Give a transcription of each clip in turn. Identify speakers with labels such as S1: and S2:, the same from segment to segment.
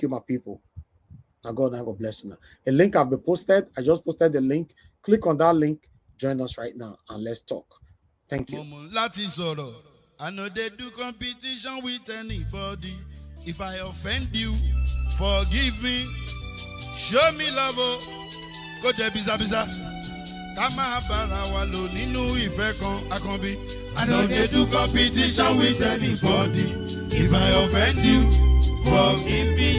S1: you, my people. Now God bless you now. A link have been posted. I just posted the link. Click on that link. Join us right now and let's talk. Thank you.
S2: I know they do competition with anybody. If I offend you, forgive me. Show me love. Go to biza. Kama bara walo ninu ife kan akanbi. I know they do competition with anybody. If I offend you, forgive me.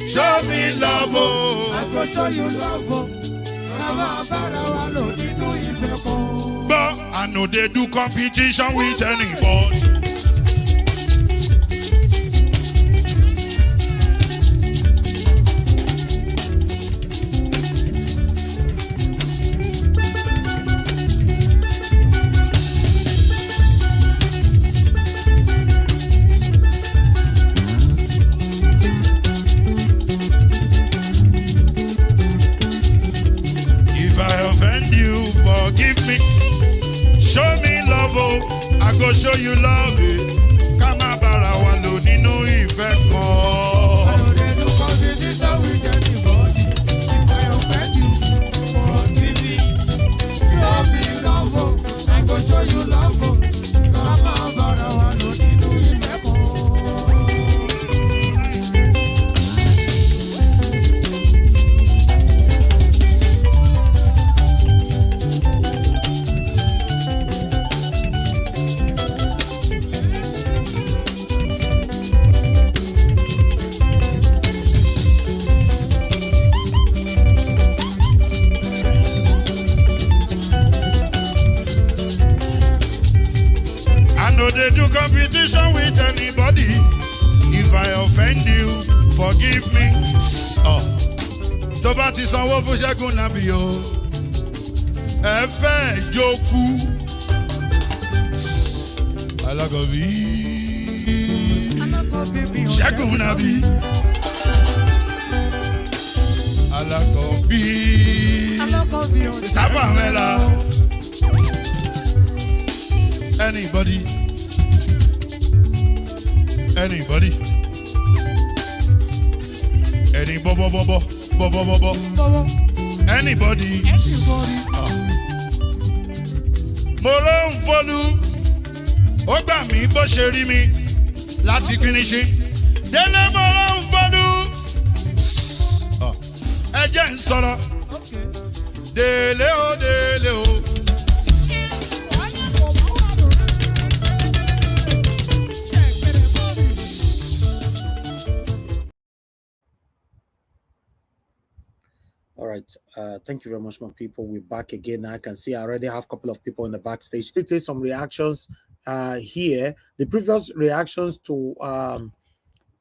S2: Show me love.
S3: I go show you love. Kama bara walo ninu ife kan.
S2: But I know they do competition with anybody. If I offend you, forgive me. Show me love, oh, I go show you love, eh. Kama bara walo ninu ife kan.
S3: I know they do competition with anybody. If I offend you, forgive me. Show me love, I go show you love. Kama bara walo ninu ife kan.
S2: They do competition with anybody. If I offend you, forgive me. Oh, tó bá ti sanwó fún Ṣẹ́gun Nàbí o, ẹ fẹ́ jókòó. Alákọ̀bí Ṣẹ́gun Nàbí. Alákọ̀bí Sábà Mẹ́la. Anybody? Any anybody. Mo ló ń fọlú, ó gbà mí bó ṣe rí mi láti kíníṣí. Délé mo ló ń fọlú, ẹ jẹ́ ń sọ̀rọ̀. Délé o, délé o.
S1: All right. Thank you very much, my people. We're back again. I can see I already have a couple of people in the backstage. It is some reactions here. The previous reactions to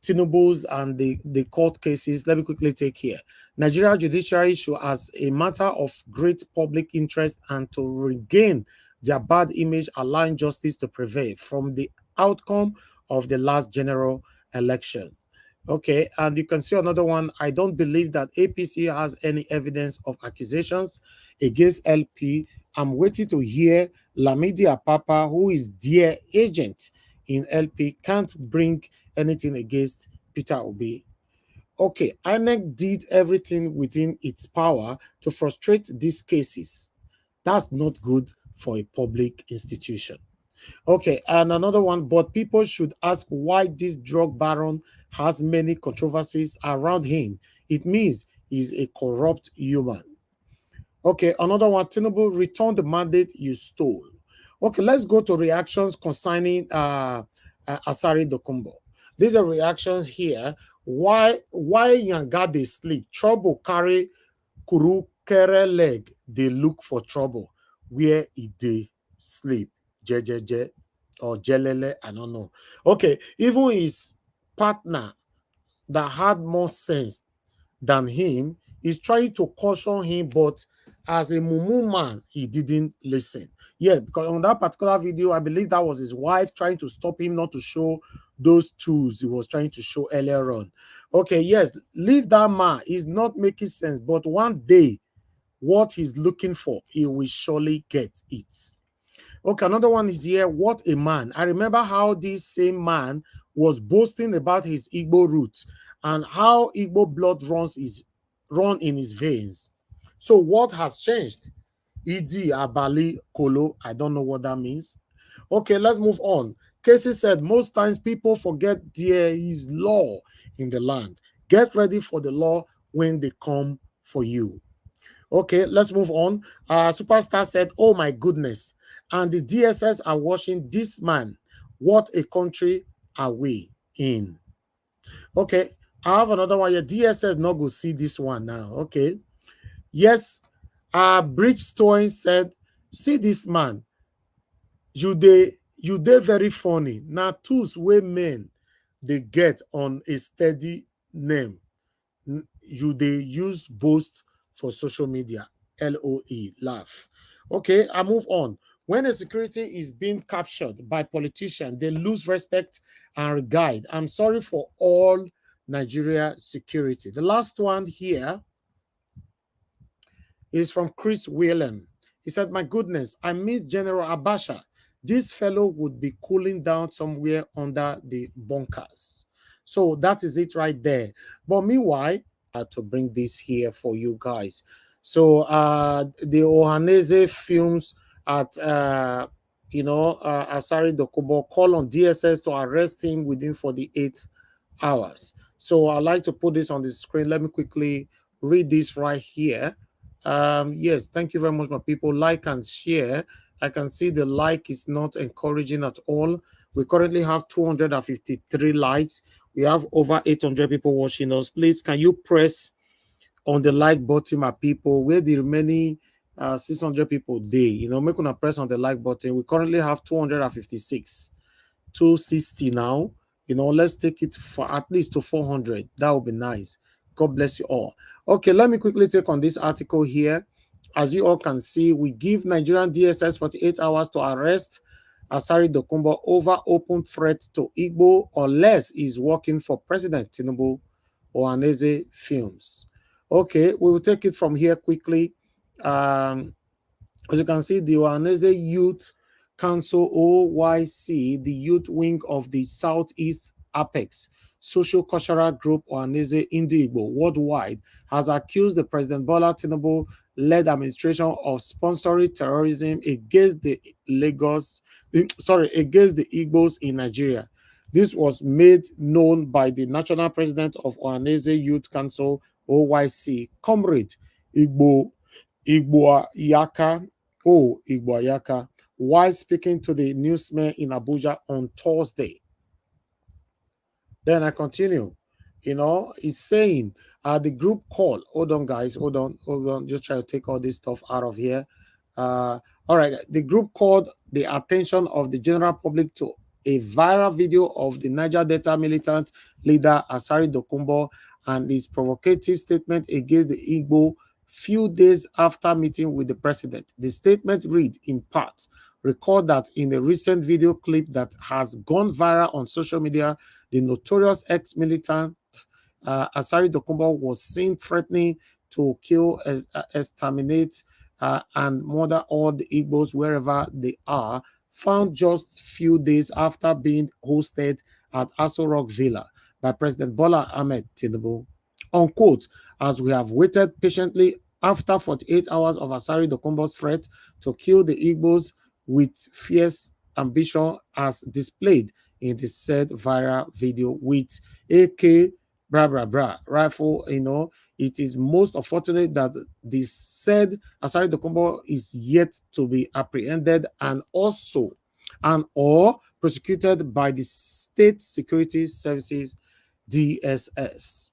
S1: Tinubu's and the court cases. Let me quickly take here. Nigeria Judiciary should, as a matter of great public interest and to regain their bad image, allowing justice to prevail from the outcome of the last general election. Okay, and you can see another one. I don't believe that APC has any evidence of accusations against LP. I'm waiting to hear Lamidi Apapa, who is their agent in LP, can't bring anything against Peter Obi. Okay, INEC did everything within its power to frustrate these cases. That's not good for a public institution. Okay, and another one, but people should ask why this drug baron has many controversies around him. It means he's a corrupt human. Okay, another one, Tinubu, return the mandate you stole. Okay, let's go to reactions concerning Asari Dokubo. These are reactions here. Why Yanga they sleep? Trouble carry kuru kere leg. They look for trouble. Where they sleep? Jejeje or jelele, I don't know. Okay, even his partner that had more sense than him is trying to caution him, but as a mumu man, he didn't listen. Yeah, because on that particular video, I believe that was his wife trying to stop him not to show those tools he was trying to show earlier on. Okay, yes, leave that man. He's not making sense, but one day, what he's looking for, he will surely get it. Okay, another one is here. What a man. I remember how this same man was boasting about his Igbo roots and how Igbo blood run in his veins. So what has changed? Idi Abali Kolo, I don't know what that means. Okay, let's move on. Casey said, most times people forget there is law in the land. Get ready for the law when they come for you. Okay, let's move on. Superstar said, oh my goodness. And the DSS are watching this man. What a country are we in? Okay, I have another one. Your DSS not go see this one now. Okay. Yes, Bridgestone said, see this man. You they very funny. Now tools way men they get on a steady name. You they use boast for social media. LOE, laugh. Okay, I move on. When a security is being captured by politicians, they lose respect and regard. I'm sorry for all Nigeria security. The last one here is from Chris Whelan. He said, my goodness, I miss General Abasha. This fellow would be cooling down somewhere under the bunkers. So that is it right there. But meanwhile, I had to bring this here for you guys. So the Ohaneze films at Asari Dokubo call on DSS to arrest him within 48 hours. So I'd like to put this on the screen. Let me quickly read this right here. Yes, thank you very much, my people. Like and share. I can see the like is not encouraging at all. We currently have 253 likes. We have over 800 people watching us. Please, can you press on the like button, my people? Where the remaining 600 people day? Make una press on the like button. We currently have 256, 260 now. Let's take it for at least to 400. That would be nice. God bless you all. Okay, let me quickly take on this article here. As you all can see, we give Nigerian DSS 48 hours to arrest Asari Dokubo over open threat to Igbo unless he's working for President Tinubu or Aneze Films. Okay, we will take it from here quickly. As you can see, the Ohaneze Youth Council, OYC, the youth wing of the Southeast Apex social cultural group Ohaneze Indigbo worldwide, has accused the President Bola Tinubu-led administration of sponsoring terrorism against the Igbos in Nigeria. This was made known by the national president of Ohaneze Youth Council, OYC, Comrade Igboayaka, while speaking to the newsmen in Abuja on Thursday. Then I continue. He's saying the group call. Hold on, guys. Hold on. Just try to take all this stuff out of here. All right. The group called the attention of the general public to a viral video of the Niger Delta militant leader Asari Dokubo and his provocative statement against the Igbo few days after meeting with the president. The statement read in part, recall that in a recent video clip that has gone viral on social media, the notorious ex-militant Asari Dokubo was seen threatening to kill, exterminate, and murder all the Igbos wherever they are, found just few days after being hosted at Aso Rock Villa by President Bola Ahmed Tinubu. Unquote, as we have waited patiently after 48 hours of Asari Dokubo's threat to kill the Igbos with fierce ambition as displayed in the said viral video with AK rifle, it is most unfortunate that the said Asari Dokubo is yet to be apprehended and or prosecuted by the State Security Services, DSS.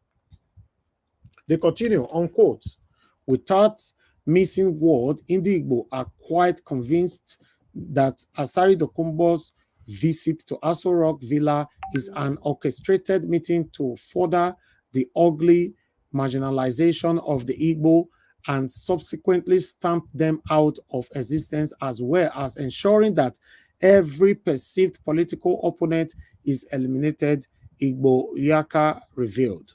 S1: They continue, unquote, without missing word, Indigbo are quite convinced that Asari Dokubo's visit to Aso Rock Villa is an orchestrated meeting to further the ugly marginalization of the Igbo and subsequently stamp them out of existence, as well as ensuring that every perceived political opponent is eliminated, Igboayaka revealed.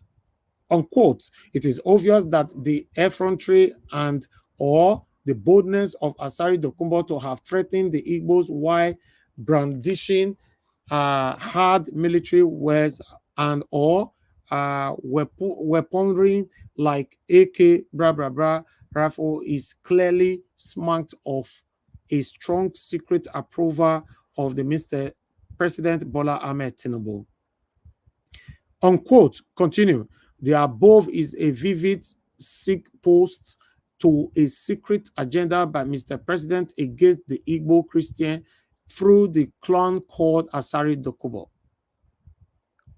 S1: Unquote, it is obvious that the effrontery and or the boldness of Asari Dokubo to have threatened the Igbos while brandishing hard military wares and or weaponry like AK blah blah blah rifle is clearly smacked of a strong secret approval of the Mr. President Bola Ahmed Tinubu. Unquote, continue. The above is a vivid sick post to a secret agenda by Mr. President against the Igbo Christian through the clan called Asari Dokubo.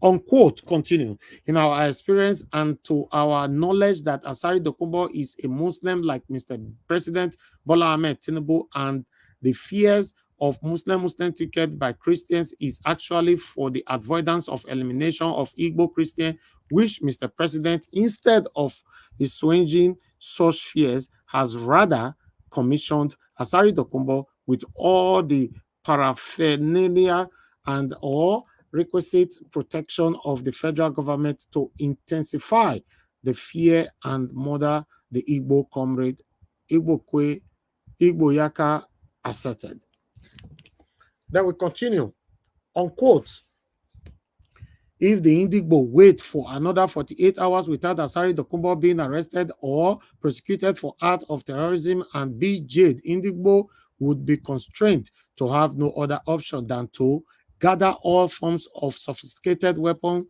S1: Unquote, continue. In our experience and to our knowledge that Asari Dokubo is a Muslim like Mr. President Bola Ahmed Tinubu, and the fears of Muslim ticket by Christians is actually for the avoidance of elimination of Igbo Christian, which Mr. President, instead of assuaging such fears, has rather commissioned Asari Dokubo with all the paraphernalia and all requisite protection of the federal government to intensify the fear and murder, the Igbo comrade Igbo Yaka asserted. Then we continue. Unquote. If the Indigbo wait for another 48 hours without Asari Dokubo being arrested or prosecuted for act of terrorism and be jailed, Indigbo would be constrained to have no other option than to gather all forms of sophisticated weaponry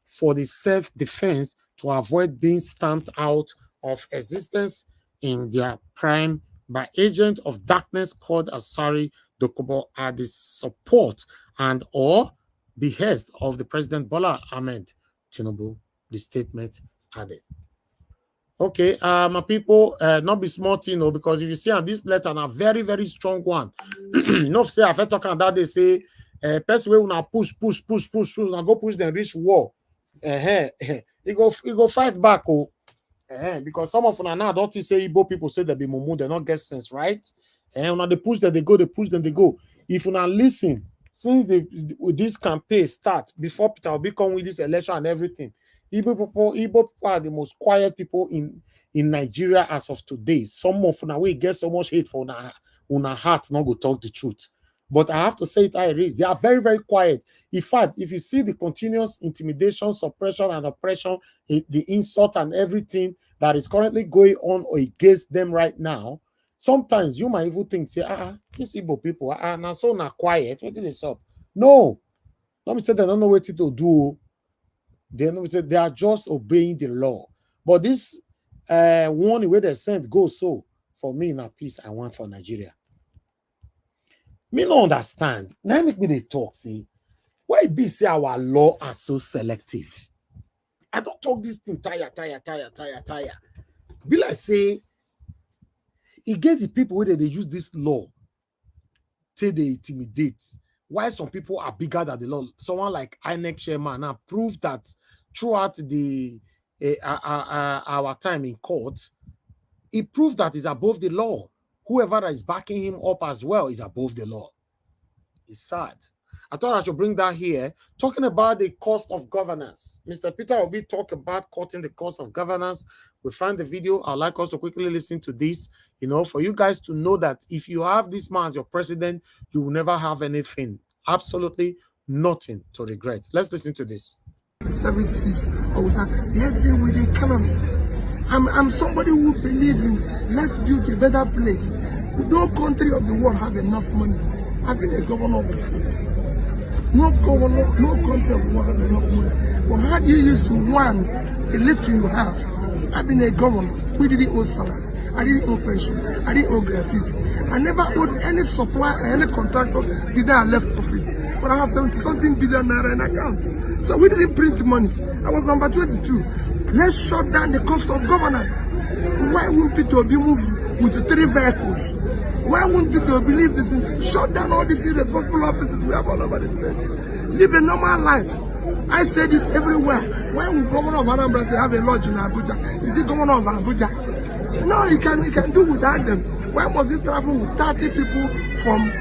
S1: for the self-defense to avoid being stamped out of existence in their prime by agents of darkness called Asari Dokubo at the support and or behest of the President Bola Ahmed Tinubu, the statement added. Okay, my people, not be smart, you know, because if you see on this letter, a very, very strong one. Enough say, I've talking about they say, person way una push, now go push them reach war. He go fight back, oh. Because some of them now don't say Igbo people say they be mumu, they not get sense, right? And when they push them, they go, they push them, they go. If you now listen, since this campaign start, before Peter Obi come with this election and everything, Igbo people are the most quiet people in Nigeria as of today. Some of them we get so much hate for una heart, not go talk the truth. But I have to say it how it is. They are very, very quiet. In fact, if you see the continuous intimidation, suppression, and oppression, the insult and everything that is currently going on against them right now, sometimes you might even think, say, these Igbo people are now so not quiet. What is this up? No. Let me say they don't know what to do. They are just obeying the law. But this one way they sent goes so for me in a peace I want for Nigeria. Me no understand. Now make me they talk, see. Why be say our law are so selective? I don't talk this thing tire. Be like say, it get the people where they use this law till they intimidate. Why some people are bigger than the law? Someone like INEC chairman now proved that throughout the our time in court, he proved that he's above the law. Whoever is backing him up as well is above the law. It's sad. I thought I should bring that here, talking about the cost of governance. Mr. Peter Obi talk about cutting the cost of governance. We find the video. I'd like us to quickly listen to this, you know, for you guys to know that if you have this man as your president, you will never have anything, absolutely nothing to regret. Let's listen to this.
S3: Services, let's say with the economy. I'm somebody who believes in let's build a better place. No country of the world have enough money. I've been a governor of the state. No governor, no country of the world have enough money. But how do you use to one the little you have? I've been a governor. We didn't owe salary. I didn't owe pension. I didn't owe gratuity. I never owed any supplier or any contractor the day I left office. But I have 70-something billion naira in account. So we didn't print money. I was number 22. Let's shut down the cost of governance. Why won't people be moved with 3 vehicles? Why won't people believe this? Shut down all these irresponsible offices we have all over the place. Live a normal life. I said it everywhere. Why would governor of Anambra have a lodge in Abuja? Is he governor of Abuja? No, he can do without them. Why must he travel with 30 people from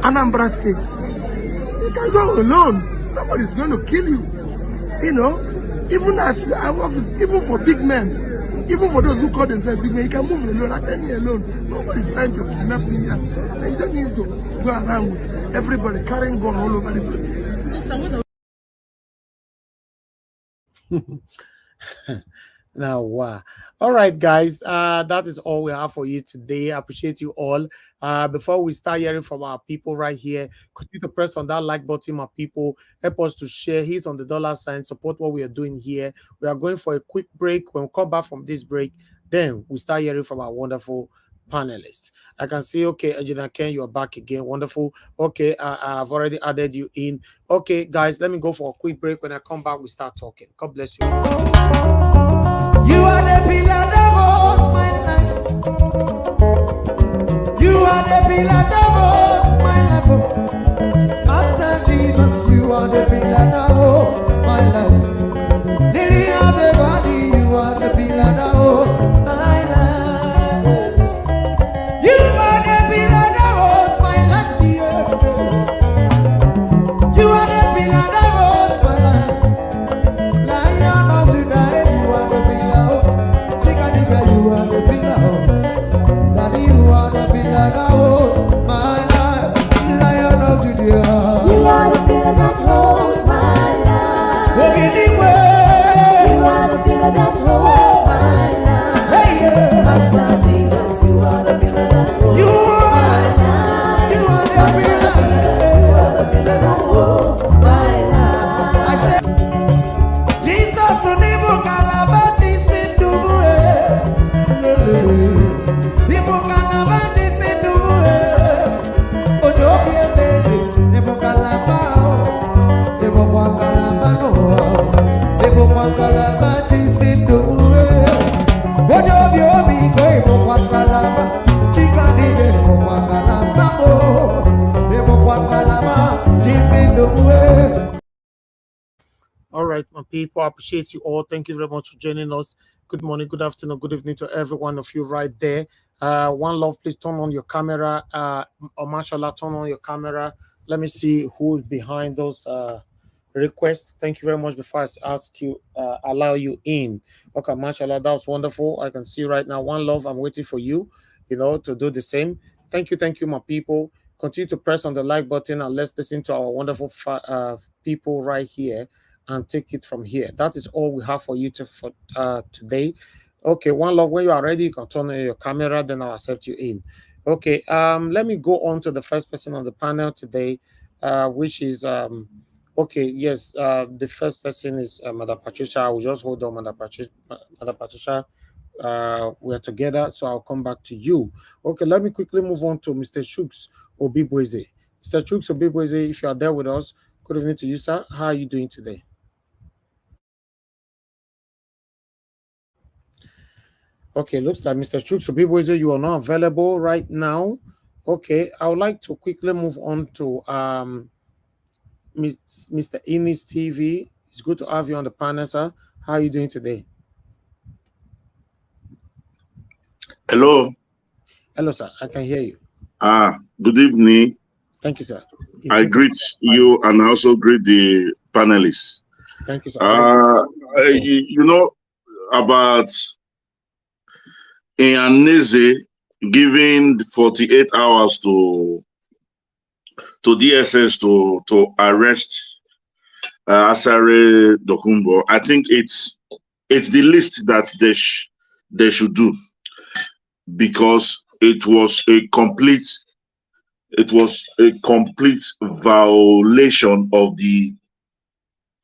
S3: Anambra State? You can go alone. Nobody's going to kill you. You know, even as our office, even for big men, Even for those who call themselves big men, you can move alone. Like me alone. Nobody's trying to kidnap me here. And you don't need to go around with everybody carrying gun all over the place.
S1: Now, wow. All right, guys. That is all we have for you today. I appreciate you all. Before we start hearing from our people right here, continue to press on that like button, my people. Help us to share, hit on the dollar sign, support what we are doing here. We are going for a quick break. When we come back from this break, then we start hearing from our wonderful panelists. I can see, okay, Engineer Ken, you're back again. Wonderful. Okay, I've already added you in. Okay, guys, let me go for a quick break. When I come back, we start talking. God bless you.
S4: You are the pillar that holds my life. You are the pillar that holds my life. Master Jesus, you are the pillar that holds my life. Lily of the body, you are the pillar that holds my life. You are the pillar that holds my life. You are the pillar that holds my life. Lion of the night, you are the pillar. Chickadee, you are the pillar. Daddy, you are the pillar that holds my life. Lion of Judea.
S5: You are the pillar that holds my life.
S4: Walk anywhere.
S5: You are the pillar that holds my life.
S4: Hey, yeah.
S5: Master Jesus, you are the pillar that holds
S4: You
S5: my
S4: are,
S5: life.
S4: you are the
S5: Master
S4: pillar.
S5: Jesus, you are the pillar that holds my life.
S4: I said, Jesus, unibu kalabati sinduwe. Nibu kalabati sinduwe. Ojo biete, nibu kalabao. Nibu kwa kalabano. Nibu kwa kalabati sinduwe. Ojo biomi ko nibu kwa kalaba. Chika nije nibu kwa kalabao. Nibu kwa kalabati sinduwe.
S1: All right, my people, I appreciate you all. Thank you very much for joining us. Good morning, good afternoon, good evening to every one of you right there. One love, please turn on your camera. Or mashallah, turn on your camera. Let me see who's behind those requests. Thank you very much. Before I ask you, allow you in. Okay, mashallah, that was wonderful. I can see right now. One love, I'm waiting for you, to do the same. Thank you, my people. Continue to press on the like button and let's listen to our wonderful people right here and take it from here. That is all we have for you for today. Okay, one love. When you are ready, you can turn on your camera. Then I'll accept you in. Okay. Let me go on to the first person on the panel today, which is okay. Yes. The first person is Madam Patricia. I will just hold on, Madam Patricia. We're together, so I'll come back to you. Okay. Let me quickly move on to Mr. Chuks Obibweze. Mr. Chuks Obibweze, if you are there with us, good evening to you, sir. How are you doing today? Okay, looks like Mr. Chuks Obibweze, you are not available right now. Okay, I would like to quickly move on to Mr. Innis TV. It's good to have you on the panel, sir. How are you doing today?
S6: Hello.
S1: Hello, sir. I can hear you.
S6: Good evening.
S1: Thank you, sir.
S6: I greet you and I also greet the panelists.
S1: Thank you, sir.
S6: You know about Ianese giving 48 hours to DSS to arrest Asari Dokubo. I think it's the least that they should do, because it was a complete violation of the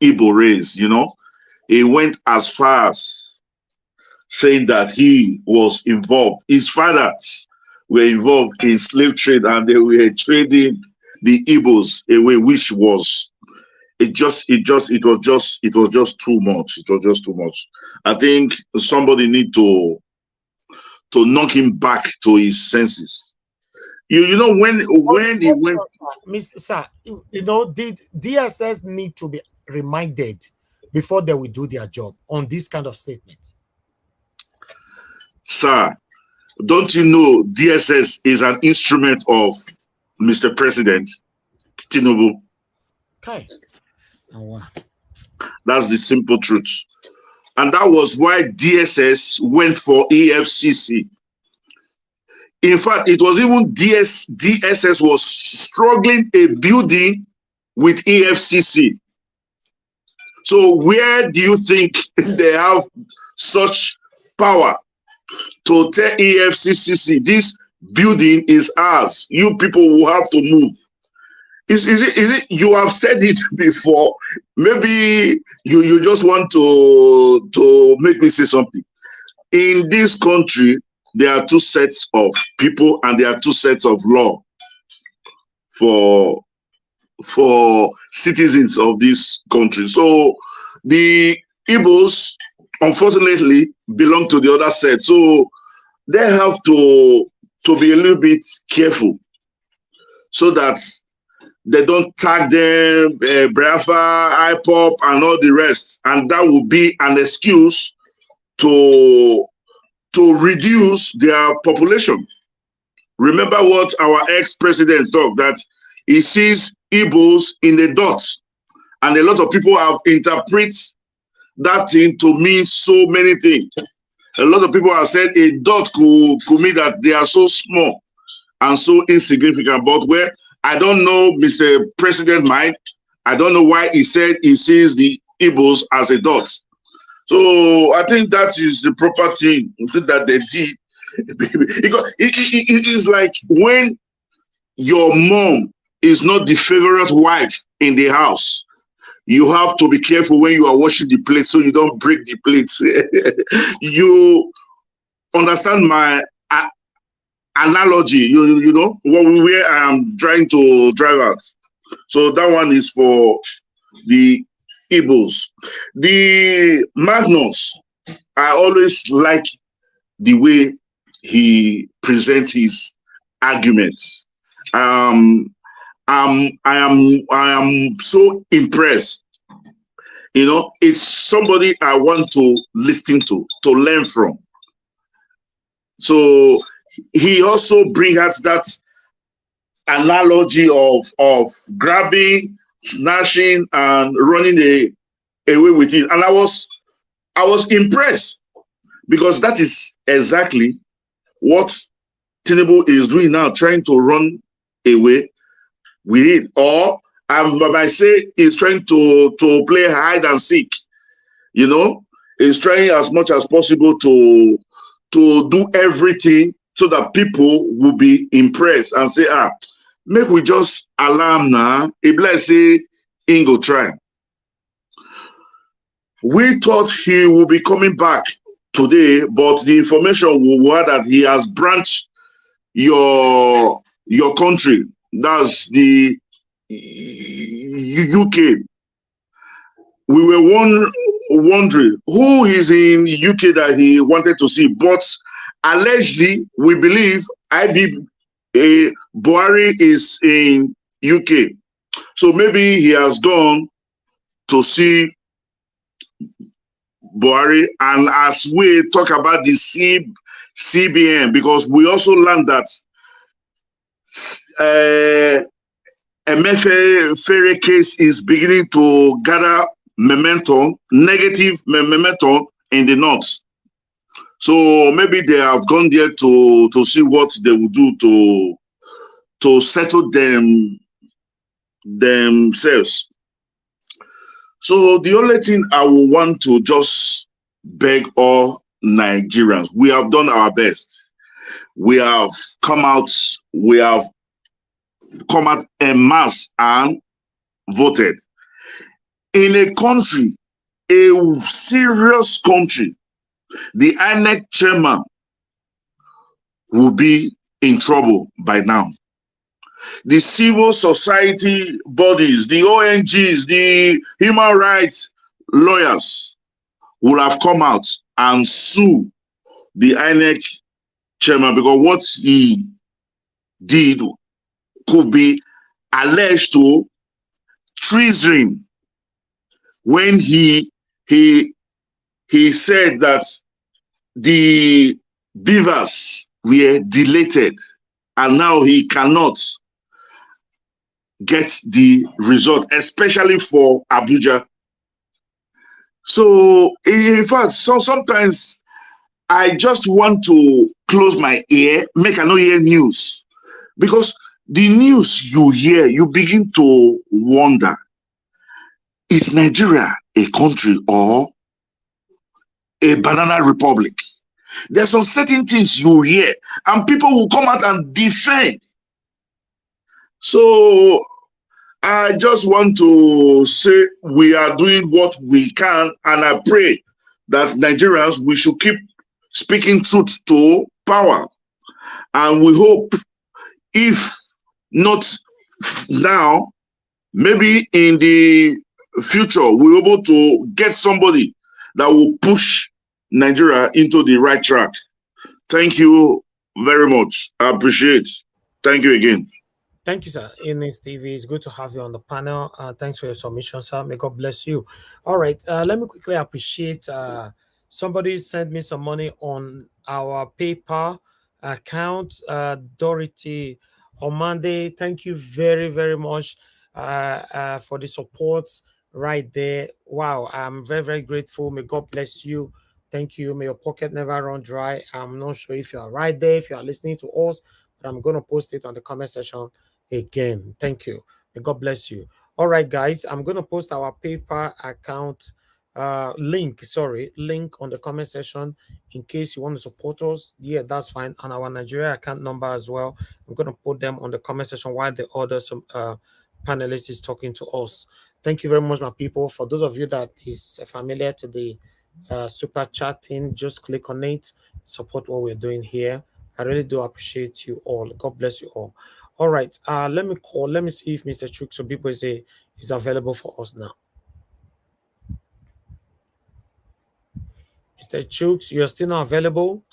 S6: Igbo race. It went as far as saying that he was involved. His fathers were involved in slave trade and they were trading the Igbos away, which was it was just too much. It was just too much. I think somebody need to knock him back to his senses. When he went,
S1: Mr. Sir, did DSS need to be reminded before they will do their job on this kind of statement?
S6: Sir, don't you know DSS is an instrument of Mr. President Tinubu?
S1: Okay. Oh, wow.
S6: That's the simple truth. And that was why DSS went for EFCC. In fact, it was even DSS was struggling a building with EFCC. So where do you think they have such power to tell EFCC this building is ours? You people will have to move. Is it you have said it before? Maybe you just want to make me say something. In this country, there are two sets of people and there are two sets of law for citizens of this country. So the Igbos, unfortunately, belong to the other set. So they have to be a little bit careful so that they don't tag them, Biafra, IPOP, and all the rest. And that will be an excuse to reduce their population. Remember what our ex-president talked, that he sees Igbos in the dots. And a lot of people have interpreted that thing to mean so many things. A lot of people have said a dot could mean that they are so small and so insignificant. But where I don't know Mr. President mind, I don't know why he said he sees the Igbos as a dot. So I think that is the proper thing that they did. Because it is like when your mom is not the favorite wife in the house, you have to be careful when you are washing the plate so you don't break the plates. You understand my analogy, you know, where I am trying to drive at. So that one is for the Igbos. The Magnus, I always like the way he presents his arguments. I am so impressed. You know, it's somebody I want to listen to learn from. So he also brings out that analogy of grabbing, snatching, and running away with it. And I was impressed because that is exactly what Tinubu is doing now, trying to run away with it. Or I might say he's trying to play hide and seek. You know, he's trying as much as possible to do everything so that people will be impressed and say, make we just alarm now. If let's say Ingo try. We thought he will be coming back today, but the information were that he has branched your country. That's the UK. We were wondering who is in UK that he wanted to see, but allegedly, we believe Buhari is in UK. So maybe he has gone to see Buhari. And as we talk about the CBN, because we also learned that Emefiele case is beginning to gather momentum, negative momentum in the north. So maybe they have gone there to see what they will do to settle themselves. So the only thing I will want to just beg all Nigerians, we have done our best. We have come out en masse and voted. In a country, a serious country, the INEC chairman will be in trouble by now. The civil society bodies, the ONGs, the human rights lawyers will have come out and sue the INEC chairman because what he did could be alleged to treason when he said that the beavers were deleted and now he cannot get the result, especially for Abuja. So in fact, sometimes I just want to close my ear, make I no hear news. Because the news you hear, you begin to wonder, is Nigeria a country or a banana republic? There's some certain things you hear, and people will come out and defend. So I just want to say we are doing what we can, and I pray that Nigerians, we should keep speaking truth to power. And we hope, if not now, maybe in the future, we're able to get somebody that will push Nigeria into the right track. Thank you very much. I appreciate. Thank you again.
S1: Thank you, sir. Ines TV, it's good to have you on the panel. Thanks for your submission, sir. May God bless you. All right, let me quickly appreciate somebody sent me some money on our PayPal account. Dorothy on Monday. Thank you very, very much for the support right there. Wow, I'm very, very grateful. May God bless you. Thank you. May your pocket never run dry. I'm not sure if you are right there, if you are listening to us, but I'm going to post it on the comment section again. Thank you. May God bless you. All right, guys, I'm going to post our PayPal account link on the comment section in case you want to support us. Yeah, that's fine. And our Nigeria account number as well. I'm going to put them on the comment section while the other panelist is talking to us. Thank you very much, my people. For those of you that is familiar to the super chat thing, just click on it, support what we're doing here. I really do appreciate you all. God bless you all. All right. Let me see if Mr. Chuk People is available for us now. Mr. Chooks, you're still not available?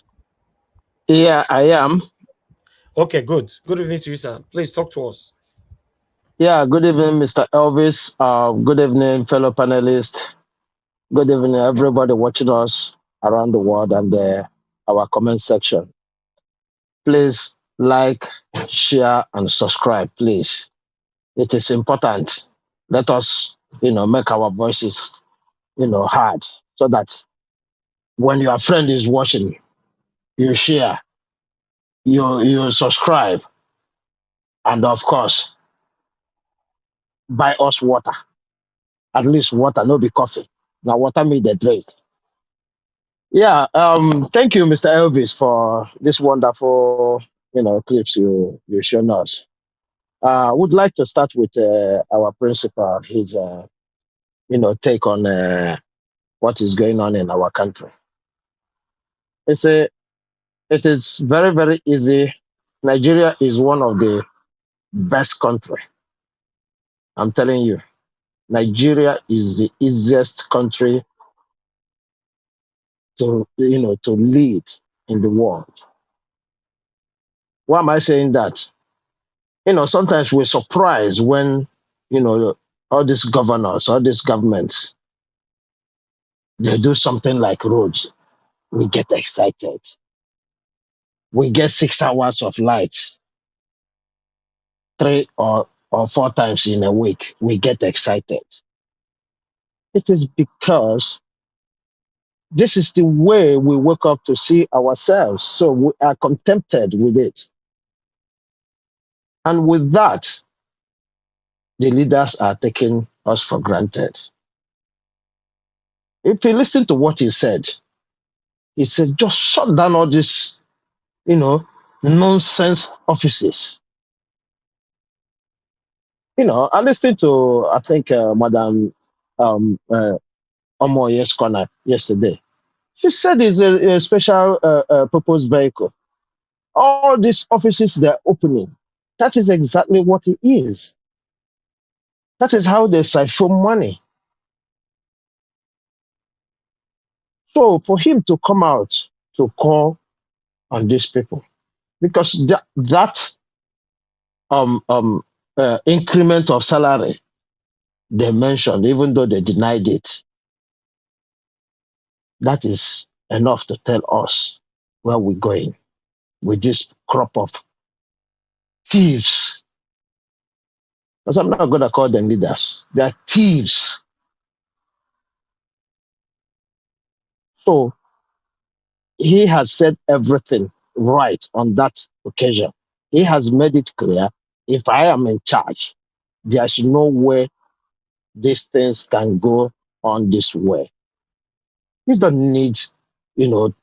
S7: Yeah, I am.
S1: Okay, good. Good evening to you, sir. Please talk to us.
S7: Yeah, good evening, Mr. Elvis. Good evening, fellow panelists. Good evening, everybody watching us around the world and our comment section. Please like, share, and subscribe, please. It is important. Let us, make our voices, heard so that when your friend is watching, you share, you subscribe, and of course, buy us water. At least water, no be coffee. Now water me the drink. Yeah, thank you, Mr. Elvis, for this wonderful, clips you shown us. I would like to start with our principal, his, take on what is going on in our country. It is very, very easy. Nigeria is one of the best country. I'm telling you, Nigeria is the easiest country to lead in the world. Why am I saying that? Sometimes we're surprised when all these governors, all these governments, they do something like roads. We get excited. We get 6 hours of light 3 or 4 times in a week. We get excited. It is because this is the way we wake up to see ourselves. So we are contented with it. And with that, the leaders are taking us for granted. If you listen to what he said just shut down all these, nonsense offices. I listened to, I think, Madam Omoye's corner yesterday. She said it's a special purpose vehicle. All these offices they're opening, that is exactly what it is. That is how they siphon money. So for him to come out to call on these people, because that increment of salary they mentioned, even though they denied it, that is enough to tell us where we're going with this crop of thieves. Because I'm not going to call them leaders. They are thieves. So he has said everything right on that occasion. He has made it clear, if I am in charge, there's no way these things can go on this way. You don't need, you know,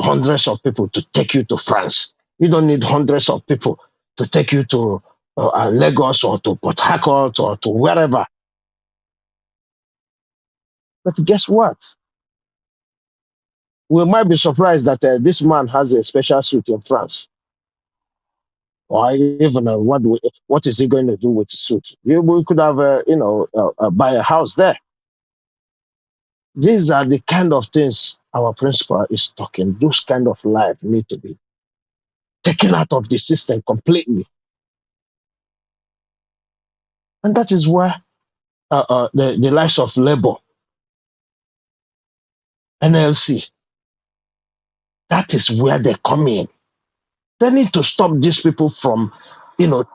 S7: hundreds of people to take you to France. You don't need hundreds of people to take you to Lagos or to Port Harcourt or to wherever. But guess what? We might be surprised that this man has a special suit in France. Or even what is he going to do with the suit? We could have, buy a house there. These are the kind of things our principal is talking. Those kind of life need to be taken out of the system completely. And that is where the likes of Labour, NLC, that is where they come in. They need to stop these people from,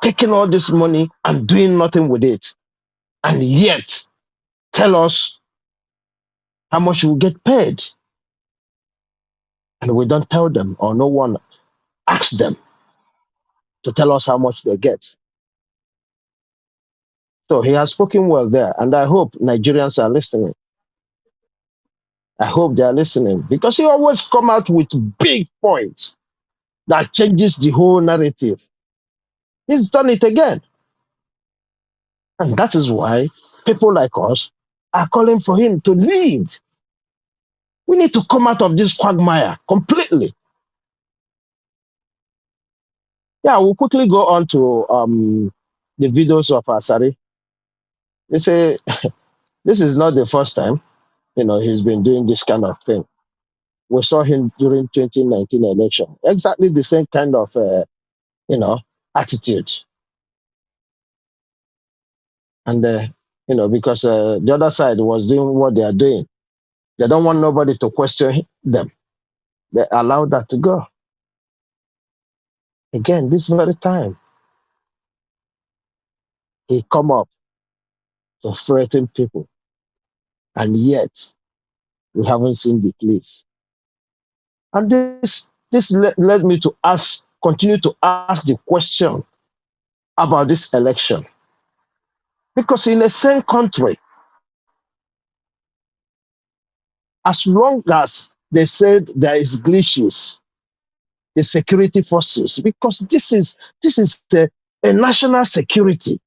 S7: taking all this money and doing nothing with it. And yet tell us how much we get paid. And we don't tell them, or no one asks them to tell us how much they get. So he has spoken well there. And I hope Nigerians are listening. I hope they are listening, because he always come out with big points that changes the whole narrative. He's done it again. And that is why people like us are calling for him to lead. We need to come out of this quagmire completely. Yeah, we'll quickly go on to the videos of Asari. They say this is not the first time, he's been doing this kind of thing. We saw him during 2019 election. Exactly the same kind of, attitude. And, because the other side was doing what they are doing. They don't want nobody to question them. They allow that to go. Again, this very time, he come up to threaten people. And yet, we haven't seen the police. And this led me to continue to ask the question about this election. Because in the same country, as long as they said there is glitches, the security forces, because this is a national security.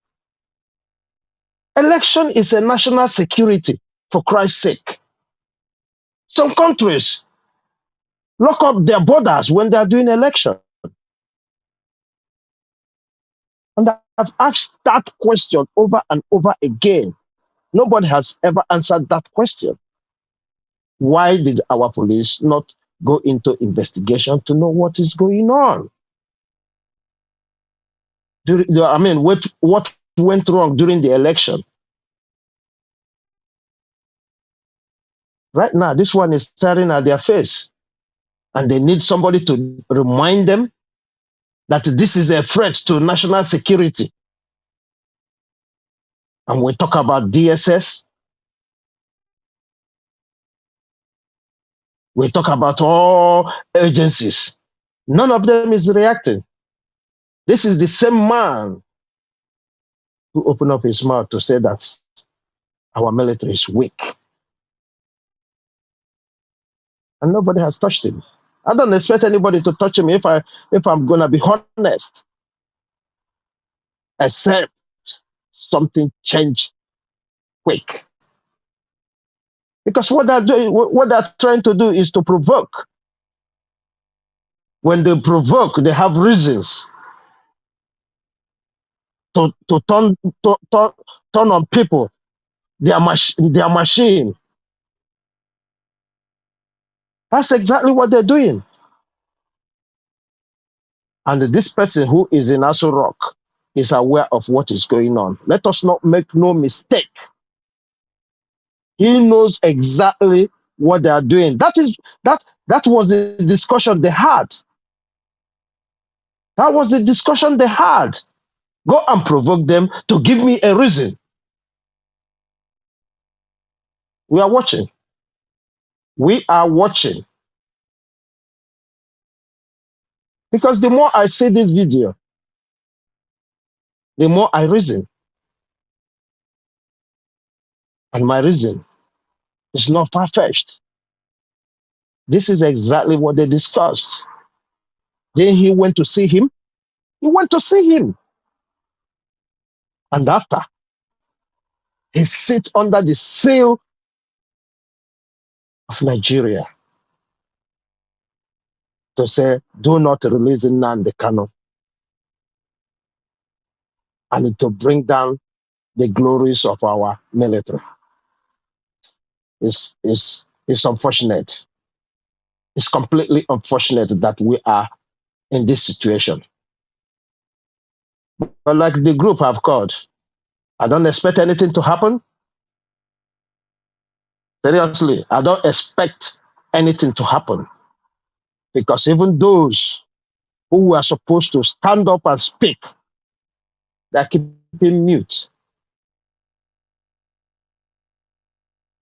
S7: Election is a national security, for Christ's sake. Some countries lock up their borders when they are doing election. And I've asked that question over and over again. Nobody has ever answered that question. Why did our police not go into investigation to know what is going on? What went wrong during the election? Right now, this one is staring at their face. And they need somebody to remind them that this is a threat to national security. And we talk about DSS. We talk about all agencies. None of them is reacting. This is the same man who opened up his mouth to say that our military is weak. And nobody has touched him. I don't expect anybody to touch him if I'm going to be honest. Except something change quick. Because what they're trying to do is to provoke. When they provoke, they have reasons to turn on people, their machine. That's exactly what they're doing. And this person who is in Aso Rock is aware of what is going on. Let us not make no mistake. He knows exactly what they are doing. That was the discussion they had. That was the discussion they had. Go and provoke them to give me a reason. We are watching. We are watching. Because the more I see this video, the more I reason. And my reason is not far-fetched. This is exactly what they discussed. Then he went to see him. He went to see him. And after, he sits under the seal of Nigeria to say, do not release Nnamdi Kanu, and to bring down the glories of our military. It's unfortunate. It's completely unfortunate that we are in this situation. But like the group have called, I don't expect anything to happen. Seriously, I don't expect anything to happen. Because even those who are supposed to stand up and speak, they're keeping mute.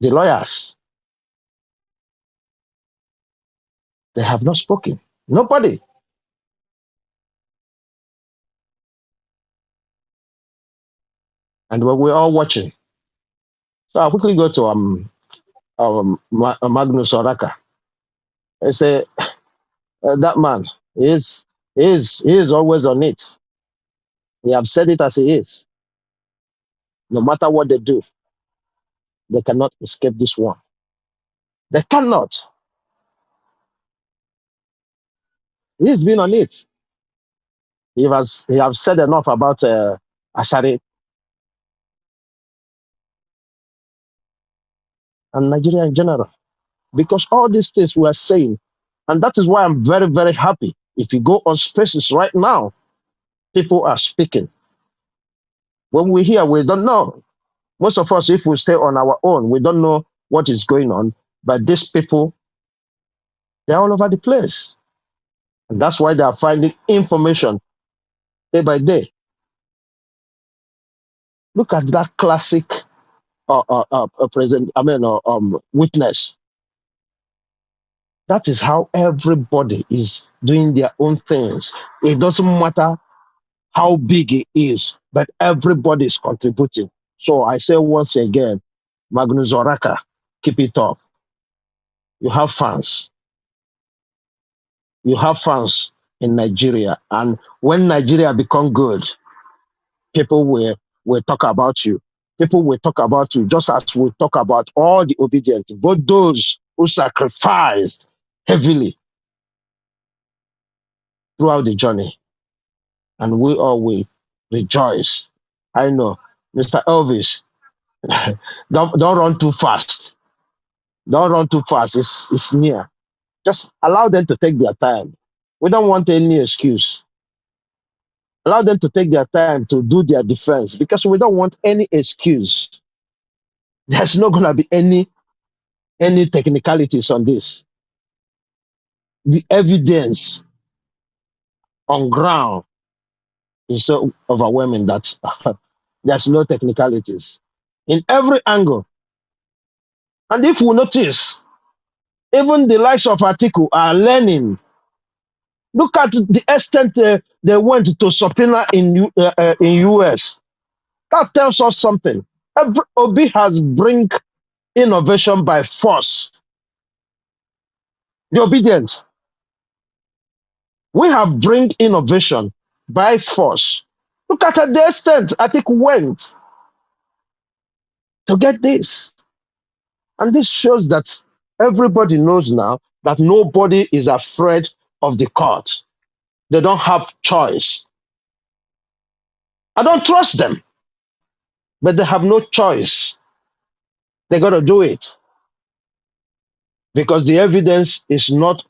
S7: The lawyers, they have not spoken. Nobody. And we're all watching. So I'll quickly go to Magnus Oraka. I say, that man he is always on it. He have said it as he is. No matter what they do, they cannot escape this one. They cannot. He's been on it. He has said enough about Asari and Nigeria in general. Because all these things we are saying, and that is why I'm very, very happy. If you go on spaces right now, people are speaking. When we hear, we don't know. Most of us, if we stay on our own, we don't know what is going on. But these people, they're all over the place. And that's why they are finding information day by day. Look at that classic witness. That is how everybody is doing their own things. It doesn't matter how big it is, but everybody is contributing. So I say once again, Magnus Oraka, keep it up. You have fans. You have fans in Nigeria. And when Nigeria become good, people will talk about you. People will talk about you just as we talk about all the obedient, both those who sacrificed heavily throughout the journey. And we all will rejoice. I know, Mr. Elvis, don't run too fast. Don't run too fast. It's near. Just allow them to take their time. We don't want any excuse. Allow them to take their time to do their defense because we don't want any excuse. There's not going to be any technicalities on this. The evidence on ground is so overwhelming that there's no technicalities in every angle. And if we notice, even the likes of Atiku are learning. Look at the extent they went to subpoena in US. That tells us something. Every Obi has bring innovation by force. The obedient. We have bring innovation by force. Look at the extent Atiku went to get this. And this shows that everybody knows now that nobody is afraid of the court. They don't have choice. I don't trust them, but they have no choice. They got to do it because the evidence is not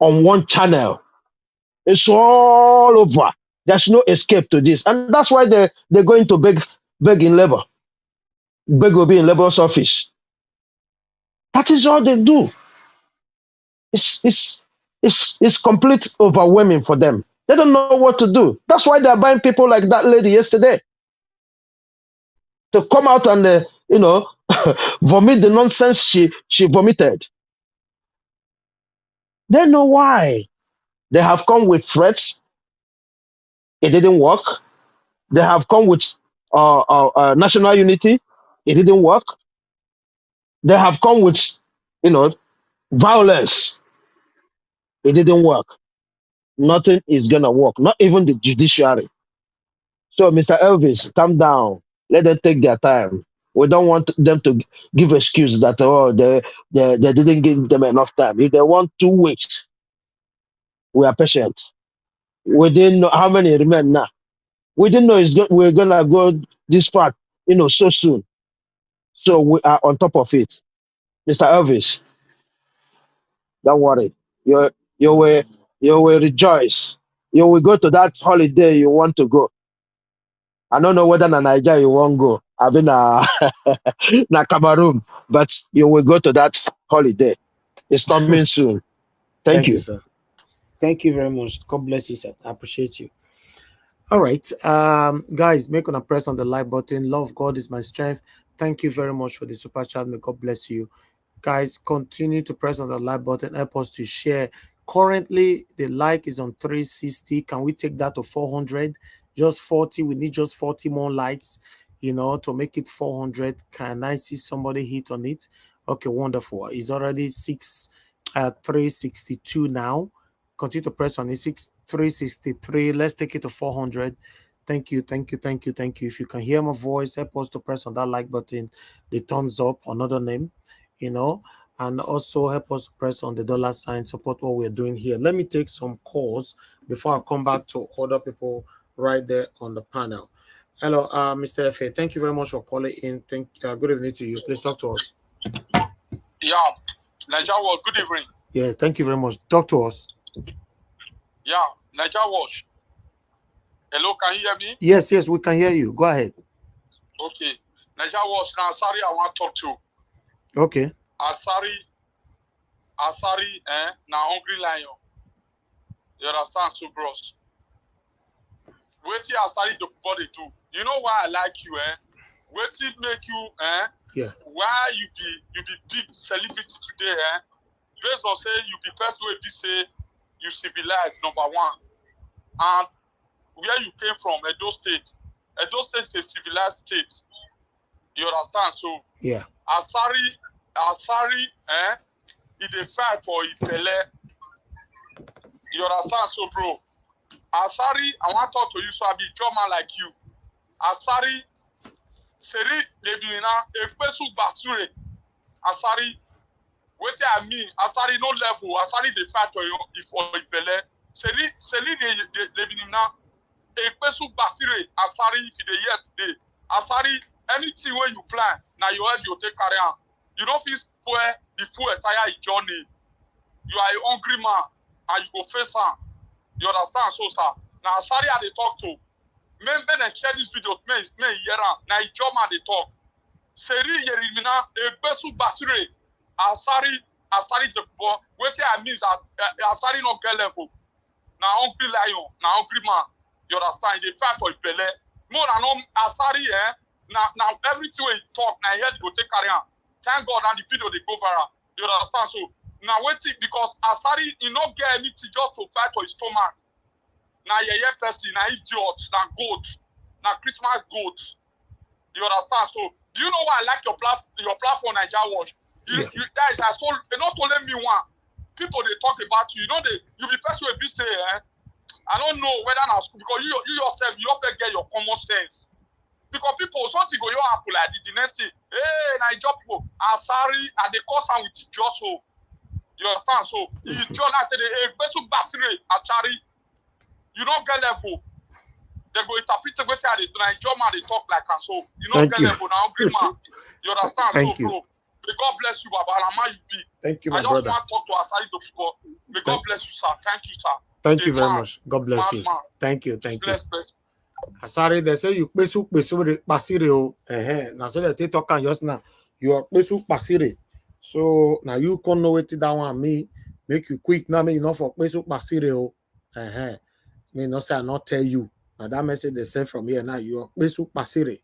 S7: on one channel. It's all over. There's no escape to this. And that's why they're going to beg in labor. Beg will be in labor's office. That is all they do. It's complete overwhelming for them. They don't know what to do. That's why they're buying people like that lady yesterday to come out and vomit the nonsense she vomited. They know why. They have come with threats. It didn't work. They have come with national unity. It didn't work. They have come with, you know, violence. It didn't work. Nothing is gonna work. Not even the judiciary. So, Mr. Elvis, calm down. Let them take their time. We don't want them to give excuse that they didn't give them enough time. If they want 2 weeks, we are patient. We didn't know how many remain now. We didn't know we're gonna go this far, so soon. So we are on top of it. Mr. Elvis, don't worry. You will you will rejoice. You will go to that holiday you want to go. I don't know whether na Nigeria you won't go. I've been na Cameroon, but you will go to that holiday. It's coming soon. Thank
S1: Thank you,
S7: you.
S1: sir. Thank you very much. God bless you, sir. I appreciate you. All right. Guys, make a press on the like button. Love God is my strength. Thank you very much for the super chat. May God bless you. Guys, continue to press on the like button. Help us to share. Currently, the like is on 360. Can we take that to 400? Just 40. We need just 40 more likes, to make it 400. Can I see somebody hit on it? Okay, wonderful. It's already 362 now. Continue to press on it. 363. Let's take it to 400. Thank you. If you can hear my voice, help us to press on that like button, the thumbs up, another name, and also help us press on the dollar sign, support what we're doing here. Let me take some calls before I come back to other people right there on the panel. Hello, Mr. F.A. Thank you very much for calling in. Good evening to you. Please talk to us.
S8: Yeah, Nigeria Watch, good evening.
S1: Yeah, thank you very much. Talk to us.
S8: Yeah, Nigeria Watch. Hello, can you hear me?
S1: Yes, we can hear you. Go ahead.
S8: Okay. Nigeria Watch, now Asari I want to talk to.
S1: Okay.
S8: Asari, now Hungry Lion. You understand, so bros? Wait till Asari Dokubo they do. You know why I like you, Wait till make you,
S1: Yeah.
S8: Why you be big celebrity today, Based on say you be person where be say you civilized, number one. And where you came from, Edo State. Edo State is a civilized state. You understand? So
S1: yeah.
S8: Asari, he dey fight for Ipele. You understand? So bro, Asari, I want to talk to you, so I be drummer like you. Asari, Seri Lebina, Ekpesu Basure. Asari, what I mean, Asari no level, Asari dey fight for Ipele. Seri Lebina, Ekpesu Basire, Asari, if you dey hear today. Asari, anything where you plan, now your head you take carry on. You don't feel spoil the full entire journey. You are a hungry man, and you go face on. You understand, so sir? Now Asari I dey talk to. Men and share this video, men hear am. Now he job man dey talk. Seri Yerimina, Ekpesu Basire, Asari Dokubo. Wetin I mean is that Asari no get level. Now hungry lion, now hungry man. You understand? They fight for Ipele. More than Asari, now everything we talk, now here they go take carry on. Thank God, and the video they go viral. You understand? So now waiting because Asari he not get anything just to fight for his stomach. Now person, now idiot, now goat, now Christmas goat. You understand? So do you know why I like your platform, Nigeria Watch? You guys are so not only me one. People they talk about you. You know you be person with this say, I don't know whether now school because you yourself you have to get your common sense. Because people something go your apple like the next thing. Hey, Nigeria people, Asari and they cause am with the just so. You understand? So you join that the Besu Basire Achari, you don't get level. They go interpret the way the Nigeria man they talk like and so you don't get level now, green man. You understand?
S1: Thank
S8: so
S1: you.
S8: bro. May God bless you, Baba. You be.
S1: Thank you, my
S8: I just
S1: brother.
S8: want to talk to Asari Dokubo. May God bless you, sir. Thank you, sir.
S1: Thank you very much. God bless you. Thank you.
S8: Bless.
S1: Asari, they say you pesu pasire o. Now so they talk just now. You are pesu pasire. So now you can't know it that one me. Make you quick now. Me you know for pesu pasire o. Me not say I not tell you. Now that message they send from here now. You are pesu pasire.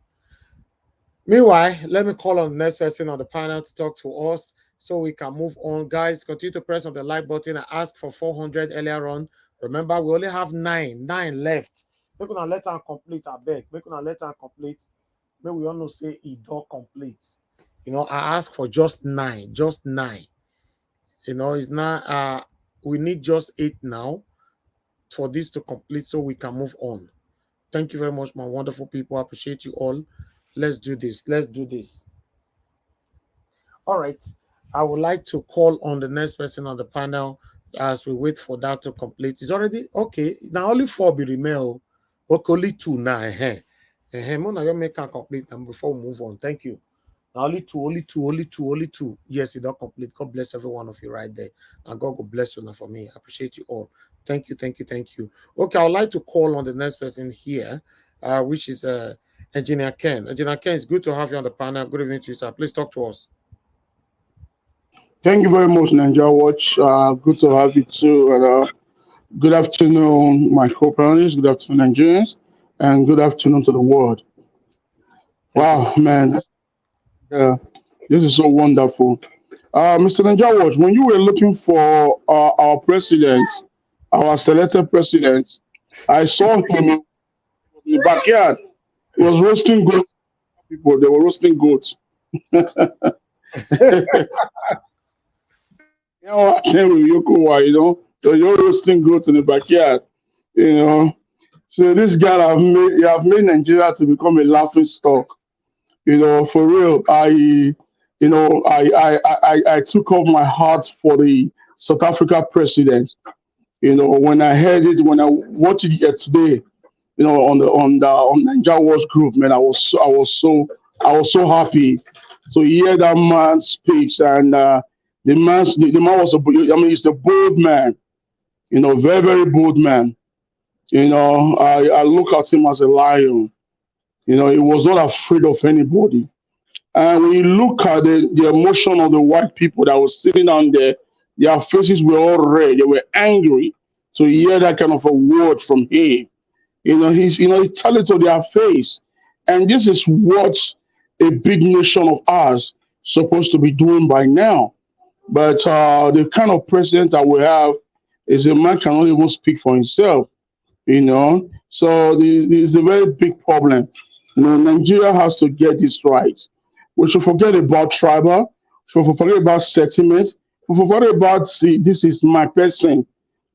S1: Meanwhile, let me call on the next person on the panel to talk to us. so we can move on. Guys, continue to press on the like button. I asked for 400 earlier on. Remember, we only have nine left. Make una let her complete, I beg. Make una let her complete. May we all know say it don't complete. I asked for just nine. It's not we need just 8 now for this to complete so we can move on. Thank you very much, my wonderful people. I appreciate you all. Let's do this. All right. I would like to call on the next person on the panel as we wait for that to complete. It's already okay. Now only 4 be remain. Okay, only 2 now. Mona, you make a complete them before we move on. Thank you. Now only two. Yes, it don't complete. God bless every one of you right there. And God will bless you now for me. I appreciate you all. Thank you. Okay, I would like to call on the next person here, which is Engineer Ken. Engineer Ken, it's good to have you on the panel. Good evening to you, sir. Please talk to us.
S9: Thank you very much, Ninja Watch. Good to have you too. And, good afternoon, my co-panelists. Good afternoon, Nigerians. And good afternoon to the world.
S1: Thank you, sir.
S9: Wow, man, uh, this is so wonderful. Mr. Ninja Watch, when you were looking for our president, our selected president, I saw him in the backyard. He was roasting goats. People, they were roasting goats. I tell you, so you're roasting goats in the backyard, you know. So this guy have made Nigeria to become a laughing stock, for real. I took off my heart for the South Africa president, when I heard it, when I watched it today, on Nigeria Watch group, man, I was so happy to hear that man's speech. And the man was he's a bold man, very, very bold man. I look at him as a lion. He was not afraid of anybody. And when you look at the emotion of the white people that was sitting down there, their faces were all red. They were angry to hear that kind of a word from him. He tell it to their face. And this is what a big nation of ours supposed to be doing by now. But the kind of president that we have is a man cannot even speak for himself. So this is a very big problem. Nigeria has to get this right. We should forget about tribal. We should forget about sentiment. We should forget about, see, this is my person.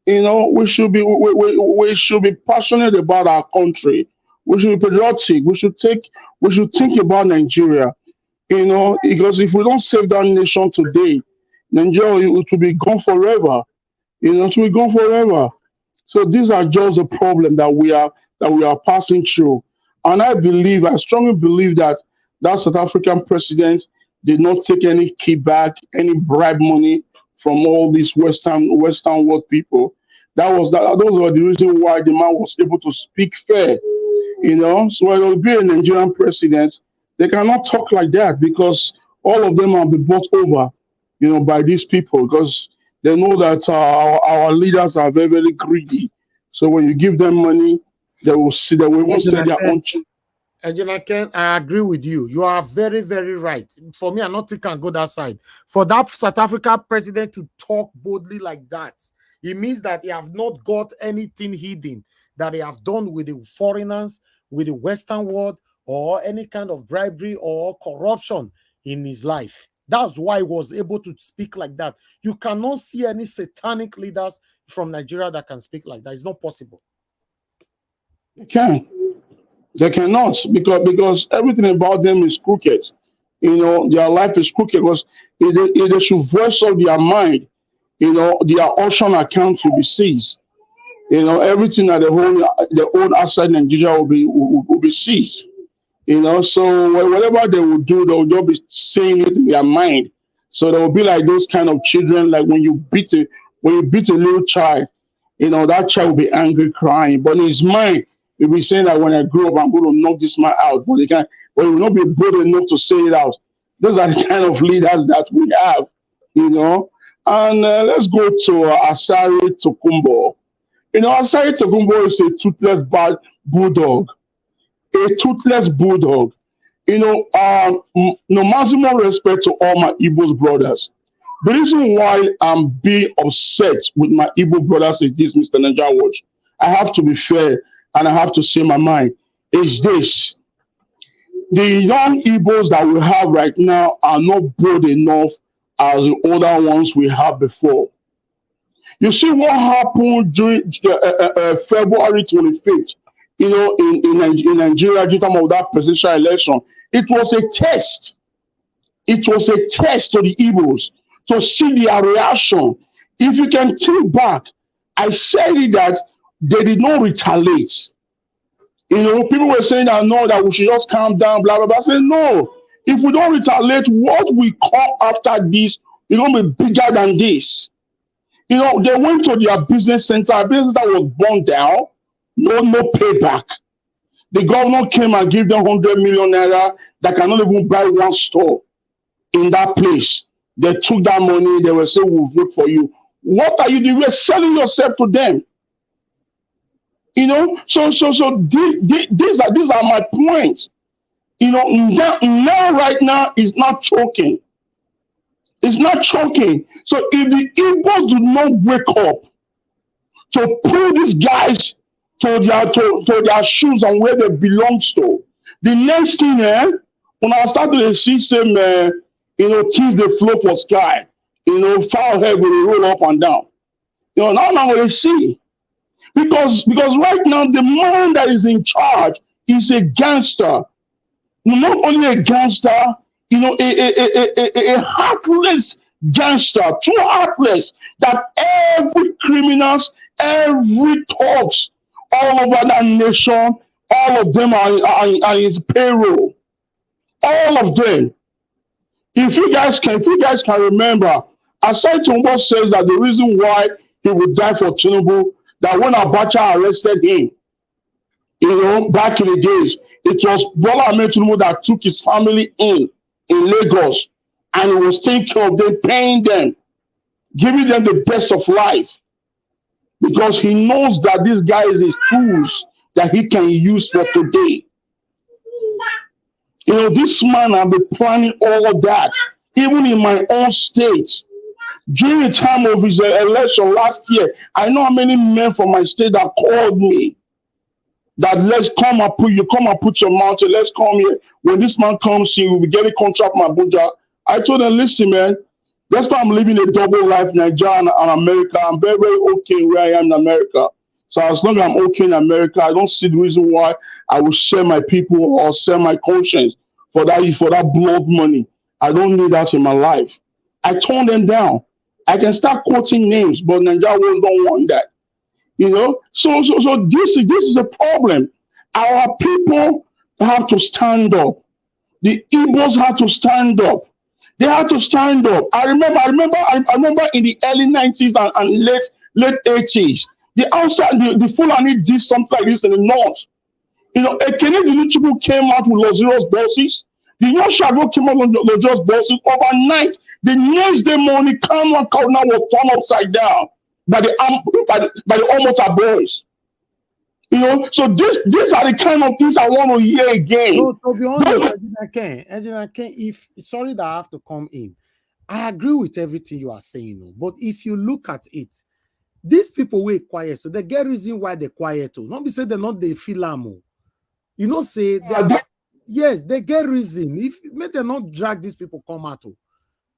S9: We should be passionate about our country. We should be patriotic. We should think about Nigeria. Because if we don't save that nation today, Nigeria it will be gone forever. It will be gone forever. So these are just the problem that we are passing through. And I strongly believe that South African president did not take any kickback, any bribe money from all these Western world people. Those were the reason why the man was able to speak fair. So when it will be a Nigerian president, they cannot talk like that because all of them will be bought over, by these people because they know that our leaders are very, very greedy. So when you give them money, they will even sell their own children.
S1: Engineer Ken, I agree with you. You are very, very right. For me, I not think I can go that side. For that South Africa president to talk boldly like that, it means that he have not got anything hidden that he have done with the foreigners, with the Western world, or any kind of bribery or corruption in his life. That's why he was able to speak like that. You cannot see any satanic leaders from Nigeria that can speak like that. It's not possible.
S9: They cannot because everything about them is crooked. Their life is crooked because if they should voice out their mind, their auction accounts will be seized. Everything that they own outside Nigeria will be seized. So whatever they will do, they will just be saying it in their mind. So they will be like those kind of children, like when you beat a little child, that child will be angry, crying, but in his mind, he'll be saying that when I grow up, I'm going to knock this man out. But he will not be bold enough to say it out. Those are the kind of leaders that we have, And let's go to Asari Dokubo. Asari Dokubo is a toothless bulldog. A toothless bulldog. No maximum respect to all my Igbo brothers. The reason why I'm being upset with my Igbo brothers is this, Mr. Ninja Watch. I have to be fair and I have to say my mind. Is this the young Igbos that we have right now are not bold enough as the older ones we had before. You see what happened during February 25th, in Nigeria, during the time of that presidential election. It was a test. It was a test to the Igbos to see their reaction. If you can think back, I said it that they did not retaliate. People were saying that no, that we should just calm down, blah, blah, blah. I said, no, if we don't retaliate, what will come after this is going to be bigger than this. They went to their business center. Our business center was burned down. No payback. The governor came and gave them 100 million naira that cannot even buy one store in that place. They took that money. They were saying, we'll vote for you. What are you doing? You're selling yourself to them. So these are my points. Now right now is not choking. It's not choking. So if the Igbos do not wake up to pull these guys to their shoes and where they belong to, the next thing, when I start to see some, teeth they float for sky, foul head will roll up and down. Now I'm going to see. Because right now the man that is in charge is a gangster. Not only a gangster, a heartless gangster, too heartless that every criminals, every thugs all over that nation, all of them are his payroll. All of them. If you guys can remember, Asari Dokubo says that the reason why he would die for Tinubu, that when Abacha arrested him, back in the days, it was Bola Ahmed Tinubu that took his family in Lagos, and he was taking care of them, paying them, giving them the best of life, because he knows that this guy is his tools that he can use for today. This man have been planning all of that, even in my own state. During the time of his election last year, I know how many men from my state that called me that let's come and put your mouth here, let's come here. When this man comes in, we'll be getting contract my Abuja. I told them, listen, man, that's why I'm living a double life, Nigeria and America. I'm very, very okay where I am in America. So as long as I'm okay in America, I don't see the reason why I will sell my people or sell my conscience for that blood money. I don't need that in my life. I turned them down. I can start quoting names, but Nigerians don't want that. So this is the problem. Our people have to stand up. The Igbos have to stand up. They have to stand up. I remember in the early 90s and late 80s, the Fulani did something like this in the north. A Canadian people came out with luxurious buses. The young Shadow came out with luxurious buses. Overnight, the next day morning, Kano was turned upside down by the Omota boys. So these are the kind of things I want to hear again.
S1: So to be honest, Engineer Ken, sorry that I have to come in. I agree with everything you are saying, but if you look at it, these people were quiet, so they get reason why they're quiet too. Not be say they're not they feel amo. Say yes, they get reason. If may they not drag these people come out.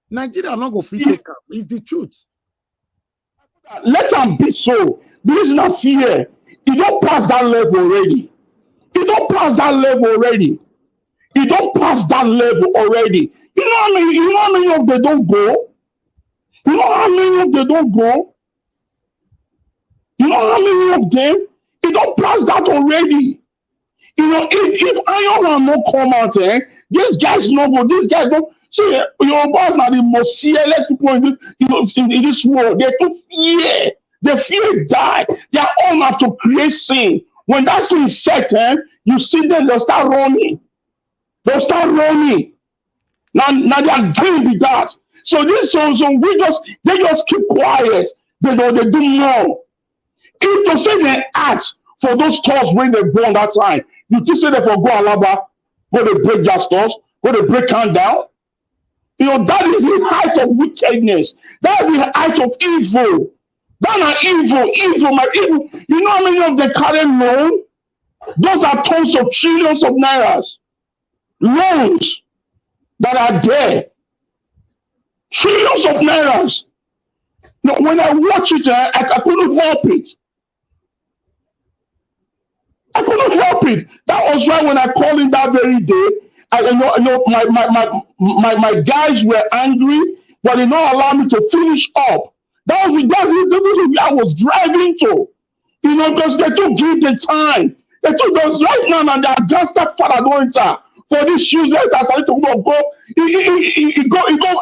S1: Nigeria not go free take up. It's the truth.
S9: Let them be so. There is not fear. You don't pass that level already. You don't pass that level already. You don't pass that level already. You know how many of them don't go? You know how many of them don't go? You know how many of them? You don't pass that already. If Iron Man no come out, these guys no go. These guys don't. See, your boss are the most fearless people in this world. They too fear. They fear die. They are all out to create sin. When that sin is set, you see them, they'll start running. They'll start running. Now they are doing with that. So they just keep quiet. They do more. If to say they act for those stores when they burn that time, you just say they for go Alaba, go to break their stores, go to break hand down. You know, that is the height of wickedness. That is the height of evil. That are evil, my evil. You know how many of the current loan? Those are tons of trillions of naira. Loans that are there. Trillions of naira. Now, when I watch it, I couldn't help it. I couldn't help it. That was why when I called him that very day, my guys were angry, but they not allow me to finish up. That's where I was driving to. You know, because they took give the time. They took those right now, and the advanced father going to for this useless Asari Dokubo go. He go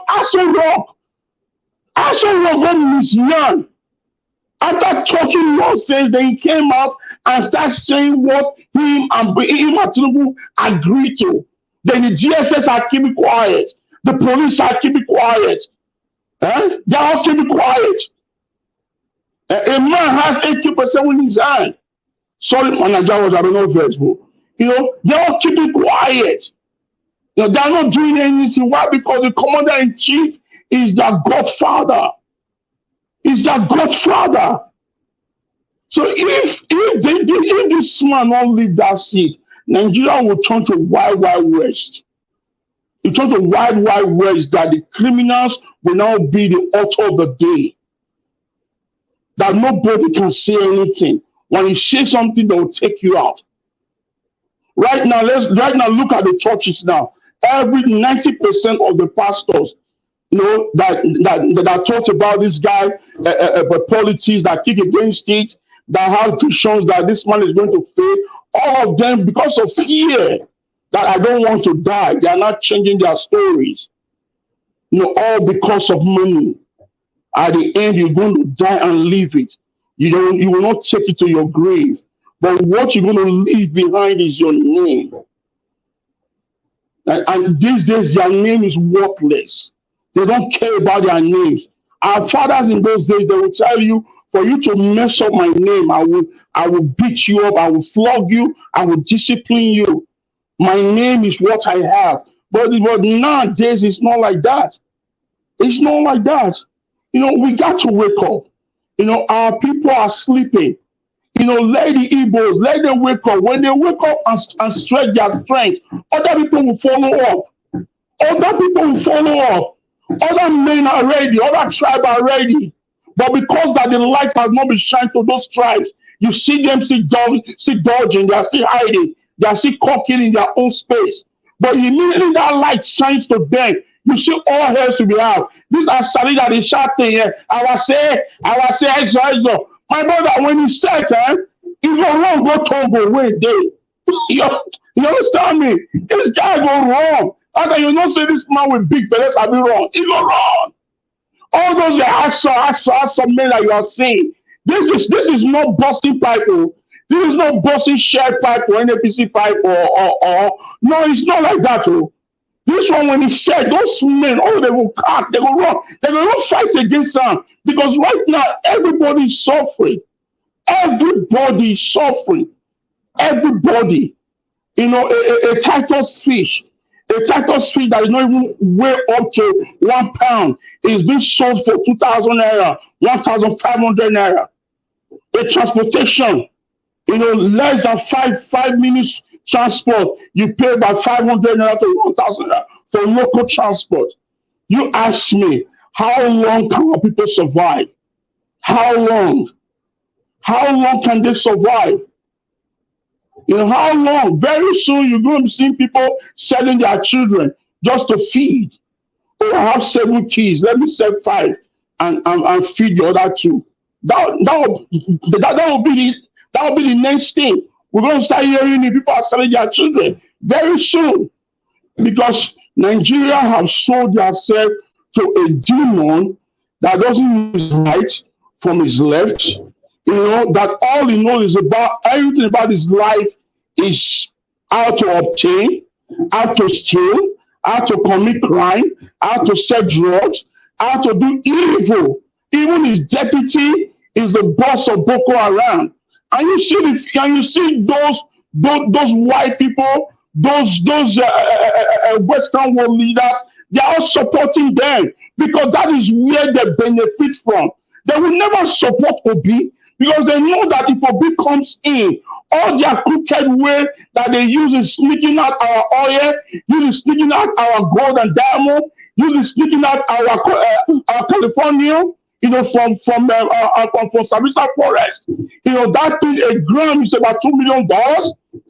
S9: Asari Rock. Asari Rock go misyan. After talking nonsense, then he came out and started saying what him and Tinubu agreed to. Then the GSS are keeping quiet. The police are keeping quiet. They all keeping quiet. A man has 80% in his hand. Sorry, manager was I don't know Facebook. You know, they all keeping quiet. You know, they're not doing anything. Why? Because the commander in chief is their godfather. Is their godfather. So if this man won't leave that seat, Nigeria will turn to wild west. It turn to wild west that the criminals will now be the author of the day. That nobody can say anything. When you say something, they will take you out. Right now, look at the churches now. Every 90% of the pastors, you know, that talked about this guy, but politics that kick against it, that have visions that this man is going to fail. All of them, because of fear that I don't want to die, they are not changing their stories. You know, all because of money. At the end, you're going to die and leave it. You will not take it to your grave. But what you're going to leave behind is your name. And these days, their name is worthless. They don't care about their names. Our fathers in those days, they will tell you, for you to mess up my name, I will beat you up, I will flog you, I will discipline you. My name is what I have. But nowadays, it's not like that. It's not like that. You know, we got to wake up. You know, our people are sleeping. You know, let the Igbos, let them wake up. When they wake up and stretch their strength, other people will follow up. Other people will follow up. Other men are ready. Other tribes are ready. But because that the light has not been shined to those tribes, you see them still dodging, they are still hiding, they are still cooking in their own space. But immediately that light shines to them, you see all hell to be out. These are Asari that is shouting here. I will say, Ezra. My brother, when he said, if you wrong, go Togo, wait there. You understand me? This guy go wrong. After you not say this man with big bellies I be wrong. He go wrong. All those I saw men that you are saying. This is not busting pipe. This is not busting share pipe or NAPC pipe or no, it's not like that. This one, when he said those men, they will cut, they will run, they will not fight against them. Because right now everybody is suffering. Everybody is suffering. Everybody. You know, a Titus fish. A Titus fish that is not even way up to £1 is being sold for 2,000 naira, 1,500 naira. The transportation, you know, less than five minutes transport, you pay about 500 naira to 1,000 naira for local transport. You ask me, how long can our people survive? How long? How long can they survive? You know, how long? Very soon you're going to see people selling their children just to feed. Oh, I have 7 kids. Let me sell 5 and feed the other 2. That will be the next thing. We're going to start hearing people are selling their children very soon because Nigeria have sold themselves to a demon that doesn't know his right from his left. You know, that all he knows is about everything about his life is how to obtain, how to steal, how to commit crime, how to sell drugs, how to do evil. Even his deputy is the boss of Boko Haram. And you see those white people, those Western world leaders They are all supporting them because that is where they benefit from. They will never support Obi because they know that if Obi comes in, all their crooked way that they use is sneaking out our oil, use is sneaking out our gold and diamond, use is sneaking out our California, from Sabisa Forest. That thing, a gram is about $2 million,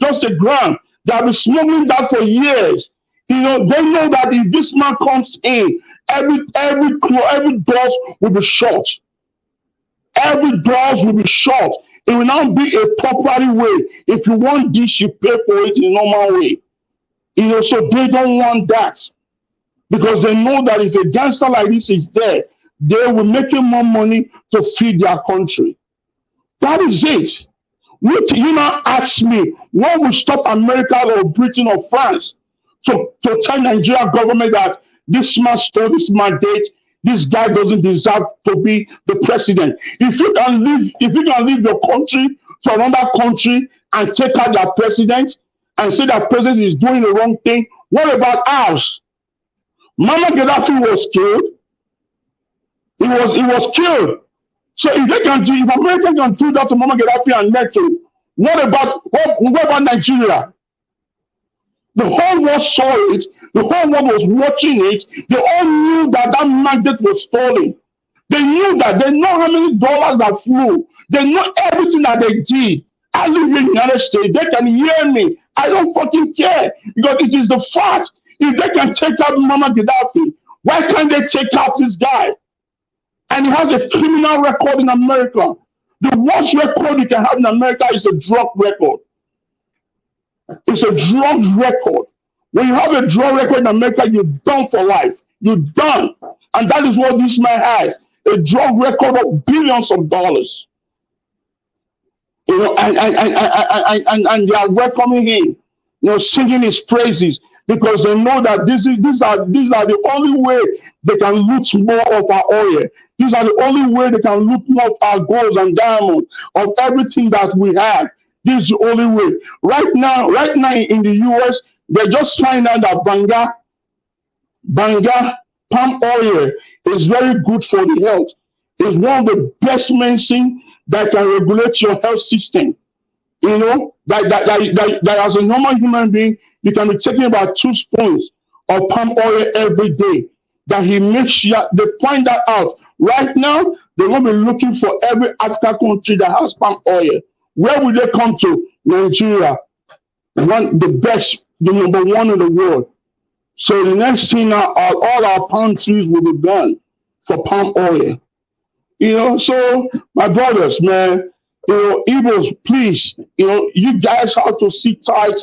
S9: just a gram. They have been smuggling that for years. They know that if this man comes in, every doors will be shut. Every doors will be shut. It will not be a property way. If you want this, you pay for it in a normal way. So they don't want that because they know that if a gangster like this is there, they will make more money to feed their country. That is it. You now ask me, what will stop America or Britain or France to tell Nigeria government that this man stole this mandate, this guy doesn't deserve to be the president. If you can leave your country to another country and take out their president and say that president is doing the wrong thing, what about ours? Mama Gaddafi was killed. He was killed. So if America can do that to Mama Gaddafi and NATO, what about Nigeria? The whole world saw it. The whole world was watching it. They all knew that mandate was stolen. They knew that. They know how many dollars that flew. They know everything that they did. I live in the United States. They can hear me. I don't fucking care because it is the fact. If they can take out Mama Gaddafi, why can't they take out this guy? And he has a criminal record in America. The worst record you can have in America is a drug record. It's a drug record. When you have a drug record in America, you're done for life. You're done. And that is what this man has. A drug record of billions of dollars. And they are welcoming him, singing his praises because they know that these are the only way they can loot more of our oil. These are the only way they can loot more of our gold and diamond, of everything that we have. This is the only way. Right now in the US, they just find out that Banga palm oil is very good for the health. It's one of the best medicine that can regulate your health system. That as a normal human being, you can be taking about 2 spoons of palm oil every day. That he makes sure they find that out. Right now, they're going to be looking for every African country that has palm oil. Where will they come to? Nigeria. The best, the number one in the world. So the next thing now, all our palm trees will be banned for palm oil. So my brothers, man, Igbos, please, you guys have to sit tight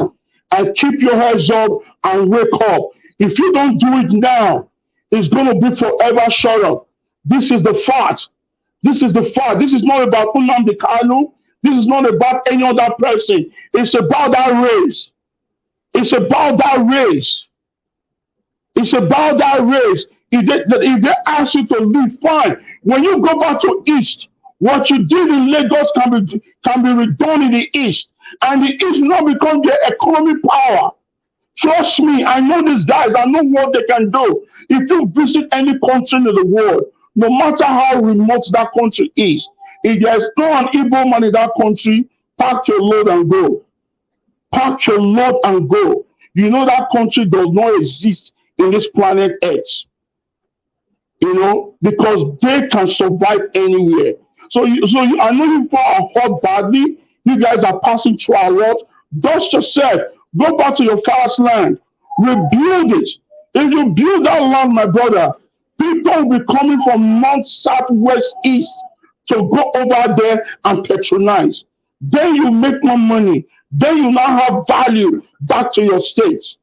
S9: and keep your heads up and wake up. If you don't do it now, it's going to be forever shut up. This is the fact. This is the fact. This is not about Nnamdi Kanu. This is not about any other person. It's about that race. It's about that race. It's about that race. If they ask you to leave, fine. When you go back to East, what you did in Lagos can be redone in the East. And the East will not become their economic power. Trust me, I know these guys. I know what they can do. If you visit any country in the world, no matter how remote that country is, if there's no an Igbo man in that country, pack your load and go. Pack your load and go. You know that country does not exist in this planet Earth. Because they can survive anywhere. I know you are hurt badly. You guys are passing through a lot. Dust yourself. Go back to your father's land. Rebuild it. If you build that land, my brother, people will be coming from north, south, west, east to go over there and patronize. Then you make more money. Then you now have value back to your state.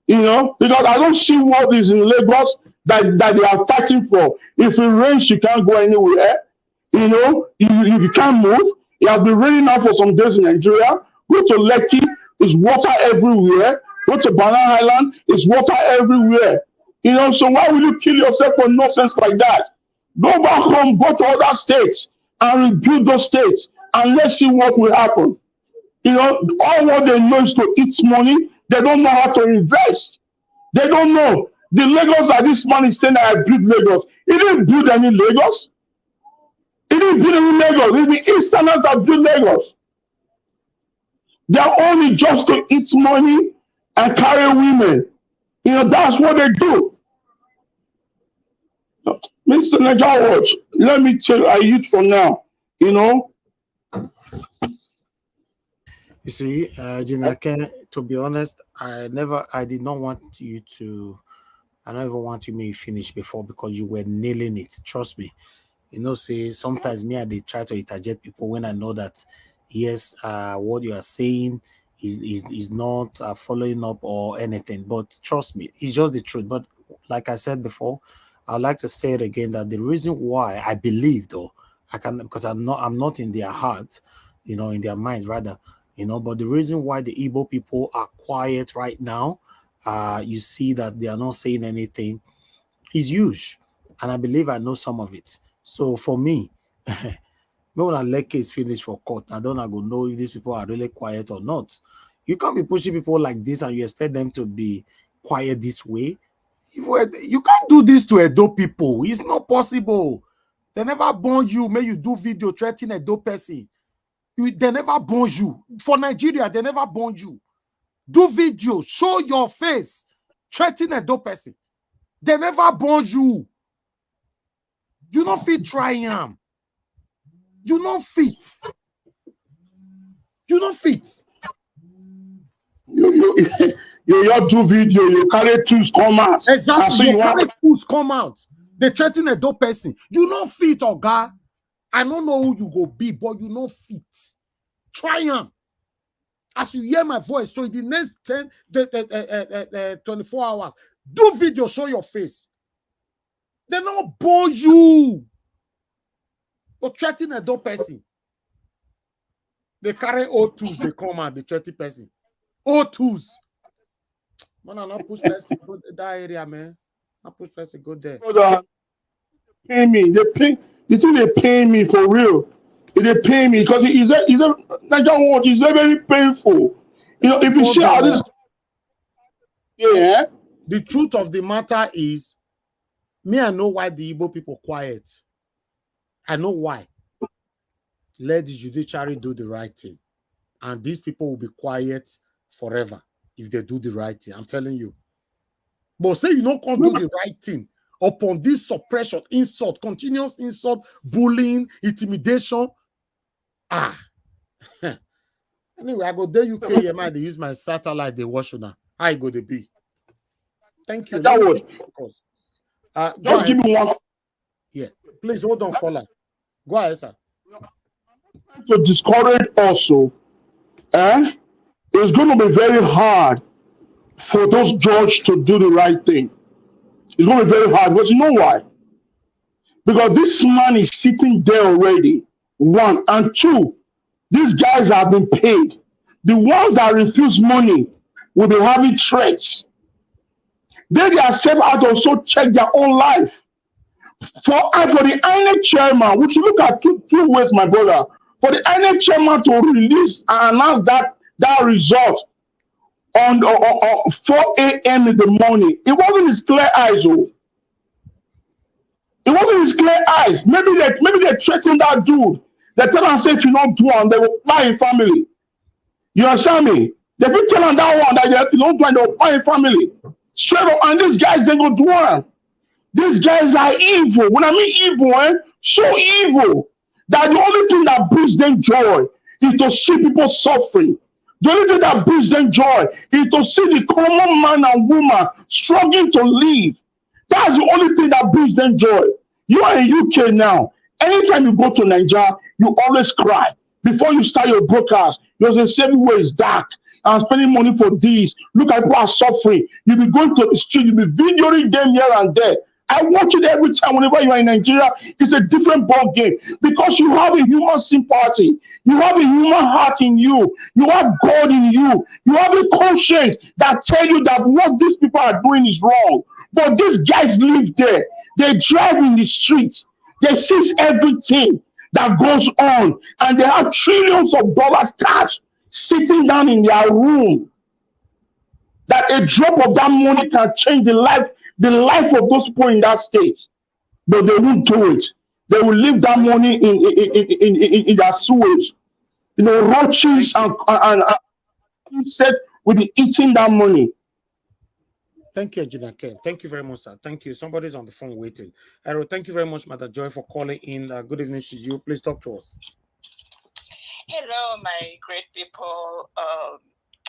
S9: Because I don't see what is in Lagos that they are fighting for. If it rains, you can't go anywhere. You can't move. It has been raining now for some days in Nigeria. Go to Lekki, there's water everywhere. Go to Banana Island, there's water everywhere. So why will you kill yourself for nonsense like that? Go back home, go to other states and rebuild those states and let's see what will happen. All what they know is to eat money. They don't know how to invest. They don't know. The Lagos that this man is saying that I built Lagos. He didn't build any Lagos. He didn't build any Lagos. It's the Easterners that built Lagos. They are only just to eat money and carry women. That's what they do. Mr. Naija Watch, let me tell you for now.
S1: You see, Jinake, to be honest, I did not want you to, I don't even want you to finish before because you were nailing it. Trust me. Say sometimes me, they try to interject people when I know that, yes, what you are saying is not following up or anything. But trust me, it's just the truth. But like I said before, I'd like to say it again that the reason why I believe, though, because I'm not in their heart, in their mind rather. But the reason why the Igbo people are quiet right now, you see that they are not saying anything, is huge. And I believe I know some of it. So for me, when I let case finish for court, I don't go know if these people are really quiet or not. You can't be pushing people like this and you expect them to be quiet this way. You can't do this to Edo people. It's not possible. They never born you, may you do video threatening Edo person. They never born you. For Nigeria, they never born you. Do video, show your face, threaten a dope person. They never born you. Do not fit try him. Do not fit. Do not fit.
S9: You do video, you carry tools come out.
S1: Exactly, you carry tools come out. They threaten a dope person. You not fit, Oga. I don't know who you go be, but you know fit. Try him. As you hear my voice, so in the next 24 hours, do video, show your face. They not bore you. Or threaten a dope person. They carry O2s, they come out, they threaten person. O2s. Man, I not push person go that area, man. Not push person go there.
S9: Pay me. You think they pay me for real? They pay me because Nigerian watch is very, very painful. If you see how this, yeah.
S1: The truth of the matter is, I know why the Igbo people quiet. I know why. Let the judiciary do the right thing, and these people will be quiet forever if they do the right thing. I'm telling you. But say you don't come do the right thing upon this suppression, insult, continuous insult, bullying, intimidation. Anyway, I go there UK, they use my satellite, they watch now. I go the B. Thank you.
S9: That was
S1: just
S9: give me one.
S1: Yeah, please hold on, caller. Go ahead, sir.
S9: To discourage also, it's going to be very hard for those judges to do the right thing. It's going to be very hard because you know why? Because this man is sitting there already. One and two, these guys have been paid. The ones that refuse money will be having threats. They themselves have to also check their own life. For the INEC chairman, we should look at two ways, my brother. For the INEC chairman to release and announce that result on 4 a.m. in the morning, it wasn't his clear eyes. It wasn't his clear eyes. Maybe they threatened that dude. They tell him, say, if you don't do one, they will buy a family. You understand me? They will tell him that one that if you don't do one, they will buy a family. Straight up, and these guys, they go do one. These guys are evil. When I mean evil, so evil that the only thing that brings them joy is to see people suffering. The only thing that brings them joy is to see the common man and woman struggling to live. That's the only thing that brings them joy. You are in UK now. Anytime you go to Nigeria, you always cry. Before you start your broadcast, you say everywhere is dark. I'm spending money for this. Look at people are suffering. You'll be going to the street, you'll be videoing them here and there. I watch it every time whenever you are in Nigeria. It's a different ball game because you have a human sympathy. You have a human heart in you. You have God in you. You have a conscience that tell you that what these people are doing is wrong. But these guys live there. They drive in the street. They see everything that goes on. And they have trillions of dollars cash sitting down in their room. That a drop of that money can change the life the life of those people in that state, but they won't do it. They will leave that money in their sewage. You know, roaches and insect will be eating that money.
S1: Thank you, Engineer Ken. Thank you very much, sir. Thank you. Somebody's on the phone waiting. Arrow, thank you very much, Mother Joy, for calling in. Good evening to you. Please talk to us.
S10: Hello, my great people,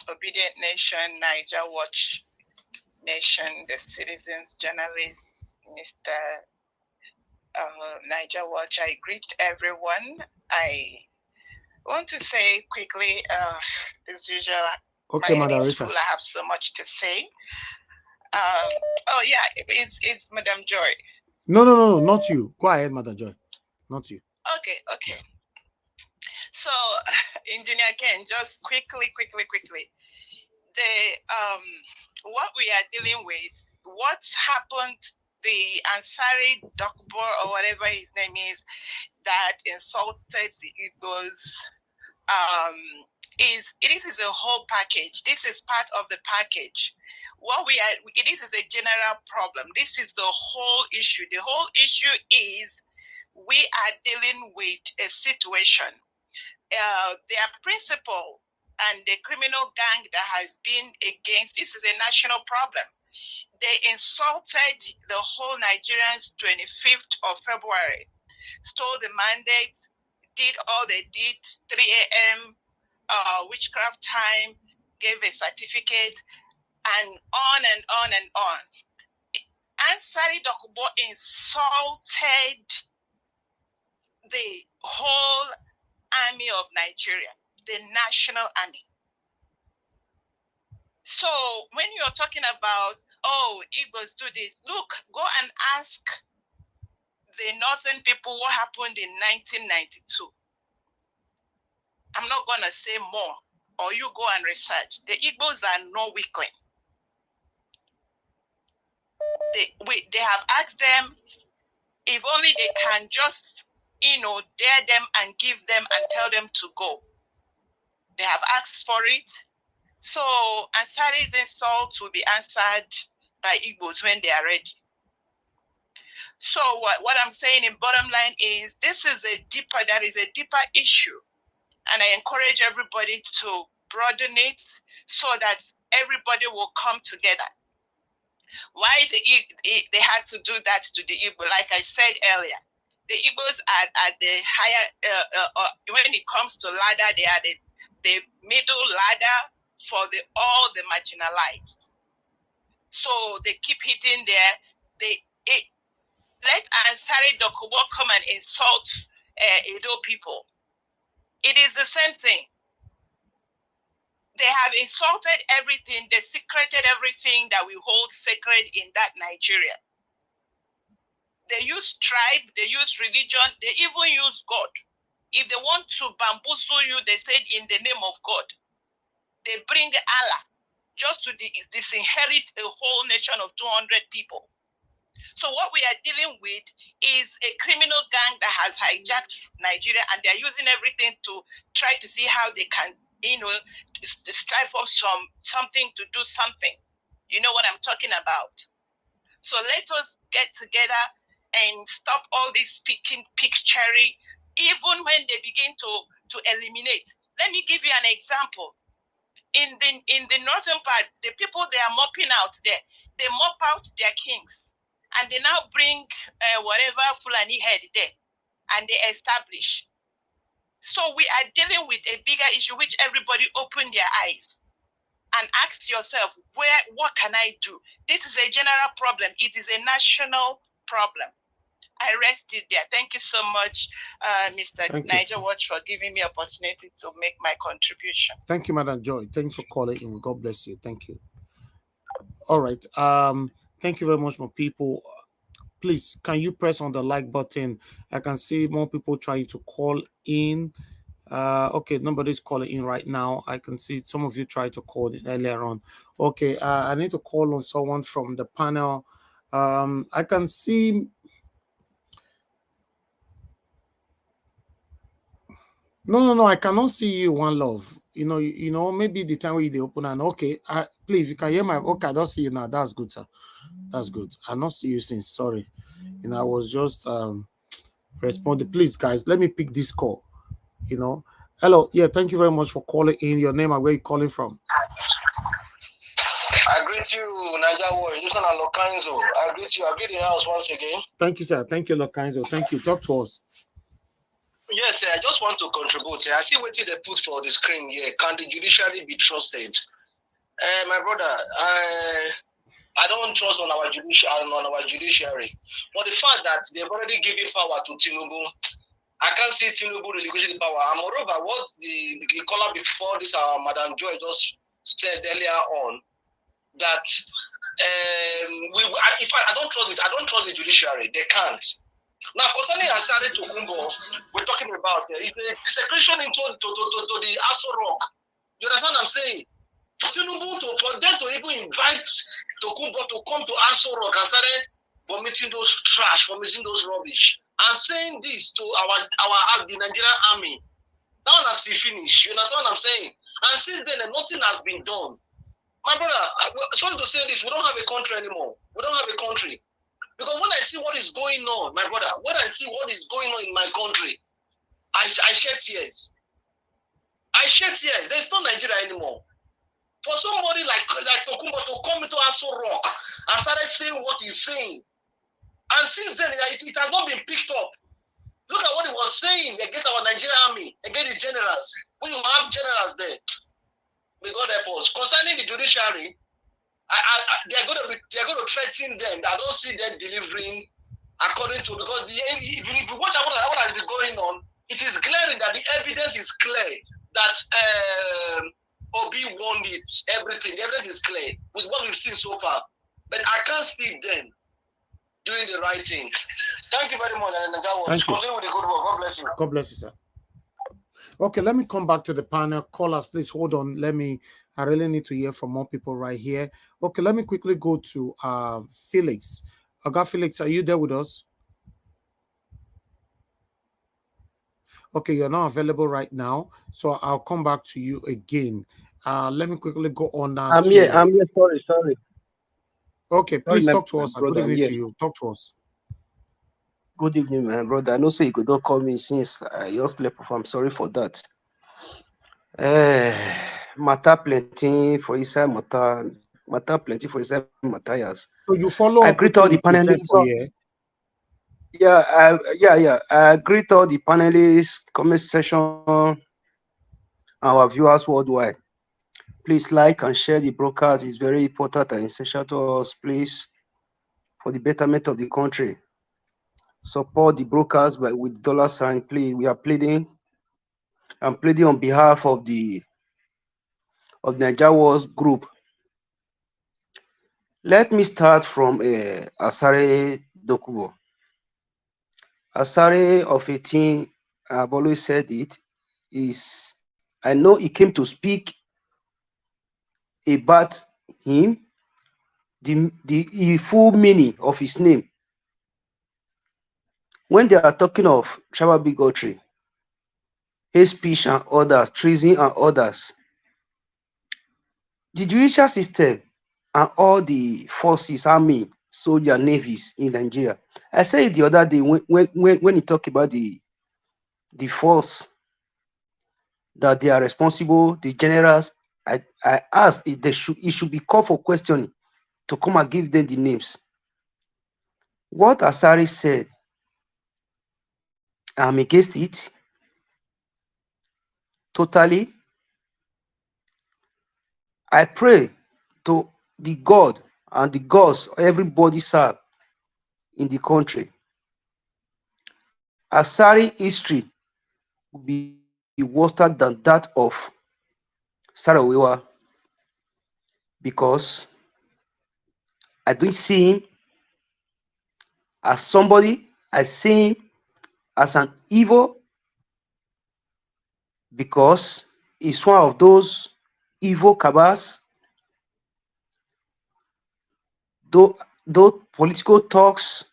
S10: Obedient Nation, Niger Watch Nation, the citizens, journalists, Mr. Niger Watch. I greet everyone. I want to say quickly, as usual,
S1: Okay,
S10: my name is
S1: moderator.
S10: full. I have so much to say. Oh yeah, it's Madam Joy.
S1: No, not you. Go ahead, Mother Joy. Not you.
S10: Okay. So, Engineer Ken, just quickly. What we are dealing with, what's happened, the Asari Dokubo or whatever his name is, that insulted the Igbos, it is a whole package. This is part of the package. This is a general problem. This is the whole issue. The whole issue is we are dealing with a situation. Their principle and the criminal gang that has been against, this is a national problem. They insulted the whole Nigerians 25th of February, stole the mandate, did all they did, 3 a.m., witchcraft time, gave a certificate, and on and on and on. Asari Dokubo insulted the whole army of Nigeria, the national army. So when you're talking about, oh, Igbos do this, look, go and ask the northern people what happened in 1992. I'm not going to say more, or you go and research. The Igbos are no weakling. They have asked them if only they can just, dare them and give them and tell them to go. They have asked for it. So Ansari's insults will be answered by Igbos when they are ready. So what I'm saying in bottom line is there is a deeper issue. And I encourage everybody to broaden it so that everybody will come together. Why they had to do that to the Igbo? Like I said earlier, the Igbos are at the higher, when it comes to ladder, they are the middle ladder for all the marginalized. So they keep hitting there. Let Asari Dokubo come and insult Edo people. It is the same thing. They have insulted everything. They secreted everything that we hold sacred in that Nigeria. They use tribe, they use religion, they even use God. If they want to bamboozle you, they said in the name of God. They bring Allah just to disinherit a whole nation of 200 people. So what we are dealing with is a criminal gang that has hijacked Nigeria, and they're using everything to try to see how they can, strive for something to do something. You know what I'm talking about? So let us get together and stop all this picturing, even when they begin to eliminate. Let me give you an example. In the northern part, the people they are mopping out there, they mop out their kings. And they now bring whatever Fulani head there, and they establish. So we are dealing with a bigger issue, which everybody open their eyes and ask yourself, what can I do? This is a general problem. It is a national problem. I rest it there. Thank you so much, Mr. Niger Watch, for giving me opportunity to make my contribution.
S1: Thank you, Madam Joy. Thanks for calling in. God bless you. Thank you. All right. Thank you very much, my people. Please, can you press on the like button? I can see more people trying to call in. Okay, nobody's calling in right now. I can see some of you tried to call in earlier on. Okay, I need to call on someone from the panel. I can see. No, I cannot see you, One Love. Maybe the time we they open and okay. Please, you can hear my okay. I don't see you now. That's good, sir. That's good. I not see you since. Sorry. I was just responding. Please, guys, let me pick this call. Hello. Yeah, thank you very much for calling in. Your name and where you calling from.
S7: I greet you, Niger War. You son Lokanzo. I greet you. I greet the house once again.
S1: Thank you, sir. Thank you, Lokanzo. Thank you. Talk to us.
S7: Yes, I just want to contribute. I see what they put for the screen here. Can the judiciary be trusted? My brother, I don't trust on our judiciary. But the fact that they've already given power to Tinubu, I can't see Tinubu relinquishing the power. And moreover, what the caller before this, Madam Joy just said earlier on, that I don't trust it. I don't trust the judiciary. They can't. Now, concerning Asari Dokubo, we're talking about it's a secretion into the Aso Rock. You understand what I'm saying? Tinubu, for them to even invite Dokubo to come to Aso Rock and started vomiting those trash, vomiting those rubbish, and saying this to the Nigerian army. That one has finished. You understand what I'm saying? And since then, nothing has been done. My brother, sorry to say this, we don't have a country anymore. We don't have a country. Because when I see what is going on, my brother, when I see what is going on in my country, I shed tears. I shed tears. There's no Nigeria anymore. For somebody like Tokumbo to come into Aso Rock and started saying what he's saying, and since then it has not been picked up. Look at what he was saying against our Nigerian army, against the generals. When you have generals there, may God help us. Concerning the judiciary, they're going to threaten them. I don't see them delivering according to, because if you watch out what has been going on, it is glaring that the evidence is clear that Obi won it. Everything, the evidence is clear with what we've seen so far. But I can't see them doing the right thing. Thank you very much.
S1: Thank you.
S7: Continue with the good work. God bless you.
S1: God bless you, sir. Okay, let me come back to the panel. Callers, please hold on. I really need to hear from more people right here. Okay, let me quickly go to Felix. Oga Felix, are you there with us? Okay, you're not available right now, so I'll come back to you again. Let me quickly go on now.
S11: I'm here. Sorry.
S1: Okay, please
S11: Sorry,
S1: talk to us. Good evening to you. Talk to us.
S11: Good evening, my brother. I know say you could not call me since I just slept off. I'm sorry for that. Matter plenty for inside matter plenty for inside matters.
S1: So you follow
S11: I
S1: up
S11: greet
S1: with
S11: all the panelists.
S1: yeah.
S11: I greet all the panelists, comment section, our viewers worldwide. Please like and share the broadcast. It's very important and essential to us. Please, for the betterment of the country, support the broadcast with $sign. Please, we are pleading. I'm pleading on behalf of the Niger Wars group. Let me start from Asari Dokubo. Asari of 18, I've always said it, I know he came to speak about him, the full meaning of his name. When they are talking of tribal bigotry, hate speech and others, treason and others, the judicial system and all the forces, army, soldier, navies in Nigeria. I said it the other day when he talked about the force that they are responsible, the generals. I asked if it should be called for questioning to come and give them the names. What Asari said, I'm against it totally. I pray to the God and the gods everybody serve in the country. Asari history will be worse than that of Sarawiwa, because I don't see him as somebody, I see him as an evil, because he's one of those evil cabals. Those political talks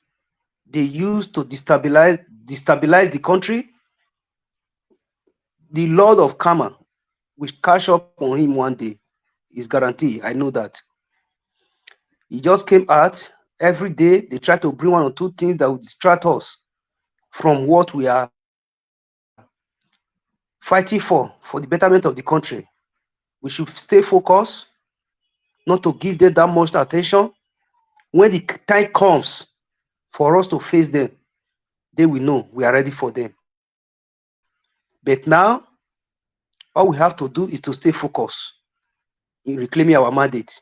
S11: they use to destabilize the country, the Lord of Karma will catch up on him one day. Is guaranteed. I know that. He just came out Every day, they try to bring one or two things that will distract us from what we are fighting for the betterment of the country. We should stay focused, not to give them that much attention. When the time comes for us to face them, they will know we are ready for them. But now, all we have to do is to stay focused in reclaiming our mandate.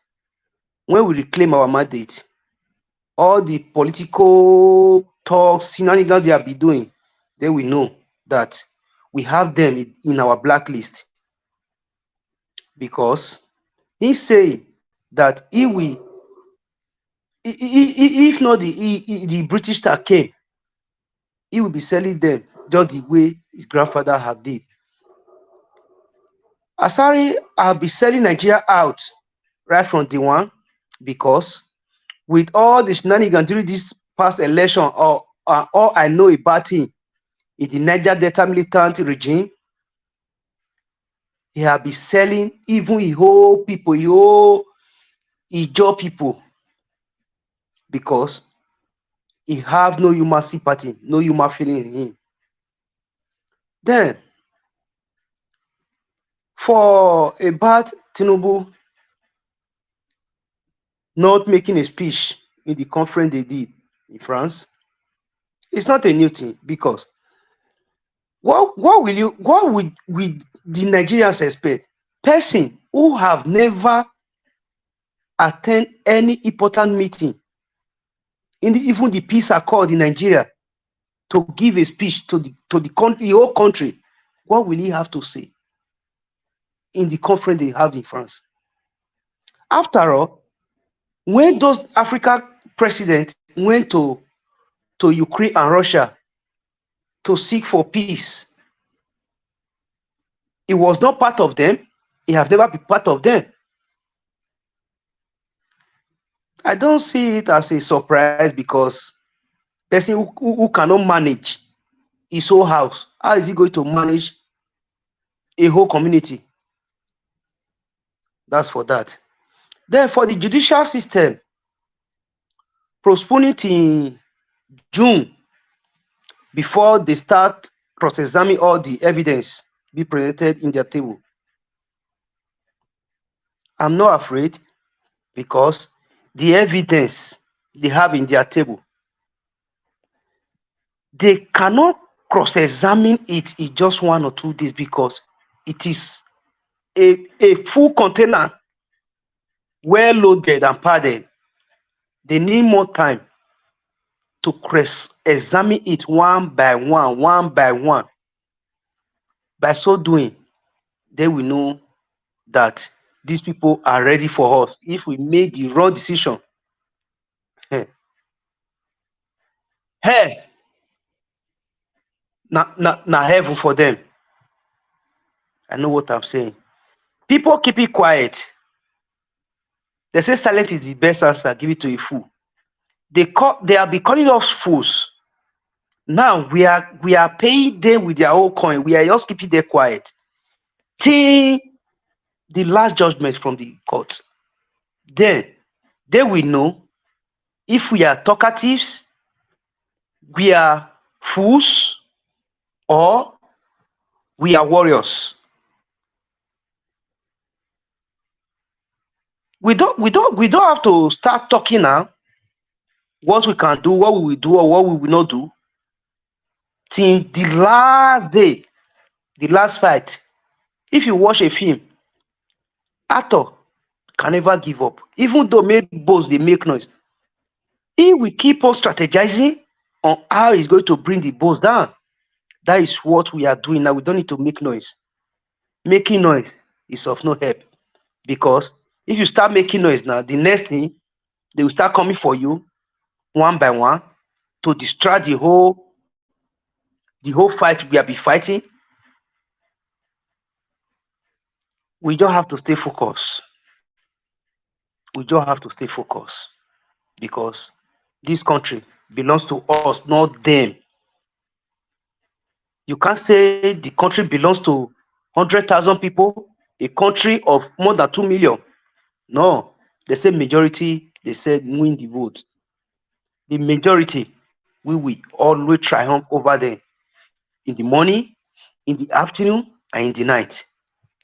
S11: When we reclaim our mandate, all the political talks, shenanigans they have been doing, they will know that we have them in our blacklist. Because he's saying that if not the British that came, he will be selling them just the way his grandfather have did. Asari have been selling Nigeria out right from day one, because with all the shenanigans during this past election, or all I know about him in the Niger Delta militant regime, he have been selling even his whole people, his whole Ijaw people, because he have no human sympathy, no human feeling in him. Then, for about Tinubu not making a speech in the conference they did in France, it's not a new thing, because what will the Nigerians expect? Person who have never attend any important meeting in even the peace accord in Nigeria to give a speech to the country, whole country, what will he have to say in the conference they have in France? After all, when those African presidents went to Ukraine and Russia to seek for peace, it was not part of them. It have never been part of them. I don't see it as a surprise, because person who cannot manage his whole house, how is he going to manage a whole community? That's for that. Then for the judicial system, postponing in June before they start cross-examining all the evidence be presented in their table. I'm not afraid, because the evidence they have in their table, they cannot cross-examine it in just 1 or 2 days, because it is a full container, well loaded and padded. They need more time to cross-examine it one by one by one. By so doing, they will know that these people are ready for us. If we made the wrong decision, hey, na heaven for them. I know what I'm saying. People keep it quiet. They say silence is the best answer. Give it to a fool. They have been calling us fools. Now we are paying them with their own coin. We are just keeping them quiet till the last judgment from the court. Then they will know if we are talkatives, we are fools, or we are warriors. We don't have to start talking now what we can do, what we will do, or what we will not do, till the last day, the last fight. If you watch a film, actor can never give up. Even though make boast, they make noise. He will keep on strategizing on how he's going to bring the boss down. That is what we are doing now. We don't need to make noise. Making noise is of no help, because if you start making noise now, the next thing, they will start coming for you one by one to distract the whole fight we have been fighting. We just have to stay focused. We just have to stay focused, because this country belongs to us, not them. You can't say the country belongs to 100,000 people, a country of more than 2 million. No, they say majority, they said win the vote. the majority, we will always triumph over them in the morning, in the afternoon, and in the night.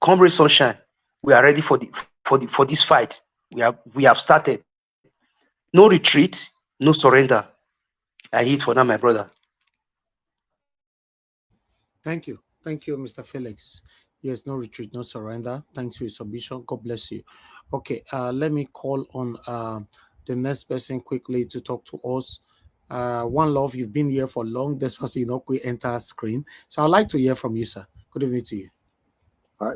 S11: Come rain sunshine, we are ready for this fight. We have started. No retreat, no surrender. I hit for now, my brother.
S1: Thank you, Mr. Felix. Yes, no retreat, no surrender. Thanks for your submission. God bless you. Okay, let me call on the next person quickly to talk to us. One Love, you've been here for long. This person, we enter screen. So I'd like to hear from you, sir. Good evening to you.
S12: Hi.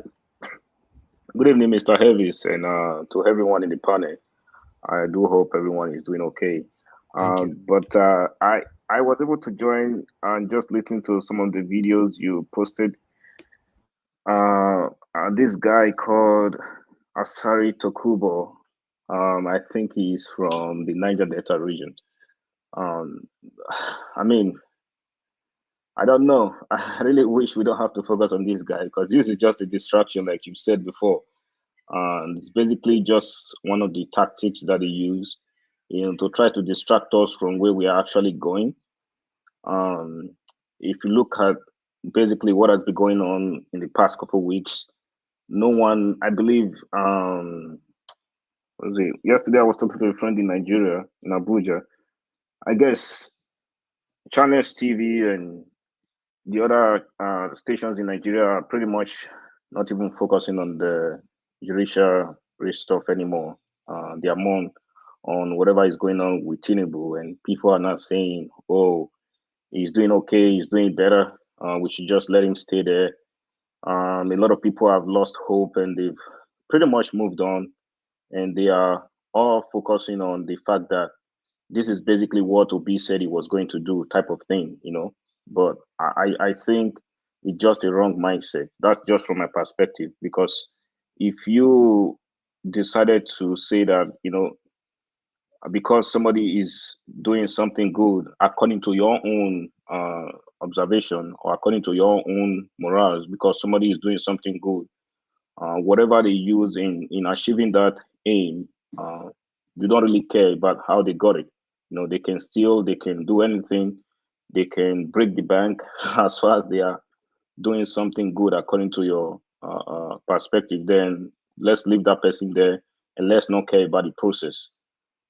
S12: Good evening, Mr. Heavis, and to everyone in the panel. I do hope everyone is doing okay.
S1: Thank you.
S12: But I was able to join and just listen to some of the videos you posted. This guy called Asari Dokubo. I think he's from the Niger Delta region. Um, I mean, I don't know. I really wish we don't have to focus on this guy because this is just a distraction, like you said before. It's basically just one of the tactics that they use, to try to distract us from where we are actually going. Um, if you look at basically what has been going on in the past couple of weeks, no one, I believe, what was it? Yesterday I was talking to a friend in Nigeria, in Abuja. I guess Channels TV and the other stations in Nigeria are pretty much not even focusing on the judicial stuff anymore. They are more on whatever is going on with Tinubu, and people are not saying, "Oh, he's doing okay, he's doing better. We should just let him stay there." A lot of people have lost hope, and they've pretty much moved on, and they are all focusing on the fact that this is basically what Obi said he was going to do, type of thing. But I think it's just a wrong mindset. That's just from my perspective. Because if you decided to say that, because somebody is doing something good according to your own observation or according to your own morals, because somebody is doing something good, whatever they use in achieving that aim, you don't really care about how they got it. They can steal, they can do anything, they can break the bank as far as they are doing something good according to your perspective. Then let's leave that person there and let's not care about the process.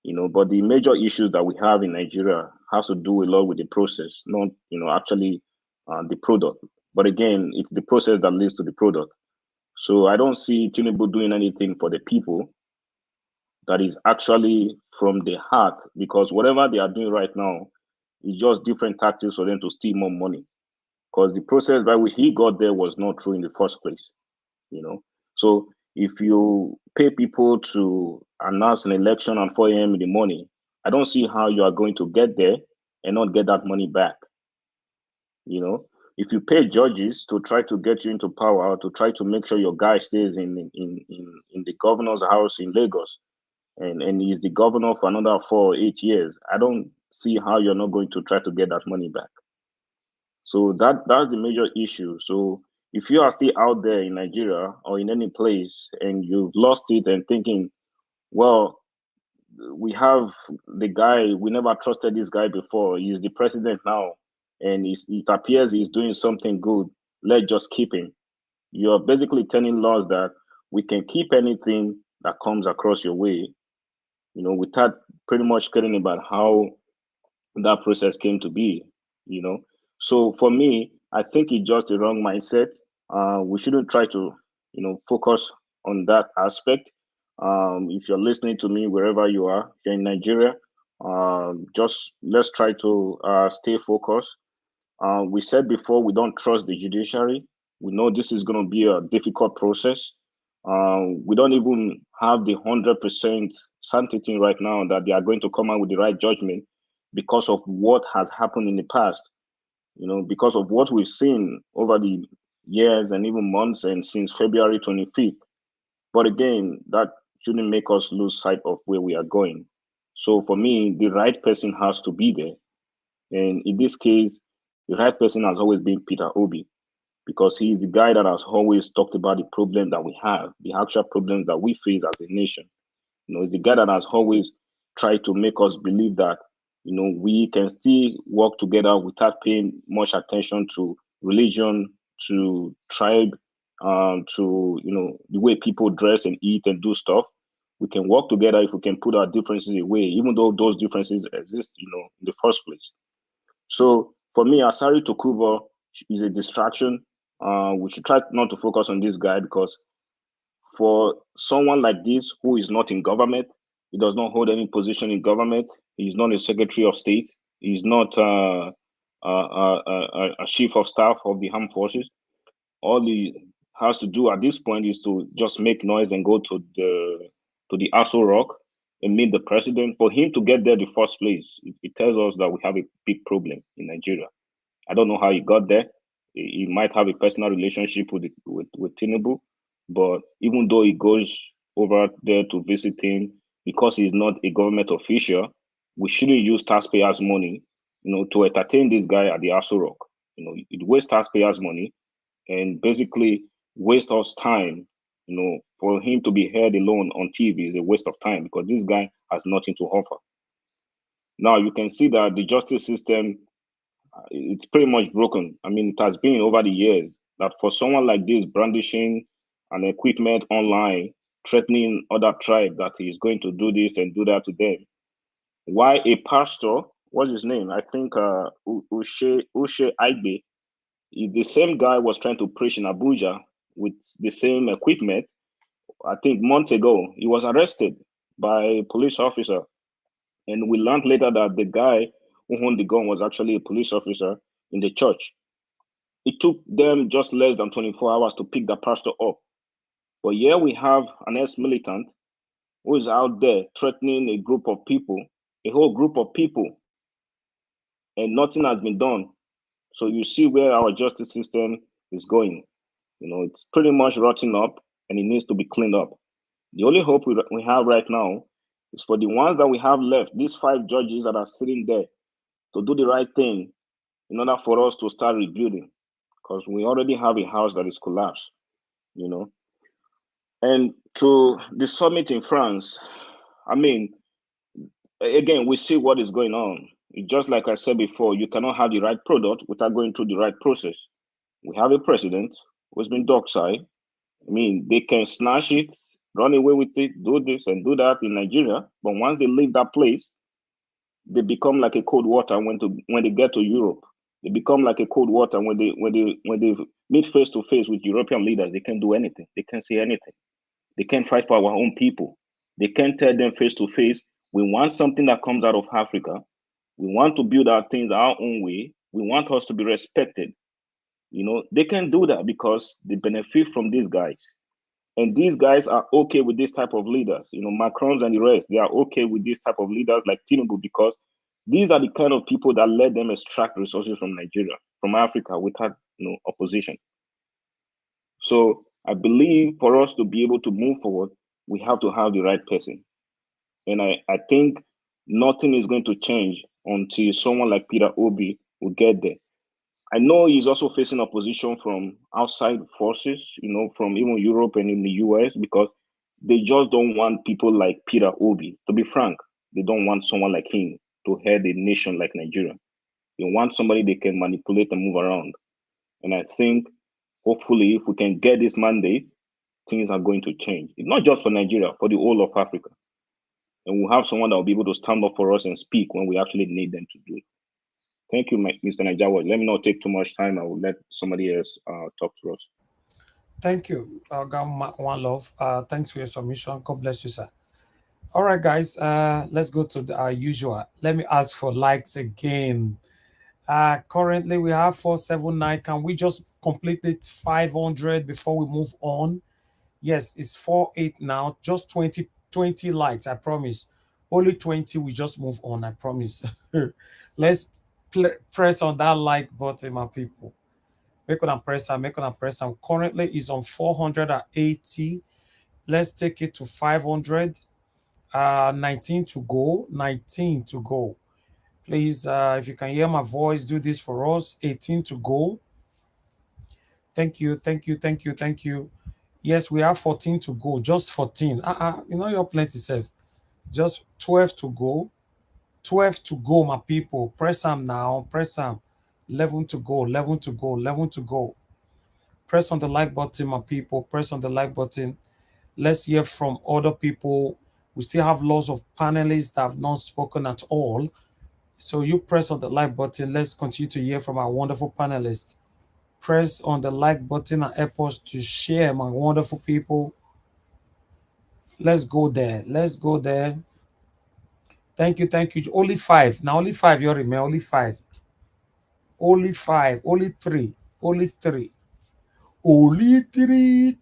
S12: But the major issues that we have in Nigeria has to do a lot with the process, not actually the product. But again, it's the process that leads to the product. So I don't see Tinubu doing anything for the people that is actually from the heart, because whatever they are doing right now is just different tactics for them to steal more money. Because the process by which he got there was not true in the first place. So if you pay people to announce an election at 4 a.m. in the morning, I don't see how you are going to get there and not get that money back. If you pay judges to try to get you into power, to try to make sure your guy stays in the governor's house in Lagos, and he's the governor for another 4 or 8 years, I don't see how you're not going to try to get that money back. So that's the major issue. So if you are still out there in Nigeria or in any place and you've lost it and thinking, well, we have the guy, we never trusted this guy before, he's the president now, and it appears he's doing something good, let's just keep him. You're basically telling laws that we can keep anything that comes across your way, without pretty much caring about how that process came to be, you know. So for me, I think it's just a wrong mindset. We shouldn't try to, focus on that aspect. If you're listening to me wherever you are, if you're in Nigeria, just let's try to stay focused. We said before we don't trust the judiciary. We know this is going to be a difficult process. We don't even have the 100% certainty right now that they are going to come out with the right judgment because of what has happened in the past. Because of what we've seen over the years and even months and since February 25th. But again, that shouldn't make us lose sight of where we are going. So for me, the right person has to be there. And in this case, the right person has always been Peter Obi, because he is the guy that has always talked about the problem that we have, the actual problems that we face as a nation. He's the guy that has always tried to make us believe that, we can still work together without paying much attention to religion, to tribe, to the way people dress and eat and do stuff. We can work together if we can put our differences away, even though those differences exist, in the first place. So for me, Asari Dokubo is a distraction. We should try not to focus on this guy because for someone like this who is not in government, he does not hold any position in government. He's not a secretary of state. He's not a chief of staff of the armed forces. All he has to do at this point is to just make noise and go to the Aso Rock and meet the president. For him to get there the first place, it tells us that we have a big problem in Nigeria. I don't know how he got there. He might have a personal relationship with Tinubu, but even though he goes over there to visit him, because he's not a government official, we shouldn't use taxpayers' money, to entertain this guy at the Aso Rock. It wastes taxpayers' money and basically waste us time. For him to be heard alone on TV is a waste of time because this guy has nothing to offer. Now you can see that the justice system, it's pretty much broken. I mean, it has been over the years that for someone like this brandishing an equipment online, threatening other tribe that he's going to do this and do that to them, why a pastor, what's his name? I think Ushe Aigbe, if the same guy was trying to preach in Abuja with the same equipment, I think months ago, he was arrested by a police officer. And we learned later that the guy who owned the gun was actually a police officer in the church. It took them just less than 24 hours to pick the pastor up. But here we have an ex-militant who is out there threatening a group of people, a whole group of people, and nothing has been done. So you see where our justice system is going. It's pretty much rotting up and it needs to be cleaned up. The only hope we have right now is for the ones that we have left, these 5 judges that are sitting there, to do the right thing in order for us to start rebuilding, because we already have a house that is collapsed. And to the summit in France, I mean, again, we see what is going on. Just like I said before, you cannot have the right product without going through the right process. We have a president who's been dockside. I mean, they can snatch it, run away with it, do this and do that in Nigeria. But once they leave that place, they become like a cold water when they get to Europe. They become like a cold water when they meet face to face with European leaders. They can't do anything. They can't say anything. They can't fight for our own people. They can't tell them face to face, we want something that comes out of Africa. We want to build our things our own way. We want us to be respected. They can do that because they benefit from these guys. And these guys are okay with this type of leaders. Macrons and the rest, they are okay with this type of leaders like Tinubu because these are the kind of people that let them extract resources from Nigeria, from Africa without opposition. So I believe for us to be able to move forward, we have to have the right person. And I think nothing is going to change until someone like Peter Obi will get there. I know he's also facing opposition from outside forces, from even Europe and in the US, because they just don't want people like Peter Obi. To be frank, they don't want someone like him to head a nation like Nigeria. They want somebody they can manipulate and move around. And I think, hopefully, if we can get this mandate, things are going to change. It's not just for Nigeria, for the whole of Africa. And we'll have someone that will be able to stand up for us and speak when we actually need them to do it. Thank you, Mr. Najawa. Let me not take too much time. I will let somebody else talk to us.
S1: Thank you, One Love. Thanks for your submission. God bless you, sir. All right, guys. Let's go to our usual. Let me ask for likes again. Currently, we have 479. Can we just complete it 500 before we move on? Yes, it's 48 now. Just 20 likes. I promise. Only 20. We just move on. I promise. Let's press on that like button, my people. Make on press and make on press. And currently is on 480. Let's take it to 500. 19 to go. 19 to go. Please, if you can hear my voice, do this for us. 18 to go. Thank you, thank you, thank you, thank you. Yes, we have 14 to go. Just 14. You're plenty safe. Just 12 to go. 12 to go, my people. Press them now. Press them. 11 to go. 11 to go. 11 to go. Press on the like button, my people. Press on the like button. Let's hear from other people. We still have lots of panelists that have not spoken at all. So you press on the like button. Let's continue to hear from our wonderful panelists. Press on the like button and help us to share, my wonderful people. Let's go there. Let's go there. Thank you, thank you. Only five. Now only five, you remember. Only five. Only five. Only three. Only three. Only three.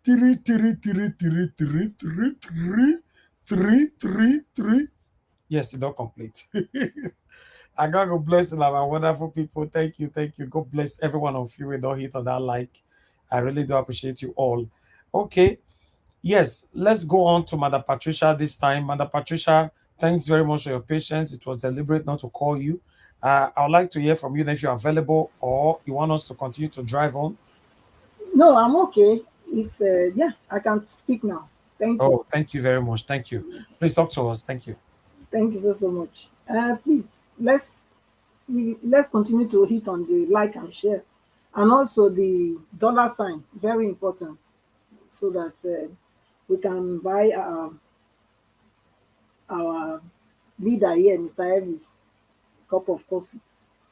S1: Yes, it's not complete. I gotta go bless you, my wonderful people. Thank you, thank you. God bless every one of you. We don't hit on that like. I really do appreciate you all. Okay. Yes, let's go on to Mother Patricia this time. Mother Patricia, thanks very much for your patience. It was deliberate not to call you. I would like to hear from you if you're available or you want us to continue to drive on.
S13: No, I'm okay. If yeah, I can speak now. Thank you.
S1: Oh, thank you very much. Thank you. Please talk to us. Thank you.
S13: Thank you so much. Please let's continue to hit on the like and share, and also the dollar sign. Very important, so that we can buy our leader here, Mr. Elvis, cup of coffee,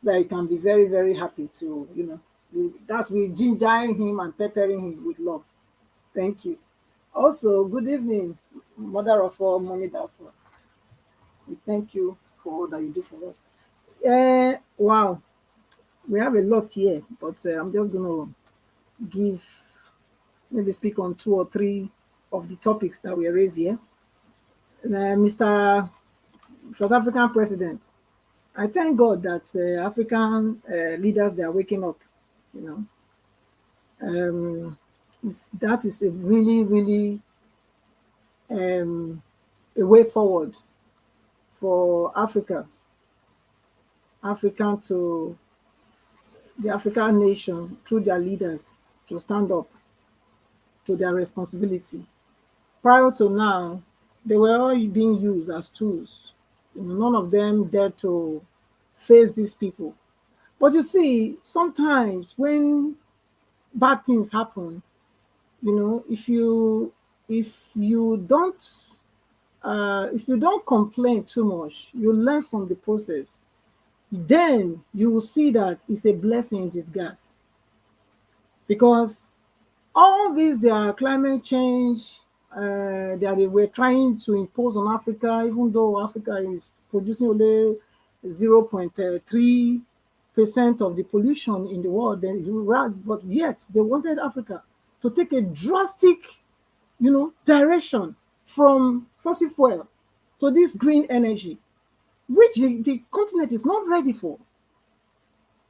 S13: so that he can be very, very happy to, that's we gingering him and peppering him with love. Thank you. Also, good evening, mother of all, mommy therefore. We thank you for all that you do for us. Wow, we have a lot here, but I'm just going to maybe speak on two or three of the topics that we raised here. Mr. South African president, I thank God that African leaders, they are waking up, that is a really, really a way forward for the African nation, through their leaders, to stand up to their responsibility. Prior to now, they were all being used as tools. None of them dared to face these people. But you see, sometimes when bad things happen, if you don't complain too much, you learn from the process, then you will see that it's a blessing in disguise. Because all these, their climate change, that they were trying to impose on Africa, even though Africa is producing only 0.3% of the pollution in the world, but yet they wanted Africa to take a drastic, direction from fossil fuel to this green energy, which the continent is not ready for.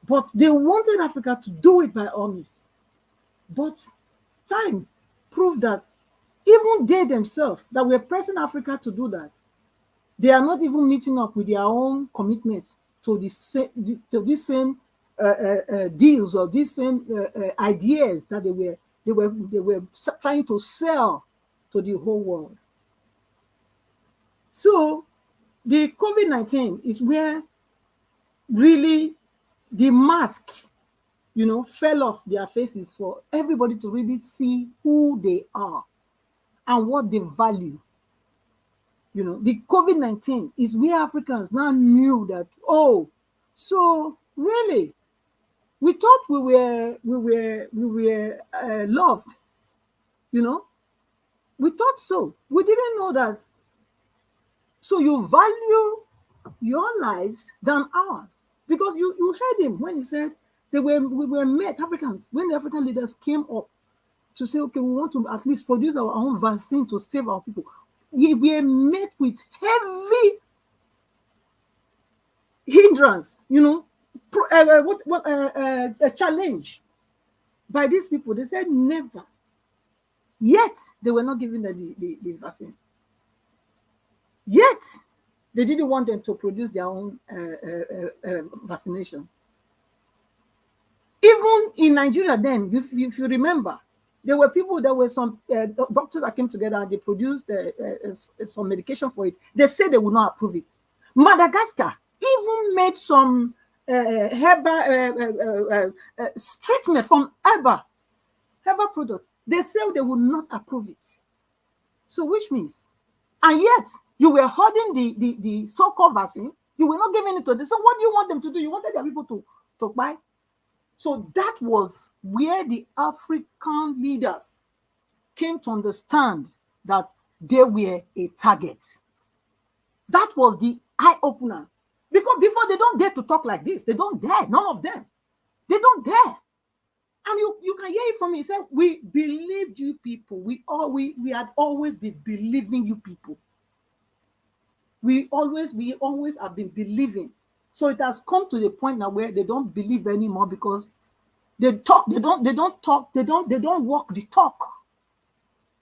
S13: But they wanted Africa to do it by all means. But time proved that even they themselves that were pressing Africa to do that, they are not even meeting up with their own commitments to these same deals or these same ideas that they were trying to sell to the whole world. So the COVID-19 is where really the mask, fell off their faces for everybody to really see who they are and what they value. The COVID-19 is where Africans now knew that, oh, so really, we thought we were loved, we thought so. We didn't know that. So you value your lives than ours, because you heard him when he said we were met, Africans, when the African leaders came up to say, okay, we want to at least produce our own vaccine to save our people. We were met with heavy hindrance, a challenge by these people. They said never. Yet they were not giving the vaccine. Yet they didn't want them to produce their own vaccination. Even in Nigeria then, if you remember, there were some doctors that came together and they produced some medication for it. They said they would not approve it. Madagascar, even made some herbal treatment from herbal product. They say they will not approve it. So which means, and yet you were holding the so-called vaccine, you were not giving it to them. So what do you want them to do? You wanted their people to buy. So that was where the African leaders came to understand that they were a target. That was the eye opener. Because before, they don't dare to talk like this. They don't dare. None of them. They don't dare. And you can hear it from me. He said, we believed you people. We had always been believing you people. We always have been believing. So it has come to the point now where they don't believe anymore because they talk, they don't walk the talk.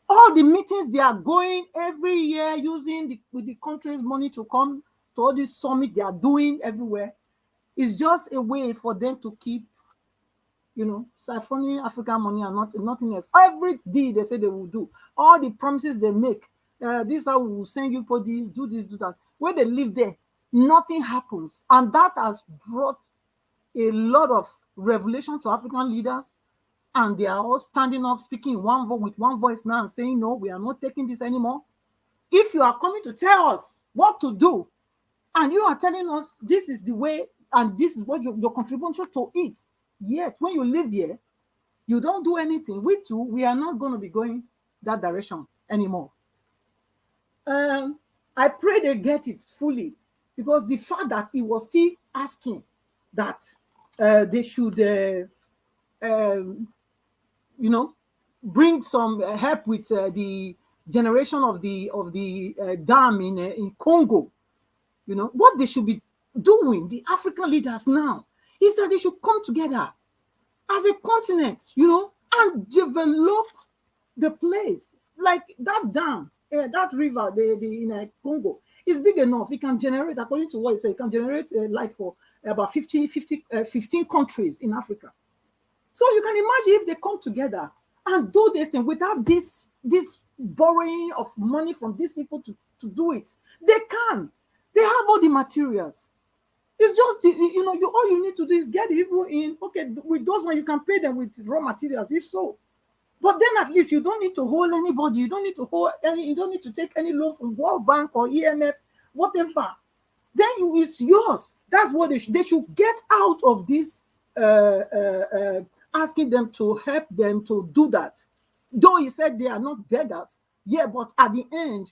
S13: All the meetings they are going every year using with the country's money to come to all this summit they are doing everywhere is just a way for them to keep, siphoning African money and nothing else. Every deal they say they will do, all the promises they make, this is how we will send you for this, do that. When they live there, nothing happens. And that has brought a lot of revelation to African leaders. And they are all standing up, speaking with one voice now and saying, no, we are not taking this anymore. If you are coming to tell us what to do, and you are telling us this is the way, and this is what your contribution to it, yet when you live here, you don't do anything. We too, we are not going to be going that direction anymore. I pray they get it fully, because the fact that he was still asking that they should bring some help with the generation of the dam in Congo. What they should be doing, the African leaders now, is that they should come together as a continent, and develop the place. Like that dam, that river, in Congo, is big enough. It can generate, according to what it says, it can generate light for about 15 countries in Africa. So you can imagine if they come together and do this thing without this borrowing of money from these people to do it. They can. They have all the materials. It's just, all you need to do is get people in. Okay, with those ones, you can pay them with raw materials, if so. But then at least you don't need to hold anybody. You don't need to take any loan from World Bank or EMF, whatever. Then it's yours. That's what they should get out of this, asking them to help them to do that. Though he said they are not beggars, yeah, but at the end,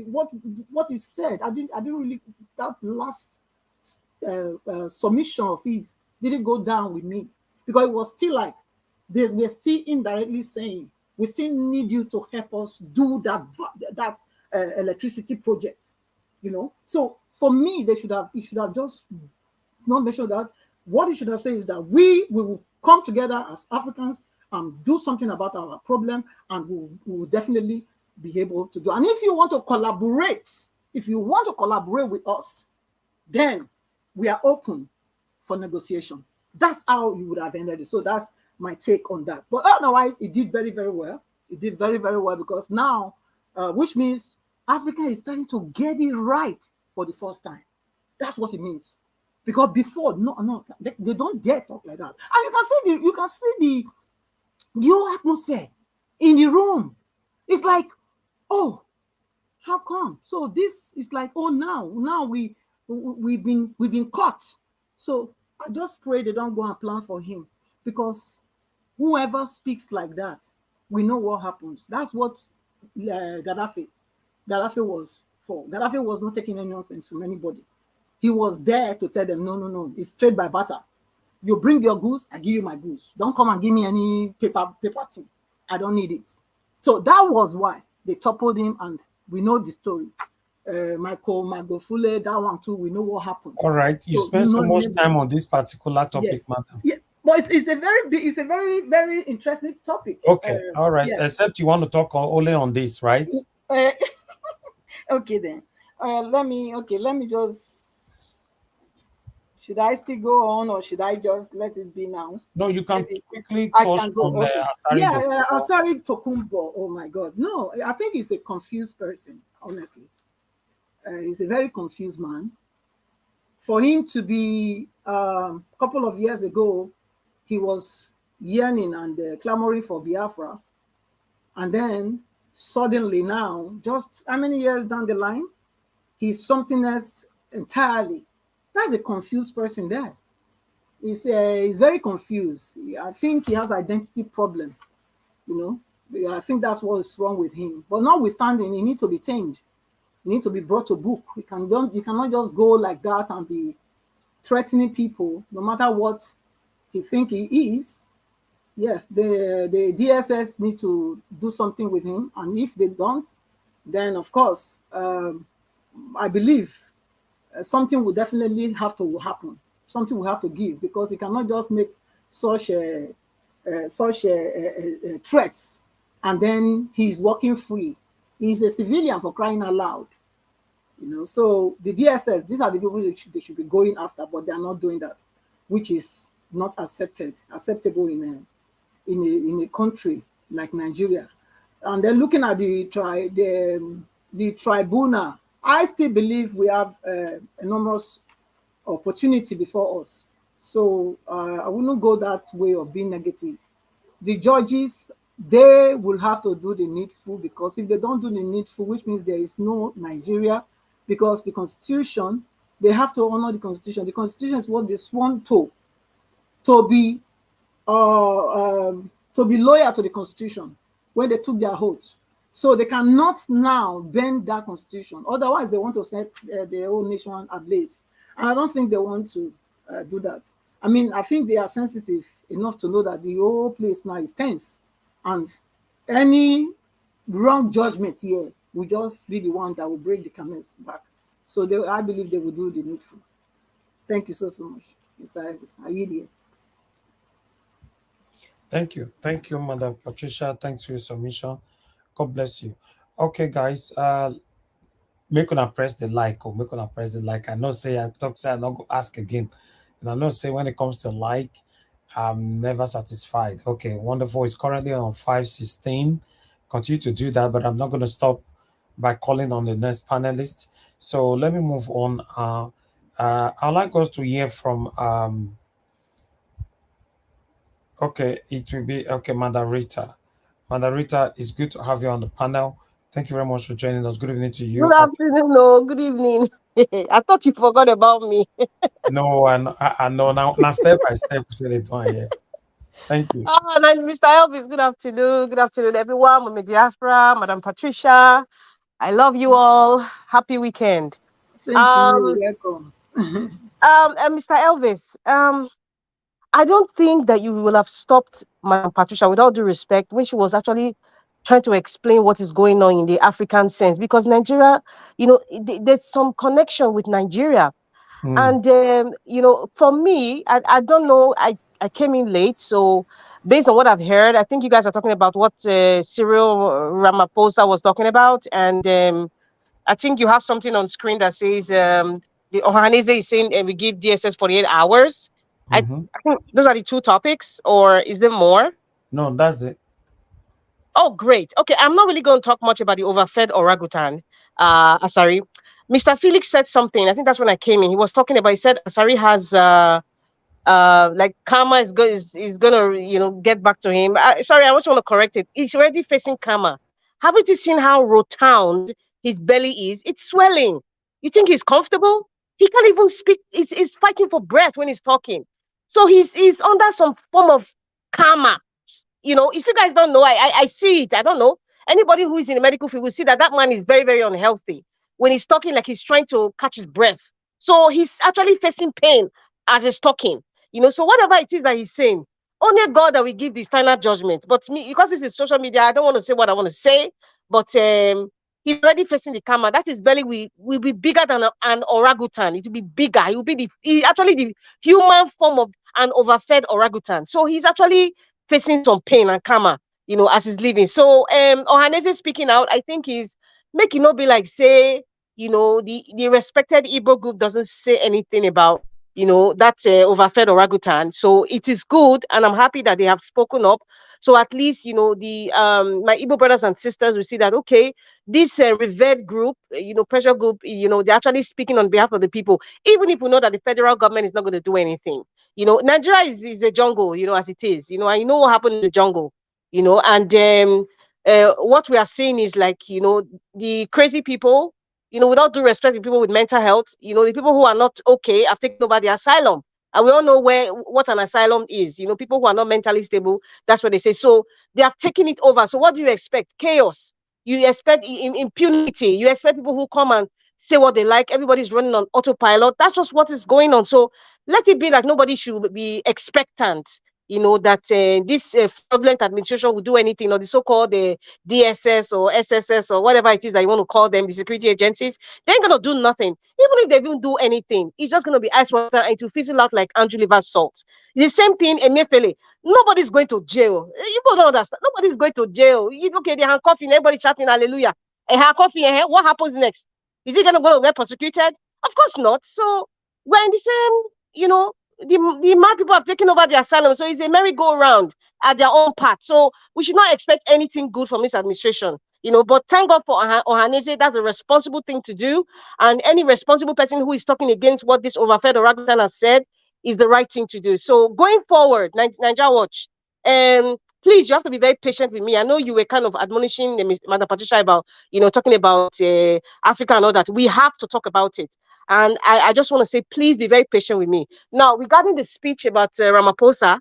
S13: what he said, I didn't really, that last submission of his didn't go down with me, because it was still like they're still indirectly saying we still need you to help us do that electricity project, So for me, it should have just not mentioned that. What he should have said is that we will come together as Africans and do something about our problem, and we will definitely be able to do. And if you want to collaborate with us, then we are open for negotiation. That's how you would have ended it. So that's my take on that. But otherwise, it did very, very well. It did very, very well, because now, which means Africa is starting to get it right for the first time. That's what it means. Because before, no, they don't dare talk like that. And you can see the whole atmosphere in the room. It's like, oh, how come? So this is like, oh, now we've been caught. So I just pray they don't go and plan for him, because whoever speaks like that, we know what happens. That's what Gaddafi was for. Gaddafi was not taking any nonsense from anybody. He was there to tell them, no, it's trade by barter. You bring your goods, I give you my goods. Don't come and give me any paper thing. I don't need it. So that was why they toppled him, and we know the story. Michael Magofule, that one too, we know what happened.
S1: All right, you spent so much time on this particular topic,
S13: yes.
S1: madam.
S13: Yeah, but it's a very, very interesting topic.
S1: Okay, all right.
S13: Yeah.
S1: Except you want to talk only on this, right?
S13: Okay then. Let me just. Should I still go on, or should I just let it be now?
S1: No, you can quickly touch on the Asari Dokubo.
S13: Asari Dokubo. Oh my God. No, I think he's a confused person, honestly. He's a very confused man. For him to be a couple of years ago, he was yearning and clamoring for Biafra, and then suddenly now, just how many years down the line, he's something else entirely. That's a confused person there. He's very confused. I think he has identity problem. You know, I think that's what is wrong with him. But notwithstanding, he needs to be tamed. He needs to be brought to book. You cannot just go like that and be threatening people, no matter what he think he is. Yeah, the DSS need to do something with him, and if they don't, then of course, I believe something will definitely have to happen. Something will have to give, because he cannot just make such threats and then he's walking free. He's a civilian, for crying out loud. So the DSS, these are the people they should be going after, but they are not doing that, which is not acceptable in a country like Nigeria. And then looking at the tribunal, I still believe we have enormous opportunity before us. So I wouldn't go that way of being negative. The judges, they will have to do the needful, because if they don't do the needful, which means there is no Nigeria, because the Constitution, they have to honor the Constitution. The Constitution is what they sworn to be loyal to the Constitution when they took their oath. So they cannot now bend that Constitution. Otherwise, they want to set their whole nation ablaze. And I don't think they want to do that. I mean, I think they are sensitive enough to know that the whole place now is tense. And any wrong judgment here will just be the one that will break the camel's back. So I believe they will do the needful. Thank you so much, Mr. Elvis. I yield here.
S1: Thank you. Thank you, Madam Patricia. Thanks for your submission. God bless you. Okay, guys. Make una press the like, or make una press the like. I know say I talk, say I not go ask again. And I know say when it comes to like, I'm never satisfied. Okay, wonderful. It's currently on 5:16. Continue to do that, but I'm not gonna stop by calling on the next panelist. So let me move on. I'd like us to hear from okay, it will be okay, Mandarita. Mandarita, it's good to have you on the panel. Thank you very much for joining us. Good evening to you.
S14: Good afternoon, no, good evening. I thought you forgot about me.
S1: No, I know now step by step to the one here. Thank you.
S14: And Mr. Elvis, good afternoon. Good afternoon, everyone. Mama Diaspora, Madam Patricia. I love you all. Happy weekend.
S13: Same to you. Welcome.
S14: Mr. Elvis, I don't think that you will have stopped Madam Patricia, with all due respect, when she was actually trying to explain what is going on in the African sense, because Nigeria, there's some connection with Nigeria. And, for me, I don't know, I came in late. So based on what I've heard, I think you guys are talking about what Cyril Ramaphosa was talking about. And I think you have something on screen that says the Ohanese is saying we give DSS 48 hours. I think those are the two topics, or is there more?
S1: No, that's it.
S14: Oh, great. Okay, I'm not really going to talk much about the overfed orangutan, Asari. Mr. Felix said something. I think that's when I came in. He was talking about, he said Asari has like karma is gonna get back to him. Sorry, I just want to correct it. He's already facing karma. Haven't you seen how rotund his belly is? It's swelling. You think he's comfortable? He can't even speak. He's fighting for breath when he's talking. So he's under some form of karma. If you guys don't know, I see it. I don't know. Anybody who is in the medical field will see that man is very, very unhealthy when he's talking, like he's trying to catch his breath. So he's actually facing pain as he's talking. So whatever it is that he's saying, only God that will give the final judgment. But me, because this is social media, I don't want to say what I want to say. But he's already facing the karma. That his belly will be bigger than an orangutan. It will be bigger. It will be actually the human form of an overfed orangutan. So he's actually facing some pain and karma, as he's living. So Ohanese speaking out, I think is making not be like say, the respected Igbo group doesn't say anything about that overfed orangutan. So it is good, and I'm happy that they have spoken up. So at least, the my Igbo brothers and sisters will see that, okay, this revered group, pressure group, they're actually speaking on behalf of the people, even if we know that the federal government is not going to do anything. Nigeria is a jungle, as it is, and what happened in the jungle, and what we are seeing is like, the crazy people, with all due respect to people with mental health, the people who are not okay have taken over the asylum. And we all know what an asylum is. People who are not mentally stable, that's what they say. So they have taken it over. So what do you expect? Chaos. You expect impunity. You expect people who come and say what they like. Everybody's running on autopilot. That's just what is going on. So let it be like nobody should be expectant, that this fraudulent administration will do anything, or the so-called DSS or SSS or whatever it is that you want to call them, the security agencies. They ain't going to do nothing. Even if they don't do anything, it's just going to be ice water and to fizzle out like Andrew Liver's salt. The same thing, Emefiele. Nobody's going to jail. You don't understand. Nobody's going to jail. Okay, they handcuff you, everybody shouting hallelujah. A handcuff you, what happens next? Is he going to go to get prosecuted? Of course not. So we're in the same, the mad people have taken over the asylum. So it's a merry-go-round at their own path. So we should not expect anything good from this administration. But thank God for Ohanese. That's a responsible thing to do. And any responsible person who is talking against what this overfed orangutan has said is the right thing to do. So going forward, Nigeria Watch, please, you have to be very patient with me. I know you were kind of admonishing Madam Patricia about, talking about Africa and all that. We have to talk about it. And I just want to say, please be very patient with me. Now, regarding the speech about Ramaphosa,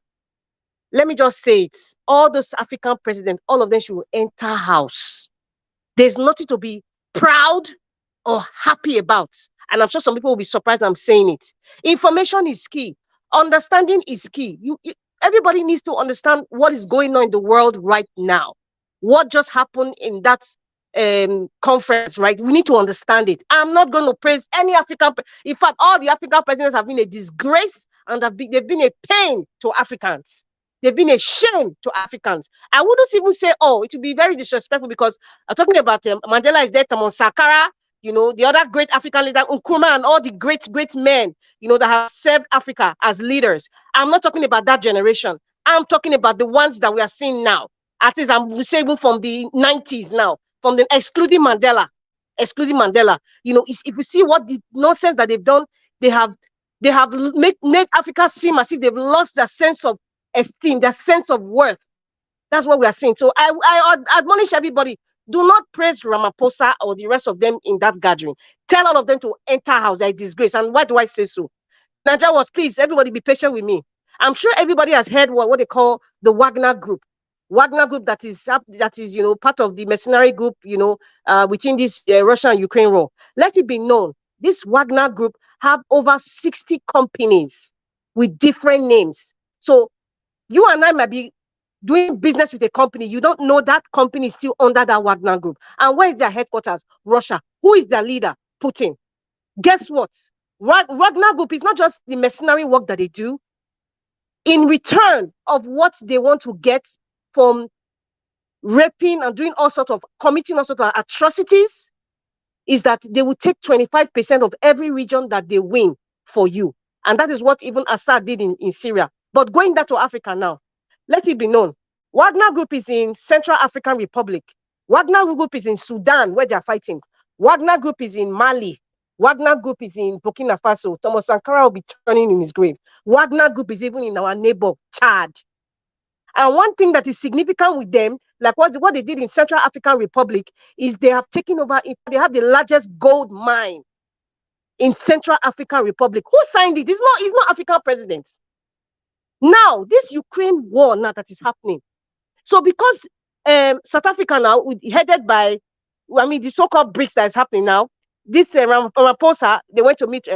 S14: let me just say it. All those African presidents, all of them should enter house. There's nothing to be proud or happy about. And I'm sure some people will be surprised I'm saying it. Information is key. Understanding is key. Everybody needs to understand what is going on in the world right now. What just happened in that conference, right? We need to understand it. I'm not going to praise any African. In fact, all the African presidents have been a disgrace, and they've been a pain to Africans. They've been a shame to Africans. I wouldn't even say, it would be very disrespectful, because I'm talking about Mandela is dead, Tamon Sakara, the other great African leader, Nkrumah, and all the great men, that have served Africa as leaders. I'm not talking about that generation. I'm talking about the ones that we are seeing now. At least I'm saying from the 90s now, from the excluding Mandela. If you see what the nonsense that they've done, they have made Africa seem as if they've lost their sense of esteem, their sense of worth. That's what we are seeing. So I admonish everybody, do not praise Ramaphosa or the rest of them in that gathering. Tell all of them to enter house. They're a disgrace. And why do I say so? Nigeria was, please, everybody be patient with me. I'm sure everybody has heard what they call the Group that is part of the mercenary group, within this Russia and Ukraine war. Let it be known, this Wagner Group have over 60 companies with different names. So you and I might be doing business with a company. You don't know that company is still under that Wagner Group. And where is their headquarters? Russia. Who is their leader? Putin. Guess what? Wagner Group is not just the mercenary work that they do. In return of what they want to get from raping and doing committing all sorts of atrocities, is that they will take 25% of every region that they win for you. And that is what even Assad did in Syria. But going back to Africa now, let it be known, Wagner Group is in Central African Republic. Wagner Group is in Sudan, where they are fighting. Wagner Group is in Mali. Wagner Group is in Burkina Faso. Thomas Sankara will be turning in his grave. Wagner Group is even in our neighbor, Chad. And one thing that is significant with them, like what they did in Central African Republic, is they have taken over, they have the largest gold mine in Central African Republic. Who signed it? It's not African presidents. Now, this Ukraine war now that is happening. So because South Africa now, headed by, the so-called BRICS that is happening now, this Ramaphosa, they went to meet,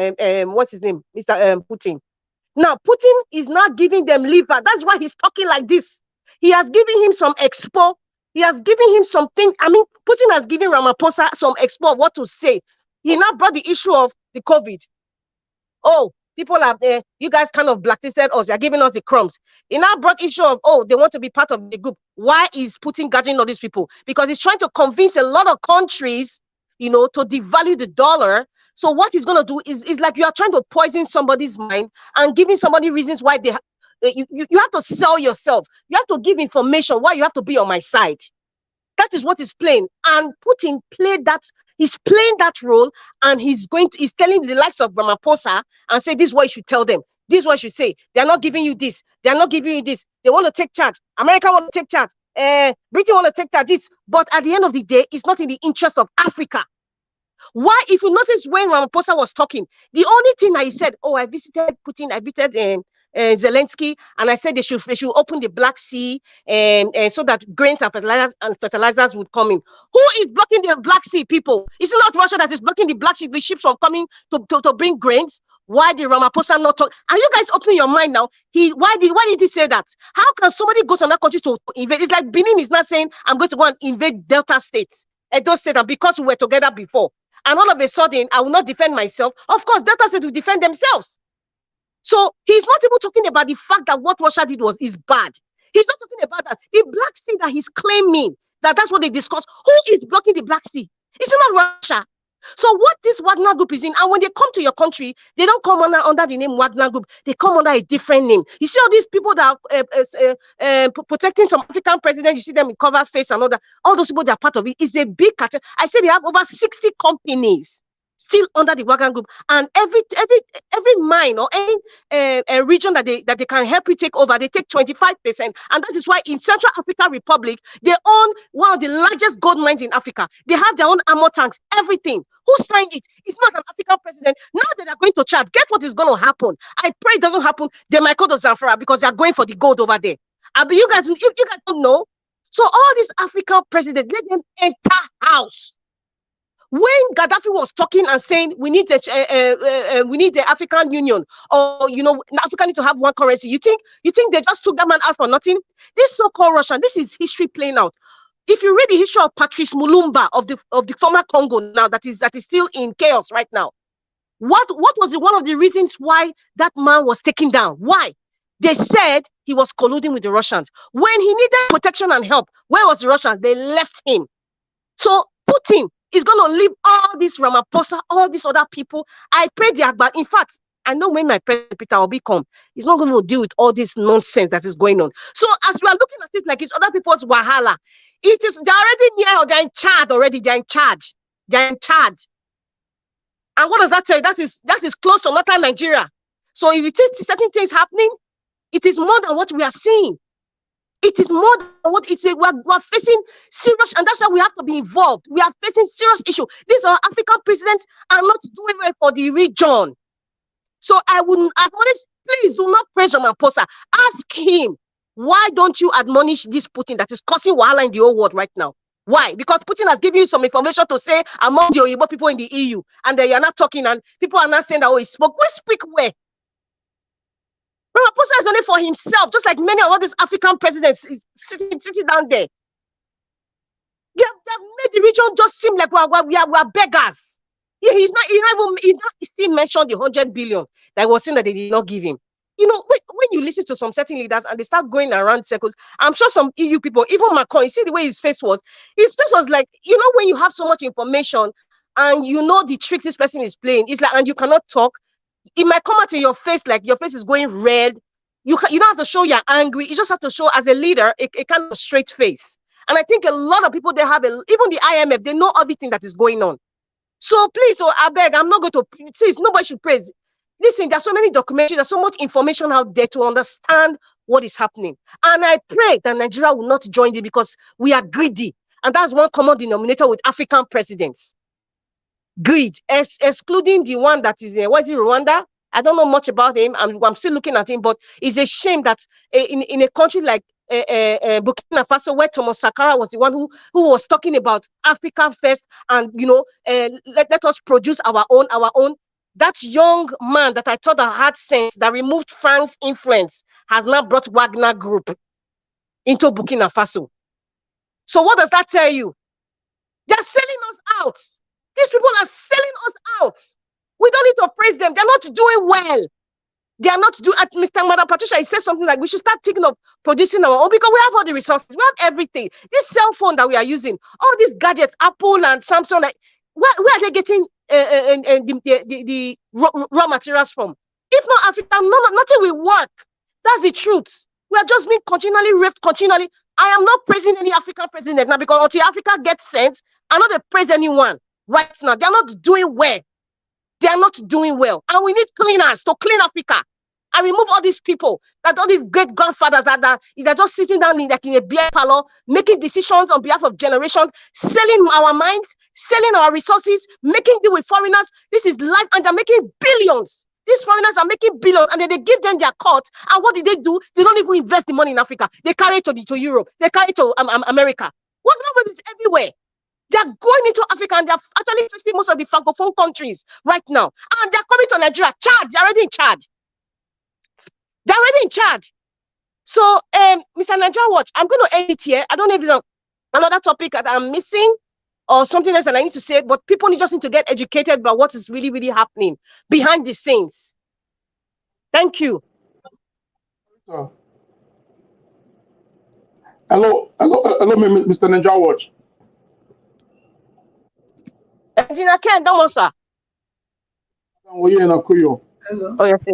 S14: what's his name? Mr. Putin. Now, Putin is not giving them liver. That's why he's talking like this. He has given him some expo. He has given him something. Putin has given Ramaphosa some expo of what to say. He now brought the issue of the COVID. Oh, people are there. You guys kind of blacklisted us. They're giving us the crumbs. He now brought issue of, they want to be part of the group. Why is Putin gathering all these people? Because he's trying to convince a lot of countries, to devalue the dollar So what he's going to do is like you are trying to poison somebody's mind and giving somebody reasons why you have to sell yourself. You have to give information why you have to be on my side. That is what he's playing. And Putin played that. He's playing that role, and he's telling the likes of Ramaphosa and say, this is what you should tell them. This is what you should say. They're not giving you this. They're not giving you this. They want to take charge. America want to take charge. Britain want to take charge. This. But at the end of the day, it's not in the interest of Africa. Why? If you notice when Ramaphosa was talking, the only thing that he said, oh, I visited Putin, I visited Zelensky, and I said they should open the Black Sea so that grains and fertilizers would come in. Who is blocking the Black Sea, people? Is it not Russia that is blocking the Black Sea, the ships from coming to bring grains? Why did Ramaphosa not talk? Are you guys opening your mind now? Why did he say that? How can somebody go to another country to invade? It's like Benin is not saying, I'm going to go and invade Delta States, Edo State, and because we were together before. And all of a sudden, I will not defend myself. Of course, Delta State will defend themselves. So he's not even talking about the fact that what Russia did is bad. He's not talking about that. The Black Sea that he's claiming, that's what they discuss. Who is blocking the Black Sea? It's not Russia. So what this Wagner group is in, and when they come to your country, they don't come under the name Wagner group. They come under a different name. You see all these people that are protecting some African presidents, you see them in cover face and all that. All those people that are part of it. It's a big cartel. I say they have over 60 companies still under the Wagner group, and every mine or any region that they can help you take over, they take 25%, and that is why in Central African Republic they own one of the largest gold mines in Africa. They have their own armor tanks, everything. Who signed it? It's not an African president. Now that they're going to chat, get what is going to happen. I pray it doesn't happen. They might go to Zamfara because they're going for the gold over there. But you guys don't know. So all these African presidents, let them enter house. When Gaddafi was talking and saying we need the African Union, or Africa need to have one currency, you think they just took that man out for nothing? This so-called Russian, this is history playing out. If you read the history of Patrice Mulumba of the former Congo now that is still in chaos right now, what was one of the reasons why that man was taken down? Why? They said he was colluding with the Russians. When he needed protection and help, where was the Russians? They left him. So Putin is going to leave all this Ramaphosa, all these other people. I pray they are, but in fact, I know when my president Peter Obi come, he's not going to deal with all this nonsense that is going on. So as we are looking at it like it's other people's wahala, they're already near, or they're in charge already. They're in charge. They're in charge. And what does that tell you? That is close to northern Nigeria. So if you see certain things happening, it is more than what we are seeing. It is more than what it's. We're facing serious, and that's why we have to be involved. We are facing serious issue. These are African presidents are not doing well for the region. So I would admonish, please do not praise Ramaphosa. Ask him, why don't you admonish this Putin that is causing wahala in the whole world right now? Why? Because Putin has given you some information to say among the Oyibo people in the EU, and then you're not talking, and people are not saying that, oh, he spoke. We speak where? Ramaphosa is only for himself, just like many of all these African presidents sitting down there. They have made the region just seem like we are beggars. He's not still mentioned the 100 billion that was saying that they did not give him. When you listen to some certain leaders and they start going around circles, I'm sure some EU people, even Macron, you see the way his face was like, when you have so much information and the trick this person is playing, it's like, and you cannot talk, it might come out in your face, like your face is going red. You don't have to show you're angry. You just have to show as a leader a kind of straight face. And I think a lot of people, they have even the IMF, they know everything that is going on. So please, I beg, I'm not going to, please, nobody should praise. Listen, there's so many documentaries, there's so much information out there to understand what is happening. And I pray that Nigeria will not join it because we are greedy. And that's one common denominator with African presidents. Greed, excluding the one that is, what is it, Rwanda? I don't know much about him. I'm still looking at him, but it's a shame that in a country like Burkina Faso, where Thomas Sankara was the one who was talking about Africa first, and let us produce our own. That young man that I thought that had sense, that removed France's influence, has now brought Wagner Group into Burkina Faso. So what does that tell you? They're selling us out. These people are selling us out. We don't need to praise them. They're not doing well. They are not doing. Madam Patricia, he said something like we should start thinking of producing our own because we have all the resources. We have everything. This cell phone that we are using, all these gadgets, Apple and Samsung, like where are they getting the raw materials from? If not Africa, nothing will work. That's the truth. We are just being continually raped, continually. I am not praising any African president now, because until Africa gets sense, I'm not to praise anyone right now. They are not doing well. They are not doing well. And we need cleaners to clean Africa and remove all these people, that all these great grandfathers that they're just sitting down in, like in a beer parlor, making decisions on behalf of generations, selling our minds, selling our resources, making deal with foreigners. This is life, and they're making billions. These foreigners are making billions, and then they give them their cut. And what did they do? They don't even invest the money in Africa. They carry it to Europe. They carry it to America. What is everywhere? They are going into Africa, and they're actually facing most of the francophone countries right now. And they're coming to Nigeria. Chad, they're already in Chad. They're already in Chad. So, Mr. Nigeria Watch, I'm going to end it here. I don't know if there's another topic that I'm missing or something else that I need to say, but people just need to get educated about what is really, really happening behind the scenes. Thank you.
S9: Hello, Mr. Nigeria Watch.
S14: Engineer Ken, don't sir.
S13: Hello.
S14: Oh, yes, sir.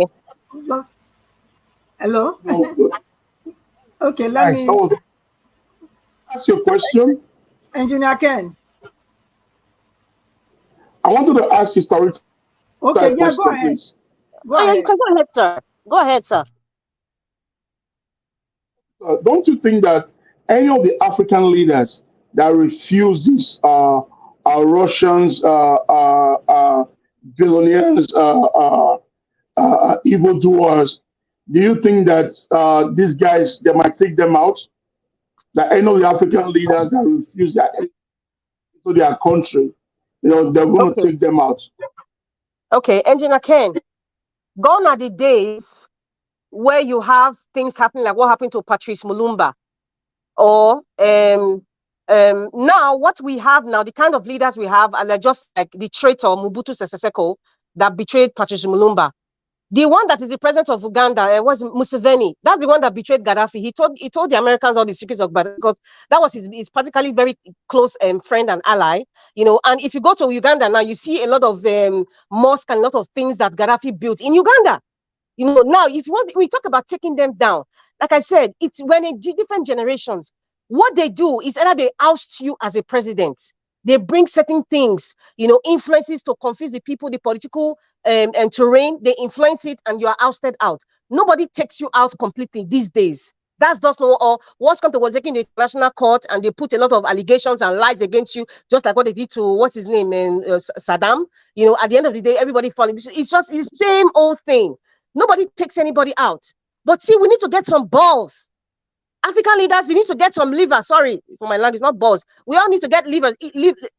S13: Just hello.
S9: No,
S13: Okay, let
S9: nice.
S13: me
S9: Ask your question.
S13: Engineer Ken.
S9: I wanted to ask historical
S13: Okay, yeah,
S9: question,
S13: go ahead.
S9: please.
S13: Go
S14: Yeah,
S13: ahead.
S14: you can go ahead, sir. Go ahead, sir.
S9: Don't you think that any of the African leaders that refuse these Russians, billionaires, evildoers, do you think that these guys, they might take them out? That any of the African leaders that refuse that to their country, they're going to take them out?
S14: Okay, Engineer Ken, gone are the days where you have things happening like what happened to Patrice Mulumba, or now what we have now, the kind of leaders we have are just like the traitor Mobutu Sese Seko that betrayed Patrice Mulumba. The one that is the president of Uganda was Museveni. That's the one that betrayed Gaddafi. He told the Americans all the secrets of Gaddafi, because that was his particularly very close friend and ally. And if you go to Uganda now, you see a lot of mosques and a lot of things that Gaddafi built in Uganda. Now if you want, we talk about taking them down. Like I said, it's when in different generations, what they do is either they oust you as a president. They bring certain things, influences to confuse the people, the political and terrain. They influence it, and you are ousted out. Nobody takes you out completely these days. That's just not all. What's come to was taking the international court, and they put a lot of allegations and lies against you, just like what they did to what's his name, Saddam. At the end of the day, everybody falling. It's just the same old thing. Nobody takes anybody out. But see, we need to get some balls. African leaders, you need to get some liver. Sorry for my language, not balls. We all need to get liver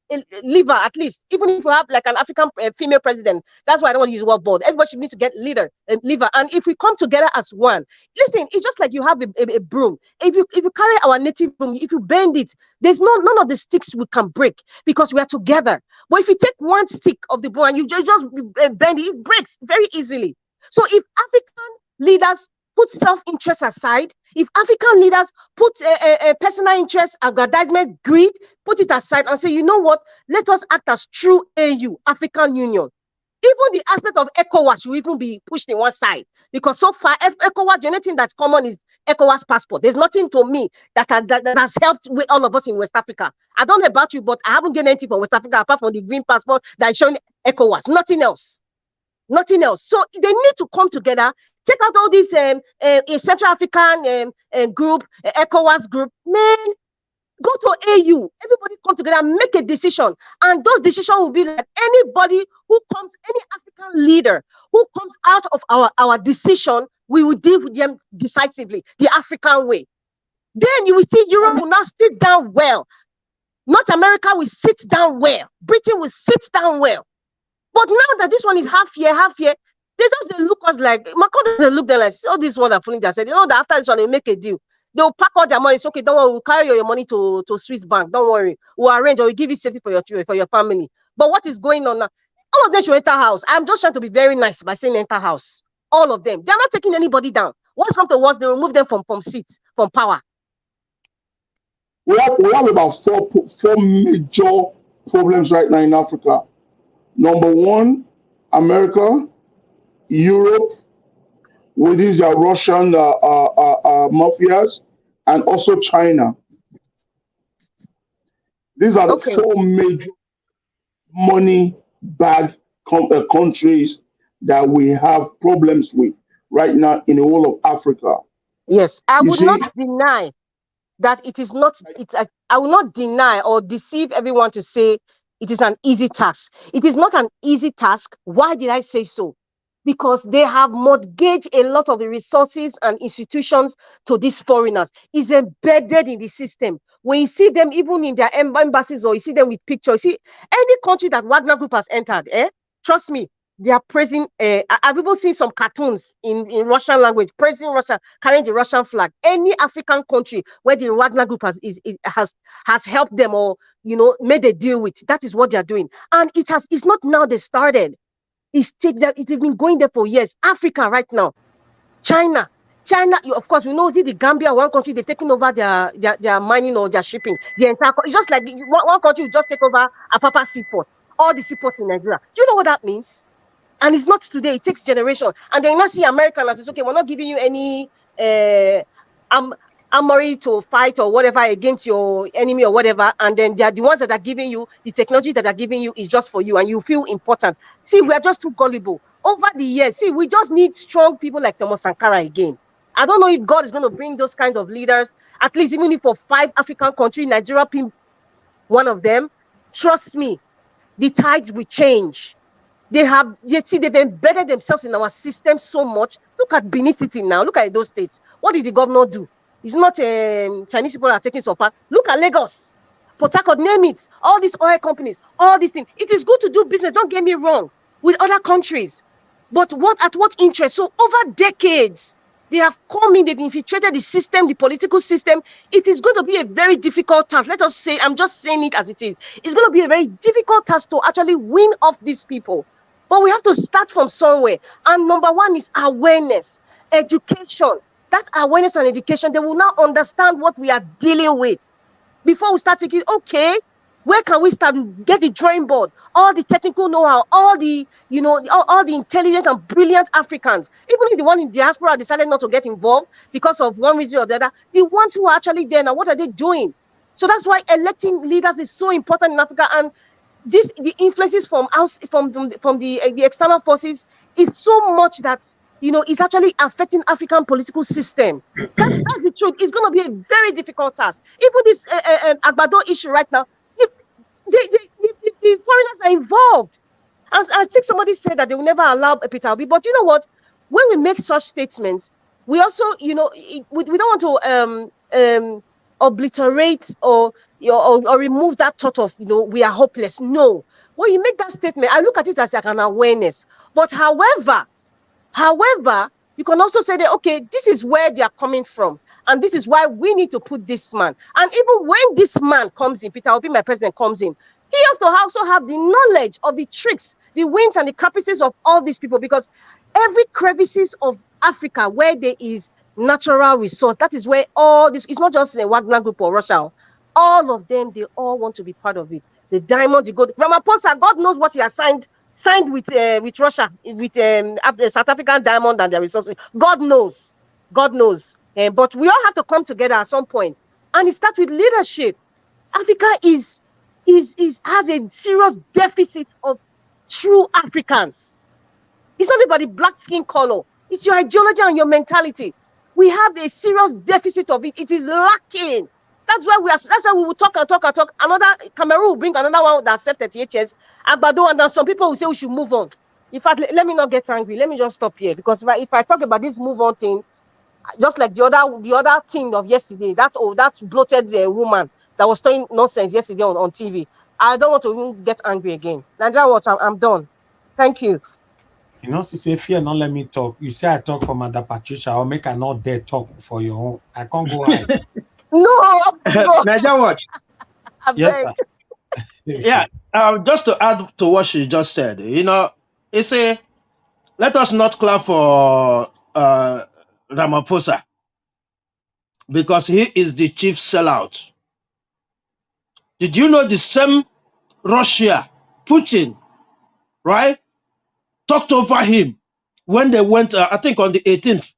S14: at least. Even if we have like an African female president, that's why I don't want to use the word bald. Everybody should need to get liver. And if we come together as one, listen, it's just like you have a broom. If you carry our native broom, if you bend it, there's none of the sticks we can break, because we are together. But if you take one stick of the broom and you just bend it, it breaks very easily. So if African leaders put self-interest aside, if African leaders put personal interest, aggrandizement, greed, put it aside and say, you know what, let us act as true AU, African Union. Even the aspect of ECOWAS should even be pushed in one side, because so far, ECOWAS, the only thing that's common is ECOWAS passport. There's nothing to me that has helped with all of us in West Africa. I don't know about you, but I haven't gained anything from West Africa apart from the green passport that is showing ECOWAS. Nothing else. Nothing else. So they need to come together, take out all these Central African group, ECOWAS group. Man, go to AU. Everybody come together and make a decision. And those decisions will be like any African leader who comes out of our decision, we will deal with them decisively, the African way. Then you will see Europe will now sit down well. North America will sit down well. Britain will sit down well. But now that this one is half year, they look us like, Macron doesn't look there like, all this wonderful thing they said, that after this one, they'll make a deal. They'll pack all their money. It's okay, don't worry, we'll carry your money to Swiss bank. Don't worry. We'll arrange or we'll give you safety for your family. But what is going on now? All of them should enter house. I'm just trying to be very nice by saying enter house. All of them. They're not taking anybody down. What's come to worse, they remove them from seats, from power.
S9: We have about four major problems right now in Africa. Number one, America, Europe, with these Russian mafias, and also China. These are the
S14: Okay.
S9: four major money bag countries that we have problems with right now in the whole of Africa.
S14: Yes, I
S9: You
S14: would
S9: see,
S14: not deny that it is not. I will not deny or deceive everyone to say it is an easy task. It is not an easy task. Why did I say so? Because they have mortgaged a lot of the resources and institutions to these foreigners. It's embedded in the system. When you see them, even in their embassies, or you see them with pictures, see any country that Wagner Group has entered, trust me, they are praising. I've even seen some cartoons in Russian language praising Russia, carrying the Russian flag. Any African country where the Wagner Group has helped them, or made a deal with, that is what they are doing. And it's not now they started. It's been going there for years. Africa right now, China. Of course, we know, see the Gambia, one country, they've taken over their mining or their shipping. The entire, it's just like one country will just take over a Papa seaport, all the seaports in Nigeria. Do you know what that means? And it's not today, it takes generation. And then you not see American as it's okay, we're not giving you any um armory to fight or whatever against your enemy or whatever. And then they are the ones that are giving you the technology that are giving you is just for you, and you feel important. See, we are just too gullible. Over the years, see, we just need strong people like Thomas Sankara again. I don't know if God is going to bring those kinds of leaders, at least even if for 5 African countries, Nigeria being one of them. Trust me, the tides will change. They've embedded themselves in our system so much. Look at Benin City now. Look at those states. What did the governor do? It's not Chinese people are taking some part. Look at Lagos, Port Harcourt, name it. All these oil companies, all these things. It is good to do business. Don't get me wrong, with other countries, but at what interest? So over decades, they have come in. They've infiltrated the system, the political system. It is going to be a very difficult task. Let us say, I'm just saying it as it is. It's going to be a very difficult task to actually win off these people. But we have to start from somewhere. And number one is awareness, education. That awareness and education, they will now understand what we are dealing with. Before we start thinking, okay, where can we start to get the drawing board, all the technical know-how, all the, all the intelligent and brilliant Africans, even if the one in diaspora decided not to get involved because of one reason or the other, the ones who are actually there now, what are they doing? So that's why electing leaders is so important in Africa. And the influences from the external forces is so much that it's actually affecting African political system. That's the truth. It's going to be a very difficult task. Even this Agbado issue right now, the foreigners are involved. As I think somebody said that they will never allow Peter Obi, but you know what? When we make such statements, we also, we don't want to obliterate or remove that thought of we are hopeless. No, when you make that statement, I look at it as like an awareness. But however, you can also say that, okay, this is where they are coming from, and this is why we need to put this man. And even when this man comes in, Peter Obi, my president, comes in, he has to also have the knowledge of the tricks, the wins and the caprices of all these people, because every crevices of Africa where there is natural resource, that is where all this, it's not just a Wagner Group or Russia, all of them, they all want to be part of it. The diamond, the gold. Ramaphosa, God knows what he has signed with Russia, with the South African diamond and their resources. God knows. But we all have to come together at some point, and it starts with leadership. Africa has a serious deficit of true Africans. It's not about the black skin color. It's your ideology and your mentality. We have a serious deficit of it. It is lacking. That's why we will talk and talk and talk. Another Cameroon will bring another one that served 38 years. Agbado, and then some people will say we should move on. In fact, let me not get angry. Let me just stop here, because if I talk about this move on thing, just like the other thing of yesterday, that bloated woman that was saying nonsense yesterday on TV. I don't want to even get angry again. Nigeria Watch, I'm done. Thank you.
S1: She say, fear not let me talk. You say I talk for Mother Patricia, or make I not dare talk for your own. I can't go right.
S14: No,
S7: Nigeria Watch.
S1: Yes, sir.
S7: Yeah, just to add to what she just said, it's let us not clap for Ramaphosa, because he is the chief sellout. Did you know the same Russia, Putin, right? Talked over him when they went, I think on the 18th,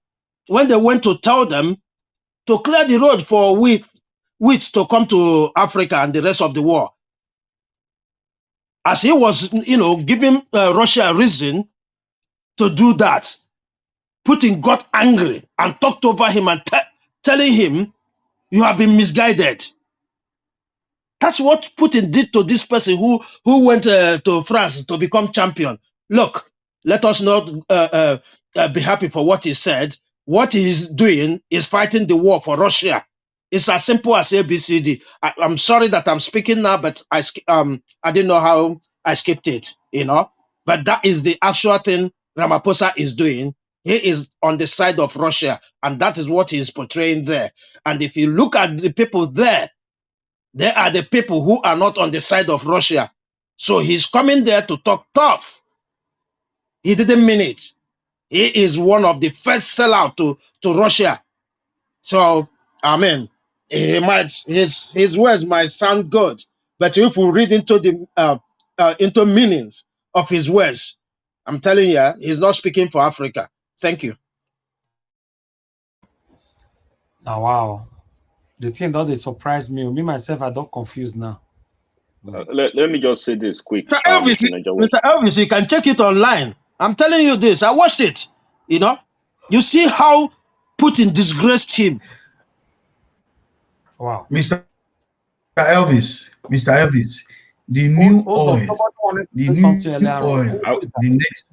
S7: when they went to tell them to clear the road for wheat to come to Africa and the rest of the world. As he was, giving Russia a reason to do that, Putin got angry and talked over him and telling him, you have been misguided. That's what Putin did to this person who went to France to become champion. Look, let us not be happy for what he said. What he's doing is fighting the war for Russia. It's as simple as ABCD. I'm sorry that I'm speaking now, but I didn't know how I skipped it, But that is the actual thing Ramaphosa is doing. He is on the side of Russia, and that is what he is portraying there. And if you look at the people there, they are the people who are not on the side of Russia. So he's coming there to talk tough. He didn't mean it. He is one of the first sellout to Russia. So, I mean, his words might sound good, but if we read into the into meanings of his words, I'm telling you, he's not speaking for Africa. Thank you.
S1: Now, wow. The thing that they surprised me, myself, I don't confused now.
S12: Let me just say this quick.
S7: Mr. Elvis, you can check it online. I'm telling you this. I watched it. You see how Putin disgraced him.
S1: Wow.
S3: Mr. Elvis, the new oil, the next.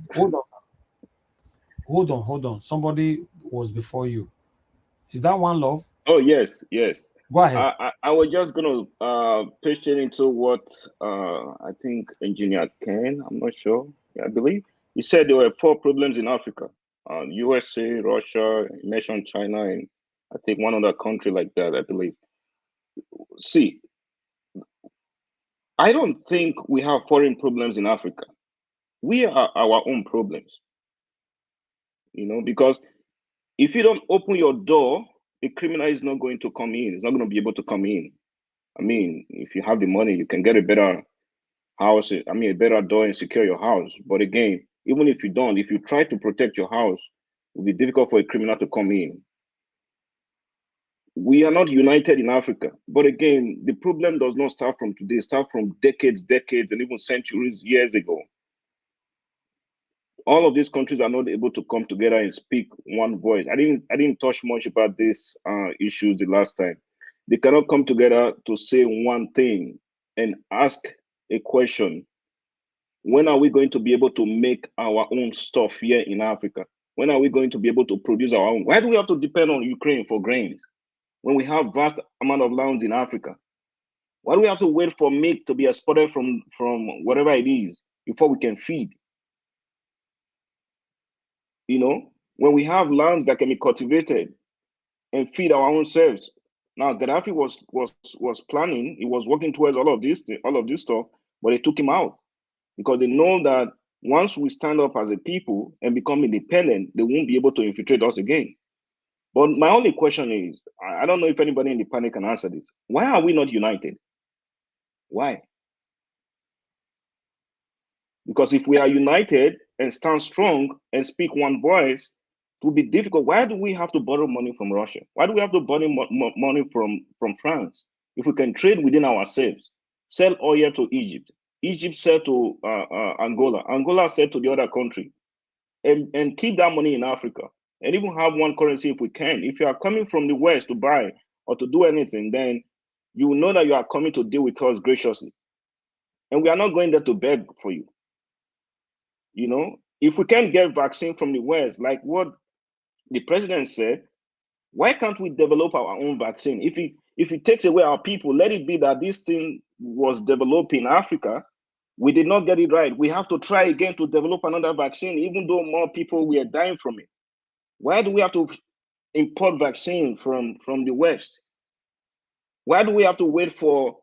S1: Hold on. Somebody was before you. Is that One Love?
S12: Oh, yes.
S1: Go ahead.
S12: I was just going to pitch into what I think Engineer Ken, I'm not sure, I believe. He said there were 4 problems in Africa. USA, Russia, nation China, and I think one other country like that, I believe. See, I don't think we have foreign problems in Africa. We are our own problems. Because if you don't open your door, a criminal is not going to come in. It's not going to be able to come in. I mean, if you have the money, you can get a better house. I mean, a better door and secure your house. But again, even if you don't, if you try to protect your house, it will be difficult for a criminal to come in. We are not united in Africa. But again, the problem does not start from today. It starts from decades, and even centuries, years ago. All of these countries are not able to come together and speak one voice. I didn't touch much about this issues the last time. They cannot come together to say one thing and ask a question. When are we going to be able to make our own stuff here in Africa? When are we going to be able to produce our own? Why do we have to depend on Ukraine for grains when we have vast amount of lands in Africa? Why do we have to wait for meat to be exported from whatever it is before we can feed? When we have lands that can be cultivated and feed our own selves. Now, Gaddafi was planning, he was working towards all of this stuff, but they took him out because they know that once we stand up as a people and become independent, they won't be able to infiltrate us again. But my only question is, I don't know if anybody in the panel can answer this. Why are we not united? Why? Because if we are united and stand strong and speak one voice, it will be difficult. Why do we have to borrow money from Russia? Why do we have to borrow money from France? If we can trade within ourselves, sell oil to Egypt, Egypt sell to Angola, Angola sell to the other country, and keep that money in Africa, and even have one currency if we can. If you are coming from the West to buy or to do anything, then you will know that you are coming to deal with us graciously. And we are not going there to beg for you. If we can't get vaccine from the West, like what the president said, why can't we develop our own vaccine? If it takes away our people, let it be that this thing was developed in Africa. We did not get it right. We have to try again to develop another vaccine, even though more people were dying from it. Why do we have to import vaccine from the West? Why do we have to wait for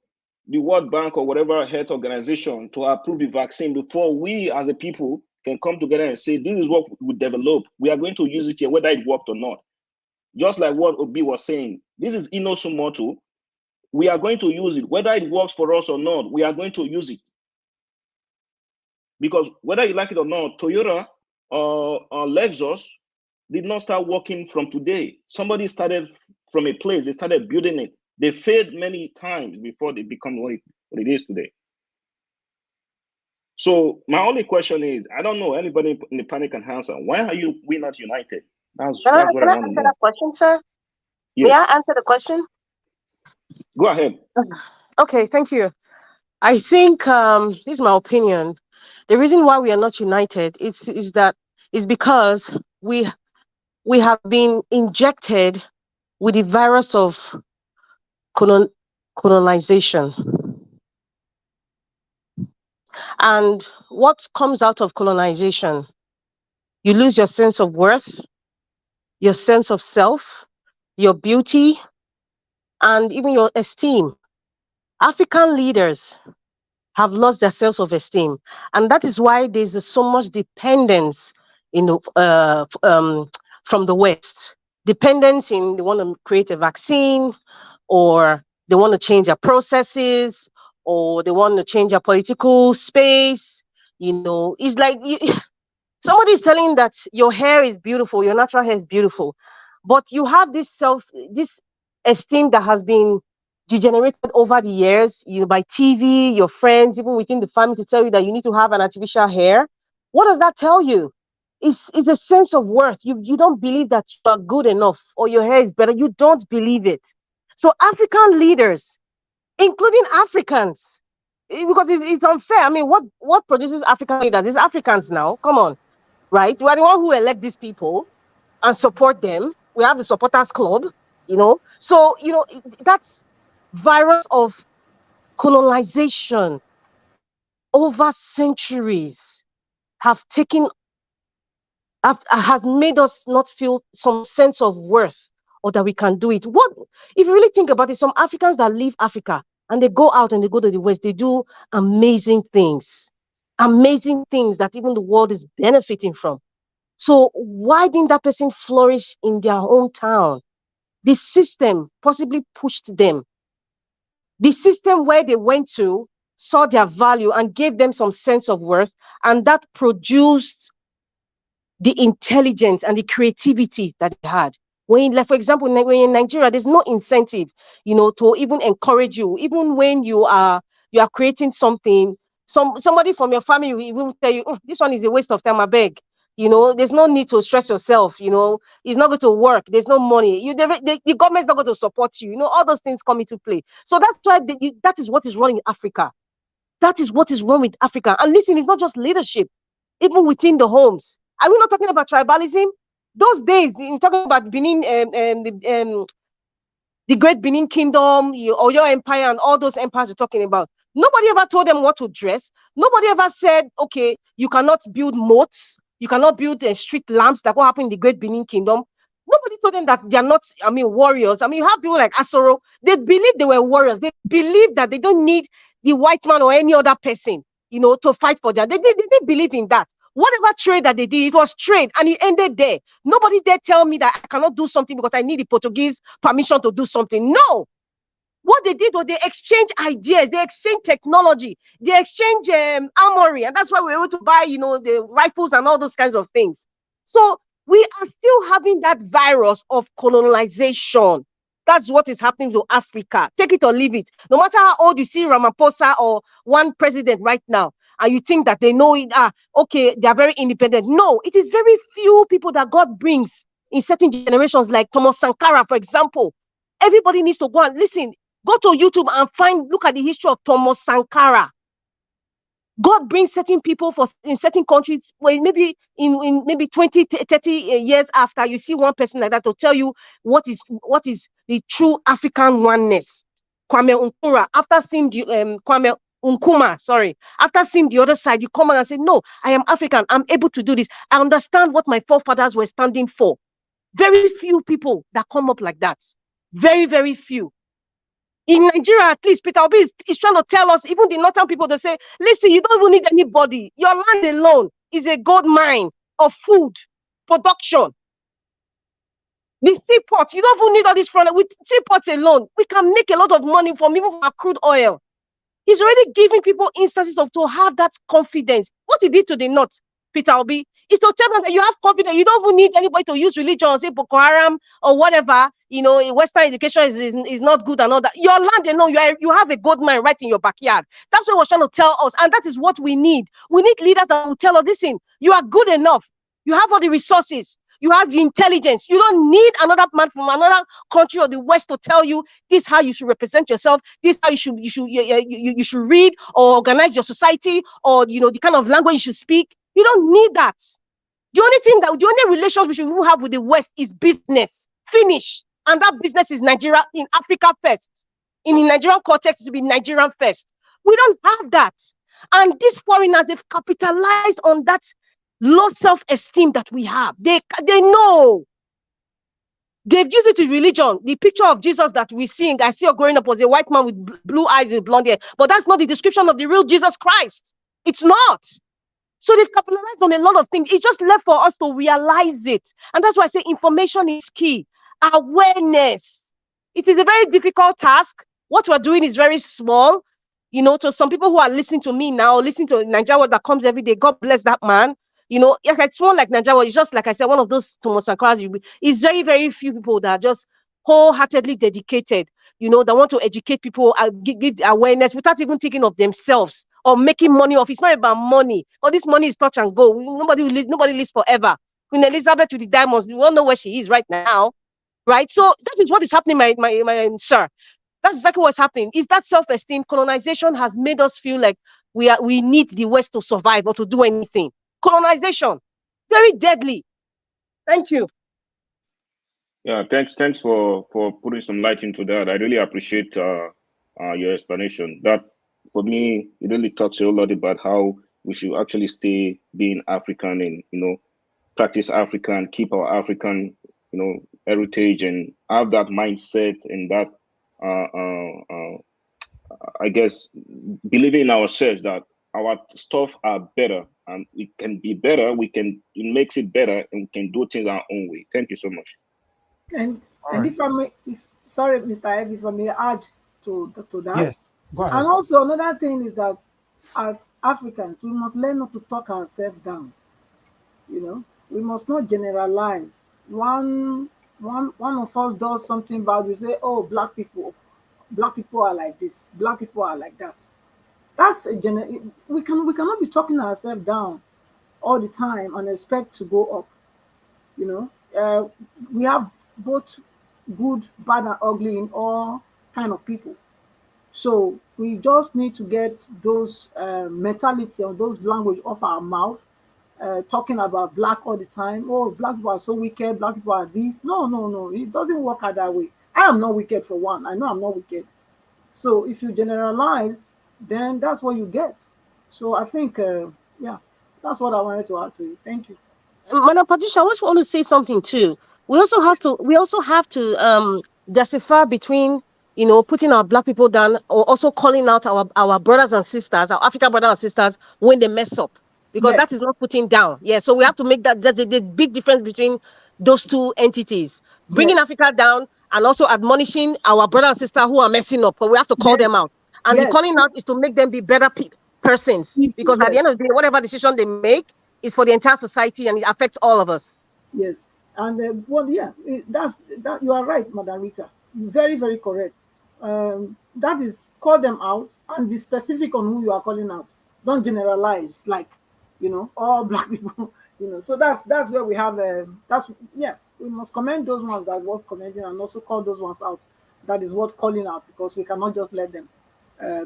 S12: the World Bank or whatever health organization to approve the vaccine before we as a people can come together and say, this is what we develop. We are going to use it here, whether it worked or not. Just like what Obi was saying, this is Inosumoto. We are going to use it. Whether it works for us or not, we are going to use it. Because whether you like it or not, Toyota or Lexus did not start working from today. Somebody started from a place, they started building it. They failed many times before they become what it is today. So my only question is, I don't know, anybody in the panel can answer. Why are we not united? That's what I want to
S14: Answer
S12: know.
S14: that question, sir? May
S12: Yes.
S14: I answer the question?
S12: Go ahead.
S14: Okay, thank you. I think this is my opinion. The reason why we are not united is because we have been injected with the virus of colonization. And what comes out of colonization? You lose your sense of worth, your sense of self, your beauty, and even your esteem. African leaders have lost their sense of esteem. And that is why there's so much dependence from the West. Dependence in they want to create a vaccine, or they want to change their processes, or they want to change their political space. It's like somebody is telling that your hair is beautiful, your natural hair is beautiful, but you have this esteem that has been degenerated over the years, by TV, your friends, even within the family, to tell you that you need to have an artificial hair. What does that tell you? It's a sense of worth. You don't believe that you are good enough or your hair is better. You don't believe it. So African leaders, including Africans, because it's unfair. I mean, what produces African leaders? It's Africans now. Come on, right? We are the one who elect these people and support them. We have the supporters club, So, that's virus of colonization over centuries has made us not feel some sense of worth, or that we can do it. What if you really think about it? Some Africans that leave Africa and they go out and they go to the West, they do amazing things that even the world is benefiting from. So why didn't that person flourish in their hometown? The system possibly pushed them. The system where they went to saw their value and gave them some sense of worth, and that produced the intelligence and the creativity that they had. Like for example, when in Nigeria, there's no incentive, to even encourage you. Even when you are creating something, somebody from your family will even tell you, this one is a waste of time, I beg. There's no need to stress yourself. It's not going to work. There's no money. The government's not going to support you. All those things come into play. So that's why that is what is wrong in Africa. That is what is wrong with Africa. And listen, it's not just leadership, even within the homes. Are we not talking about tribalism? Those days, in talking about Benin, the Great Benin Kingdom, or your empire, and all those empires you're talking about, nobody ever told them what to dress. Nobody ever said, okay, you cannot build moats, you cannot build street lamps, like what happened in the Great Benin Kingdom. Nobody told them that they are not, warriors. You have people like Asoro, they believe they were warriors. They believe that they don't need the white man or any other person, to fight for them. They didn't believe in that. Whatever trade that they did, it was trade, and it ended there. Nobody dare tell me that I cannot do something because I need the Portuguese permission to do something. No. What they did was they exchanged ideas, they exchanged technology, they exchanged armory, and that's why we were able to buy, the rifles and all those kinds of things. So we are still having that virus of colonization. That's what is happening to Africa. Take it or leave it. No matter how old you see Ramaphosa or one president right now, and you think that they know it, okay, they are very independent. No, it is very few people that God brings in certain generations, like Thomas Sankara, for example. Everybody needs to go and listen. Go to YouTube and look at the history of Thomas Sankara. God brings certain people in certain countries, where maybe in maybe 20, 30 years after, you see one person like that to tell you what is the true African oneness. Kwame Nkrumah, after seeing Kwame Nkrumah, sorry, after seeing the other side, you come out and say, no, I am African. I'm able to do this. I understand what my forefathers were standing for. Very few people that come up like that. Very, very few. In Nigeria, at least, Peter Obi is trying to tell us, even the northern people, they say, listen, you don't even need anybody. Your land alone is a gold mine of food production. The seaports, you don't even need all this from with seaports alone. We can make a lot of money from even from our crude oil. He's already giving people instances of to have that confidence. What he did to the North, Peter Obi, is to tell them that you have confidence. You don't even need anybody to use religion or say Boko Haram or whatever. Western education is not good and all that. Your land alone, you have a gold mine right in your backyard. That's what he was trying to tell us, and that is what we need. We need leaders that will tell us, listen, you are good enough. You have all the resources. You have the intelligence. You don't need another man from another country or the West to tell you this is how you should represent yourself. This is how you should read or organize your society, or the kind of language you should speak. You don't need that. The only relations we should have with the West is business. Finish. And that business is Nigeria, in Africa first. In the Nigerian context, it should be Nigerian first. We don't have that. And these foreigners, they've capitalized on that low self-esteem that we have. They know. They've used it to religion. The picture of Jesus that we see, I see growing up, was a white man with blue eyes and blonde hair. But that's not the description of the real Jesus Christ. It's not. So they've capitalized on a lot of things. It's just left for us to realize it. And that's why I say information is key. Awareness. It is a very difficult task. What we're doing is very small. To some people who are listening to me now, listening to Nigeria that comes every day, God bless that man. It's more like Nigeria. It's just like I said, one of those Thomas Sankara's. It's very, very few people that are just wholeheartedly dedicated, that want to educate people, give awareness without even thinking of themselves or making money off. It's not about money. All this money is touch and go. Nobody lives forever. Queen Elizabeth with the diamonds, we all know where she is right now, right? So that is what is happening, my sir. That's exactly what's happening. Is that self-esteem? Colonization has made us feel like we need the West to survive or to do anything. Colonization, very deadly. Thank you.
S12: Yeah, thanks for putting some light into that. I really appreciate your explanation. That, for me, it really talks a whole lot about how we should actually stay being African and practice African, keep our African heritage, and have that mindset and that I guess believing in ourselves that our stuff are better and it can be better. It makes it better, and we can do things our own way. Thank you so much.
S13: And
S1: right.
S13: if I may, sorry, Mr. Evans, if I may add to that.
S1: Yes, go ahead.
S13: And also another thing is that as Africans, we must learn not to talk ourselves down. We must not generalize. One of us does something bad, we say, "Oh, black people are like this, black people are like that." That's we cannot be talking ourselves down all the time and expect to go up. We have both good, bad, and ugly in all kind of people. So we just need to get those mentality or those language off our mouth. Talking about black all the time. Oh, black people are so wicked. Black people are this. No. It doesn't work out that way. I am not wicked, for one. I know I'm not wicked. So if you generalize, then that's what you get. So I think, that's what I wanted to add to you. Thank you.
S14: Madam Patricia, I just want to say something too. We also have to decipher between putting our black people down, or also calling out our brothers and sisters, our African brothers and sisters, when they mess up, because
S13: Yes.
S14: that is not putting down. Yeah, so we have to make that the big difference between those two entities, bringing
S13: Yes.
S14: Africa down and also admonishing our brother and sister who are messing up. But we have to call them out, and the
S13: Yes.
S14: calling out is to make them be better persons, because at the
S13: Yes.
S14: end of the day, whatever decision they make is for the entire society, and it affects all of us.
S13: Yes. And that. You are right, Madam Rita. Very, very correct. That is, call them out and be specific on who you are calling out. Don't generalize like, all black people. So that's where we have. We must commend those ones that worth commending, and also call those ones out. That is worth calling out, because we cannot just let them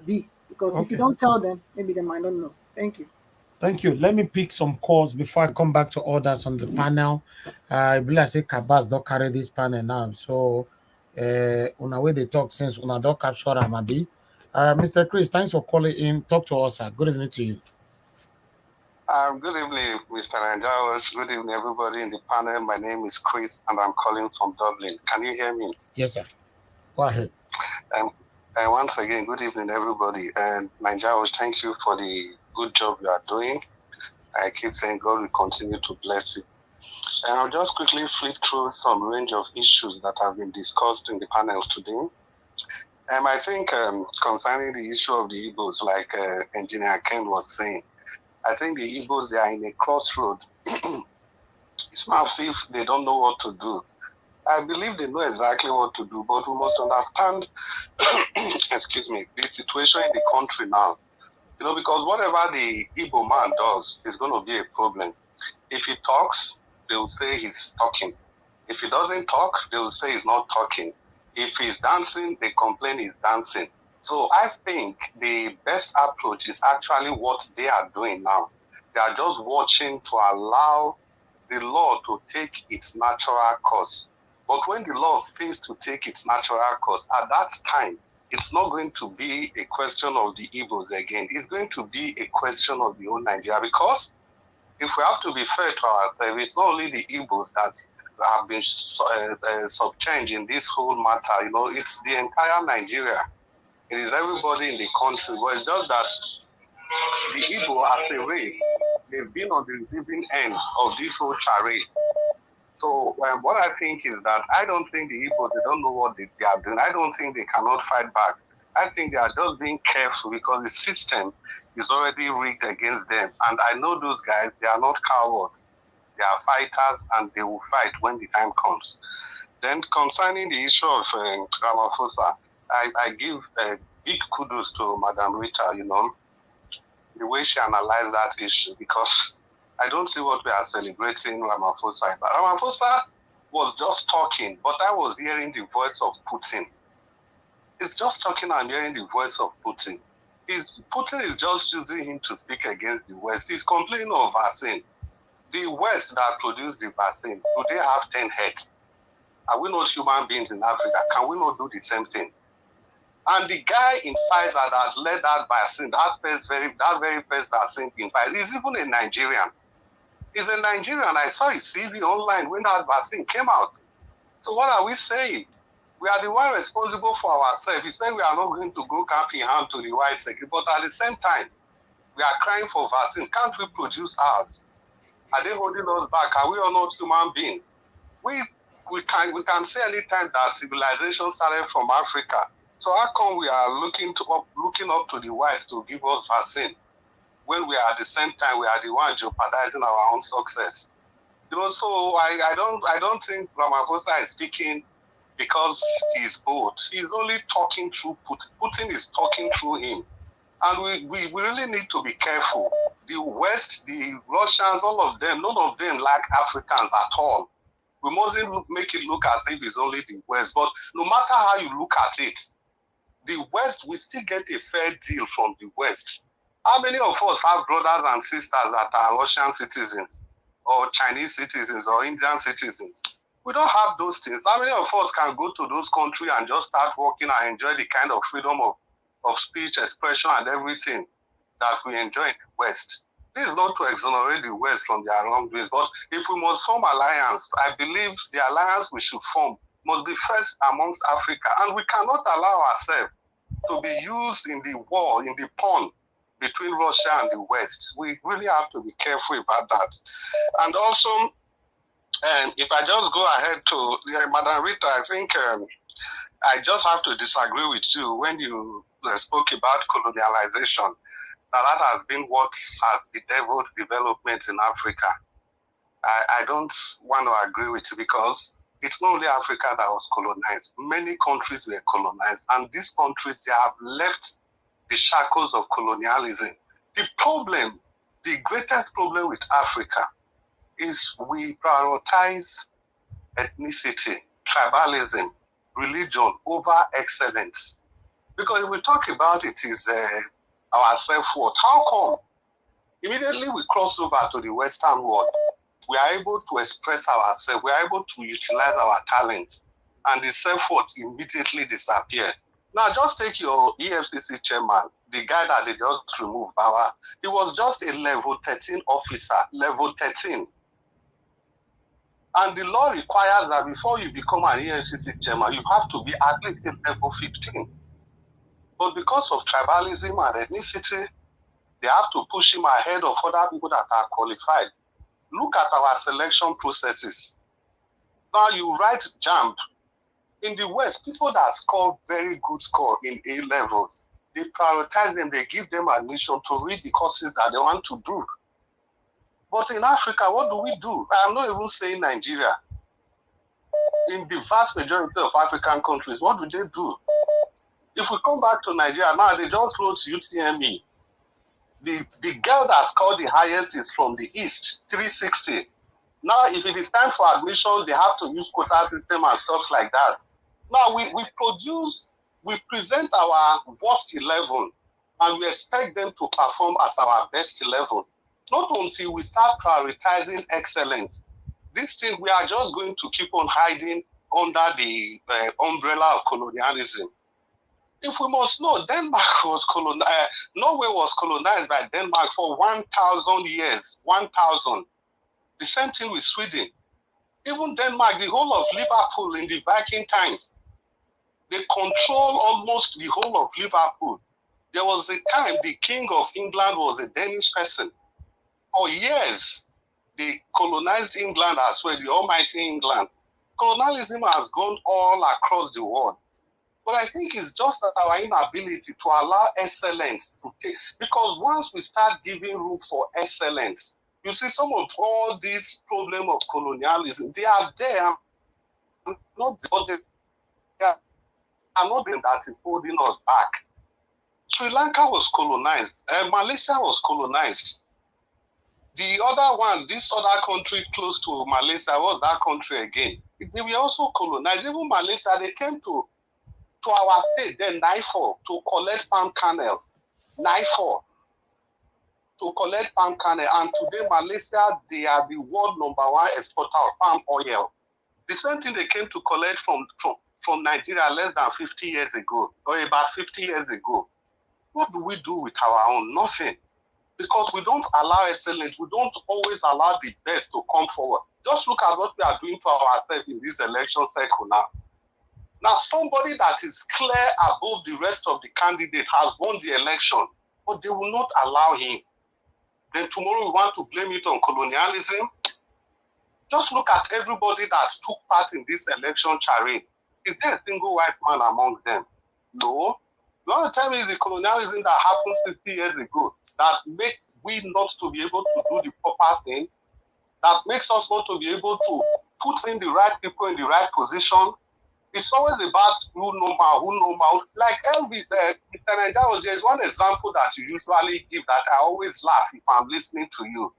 S13: be. Because if you don't tell them, maybe they might not know. Thank you.
S1: Thank you. Let me pick some calls before I come back to others on the panel. I believe I say Kabas don't carry this panel now. So on our way they talk since on don't capture Amabi. Mr. Chris, thanks for calling in. Talk to us, sir. Good evening to you.
S15: Good evening, Mr. Nanjawas. Good evening, everybody in the panel. My name is Chris, and I'm calling from Dublin. Can you hear me?
S1: Yes, sir. Go ahead.
S15: And once again, good evening, everybody. And Nanjawas, thank you for the good job you are doing. I keep saying God will continue to bless you. And I'll just quickly flip through some range of issues that have been discussed in the panels today. I think concerning the issue of the Igbos, like Engineer Ken was saying, I think the Igbos, they are in a crossroad. It's not as if they don't know what to do. I believe they know exactly what to do, but we must understand, excuse me, the situation in the country now. You know, because whatever the Igbo man does is going to be a problem. If he talks, they will say he's talking. If he doesn't talk, they will say he's not talking. If he's dancing, they complain he's dancing. So I think the best approach is actually what they are doing now. They are just watching to allow the law to take its natural course. But when the law fails to take its natural course, at that time, it's not going to be a question of the Igbos again. It's going to be a question of the whole Nigeria, because if we have to be fair to ourselves, it's not only the Igbos that have been subchanged in this whole matter. You know, it's the entire Nigeria. It is everybody in the country. But it's just that the Igbo, as a race, they've been on the receiving end of this whole charade. So what I think is that I don't think the Igbo, they don't know what they are doing. I don't think they cannot fight back. I think they are just being careful because the system is already rigged against them. And I know those guys, they are not cowards. They are fighters and they will fight when the time comes. Then concerning the issue of Ramaphosa, I give big kudos to Madam Rita, you know, the way she analyzed that issue, because I don't see what we are celebrating Ramaphosa. But Ramaphosa was just talking, but I was hearing the voice of Putin. He's just talking and hearing the voice of Putin. Putin is just using him to speak against the West. He's complaining of vaccine. The West that produced the vaccine, do they have 10 heads? Are we not human beings in Africa? Can we not do the same thing? And the guy in Pfizer that led that vaccine, that very first vaccine in Pfizer, is even a Nigerian. He's a Nigerian. I saw his CV online when that vaccine came out. So what are we saying? We are the one responsible for ourselves. He said we are not going to go cap in hand to the white sector, but at the same time, we are crying for vaccine. Can't we produce ours? Are they holding us back? Are we all not human beings? We can say anytime that civilization started from Africa. So how come we are looking up to the whites to give us vaccine when we are at the same time we are the ones jeopardizing our own success? You know, so I don't think Ramaphosa is speaking because he's bold. He's only talking through Putin. Putin is talking through him. And we really need to be careful. The West, the Russians, all of them, none of them like Africans at all. We mustn't make it look as if it's only the West. But no matter how you look at it, the West will still get a fair deal from the West. How many of us have brothers and sisters that are Russian citizens or Chinese citizens or Indian citizens? We don't have those things. How many of us can go to those countries and just start working and enjoy the kind of freedom of speech, expression, and everything that we enjoy in the West? This is not to exonerate the West from their wrongdoings, but if we must form alliance, I believe the alliance we should form must be first amongst Africa. And we cannot allow ourselves to be used in the war, in the pawn between Russia and the West. We really have to be careful about that. And also, if I just go ahead to Madam Rita, I think I just have to disagree with you when you spoke about colonialization. That has been what has bedeviled development in Africa. I don't want to agree with you because it's not only Africa that was colonized. Many countries were colonized, and these countries, they have left the shackles of colonialism. The problem, the greatest problem with Africa is we prioritize ethnicity, tribalism, religion over excellence. Because if we talk about it is our self-worth, how come immediately we cross over to the Western world, we are able to express ourselves, we are able to utilize our talent, and the self-worth immediately disappear? Now, just take your EFCC chairman, the guy that they just removed power. He was just a level 13 officer, level 13. And the law requires that before you become an EFCC chairman, you have to be at least a level 15. But because of tribalism and ethnicity, they have to push him ahead of other people that are qualified. Look at our selection processes. Now you write JAMB, In the West, people that score very good score in A levels, they prioritize them, they give them admission to read the courses that they want to do. But in Africa, what do? I'm not even saying Nigeria. In the vast majority of African countries, what do? If we come back to Nigeria now, they just wrote UTME. The girl that scored the highest is from the East, 360. Now, if it is time for admission, they have to use quota system and stuff like that. Now, we present our worst 11, and we expect them to perform as our best 11. Not until we start prioritizing excellence. This thing, we are just going to keep on hiding under the umbrella of colonialism. If we must know, Norway was colonized by Denmark for 1,000 years. 1,000. The same thing with Sweden. Even Denmark, the whole of Liverpool in the Viking times, they control almost the whole of Liverpool. There was a time the King of England was a Danish person. For years, they colonized England as well, the almighty England. Colonialism has gone all across the world. But I think it's just that our inability to allow excellence to take, because once we start giving room for excellence, you see some of all these problems of colonialism, they are there. Not them that is holding us back. Sri Lanka was colonized. Malaysia was colonized. The other one, this other country close to Malaysia, what was that country again? They were also colonized. Even Malaysia, they came to our state, then NIFOR, to collect palm kernel. NIFOR, to collect palm kernel. And today, Malaysia, they are the world #1 exporter of palm oil. The same thing they came to collect from Nigeria less than 50 years ago, or about 50 years ago. What do we do with our own? Nothing. Because we don't allow excellence. We don't always allow the best to come forward. Just look at what we are doing to ourselves in this election cycle now. Now, somebody that is clear above the rest of the candidate has won the election, but they will not allow him. Then tomorrow we want to blame it on colonialism. Just look at everybody that took part in this election charade. Is there a single white man among them? No. The only time is the colonialism that happened 60 years ago that make we not to be able to do the proper thing, that makes us not to be able to put in the right people in the right position. It's always about who know more. Like Elvis, Mr. Nigeria, there is one example that you usually give that I always laugh if I'm listening to you.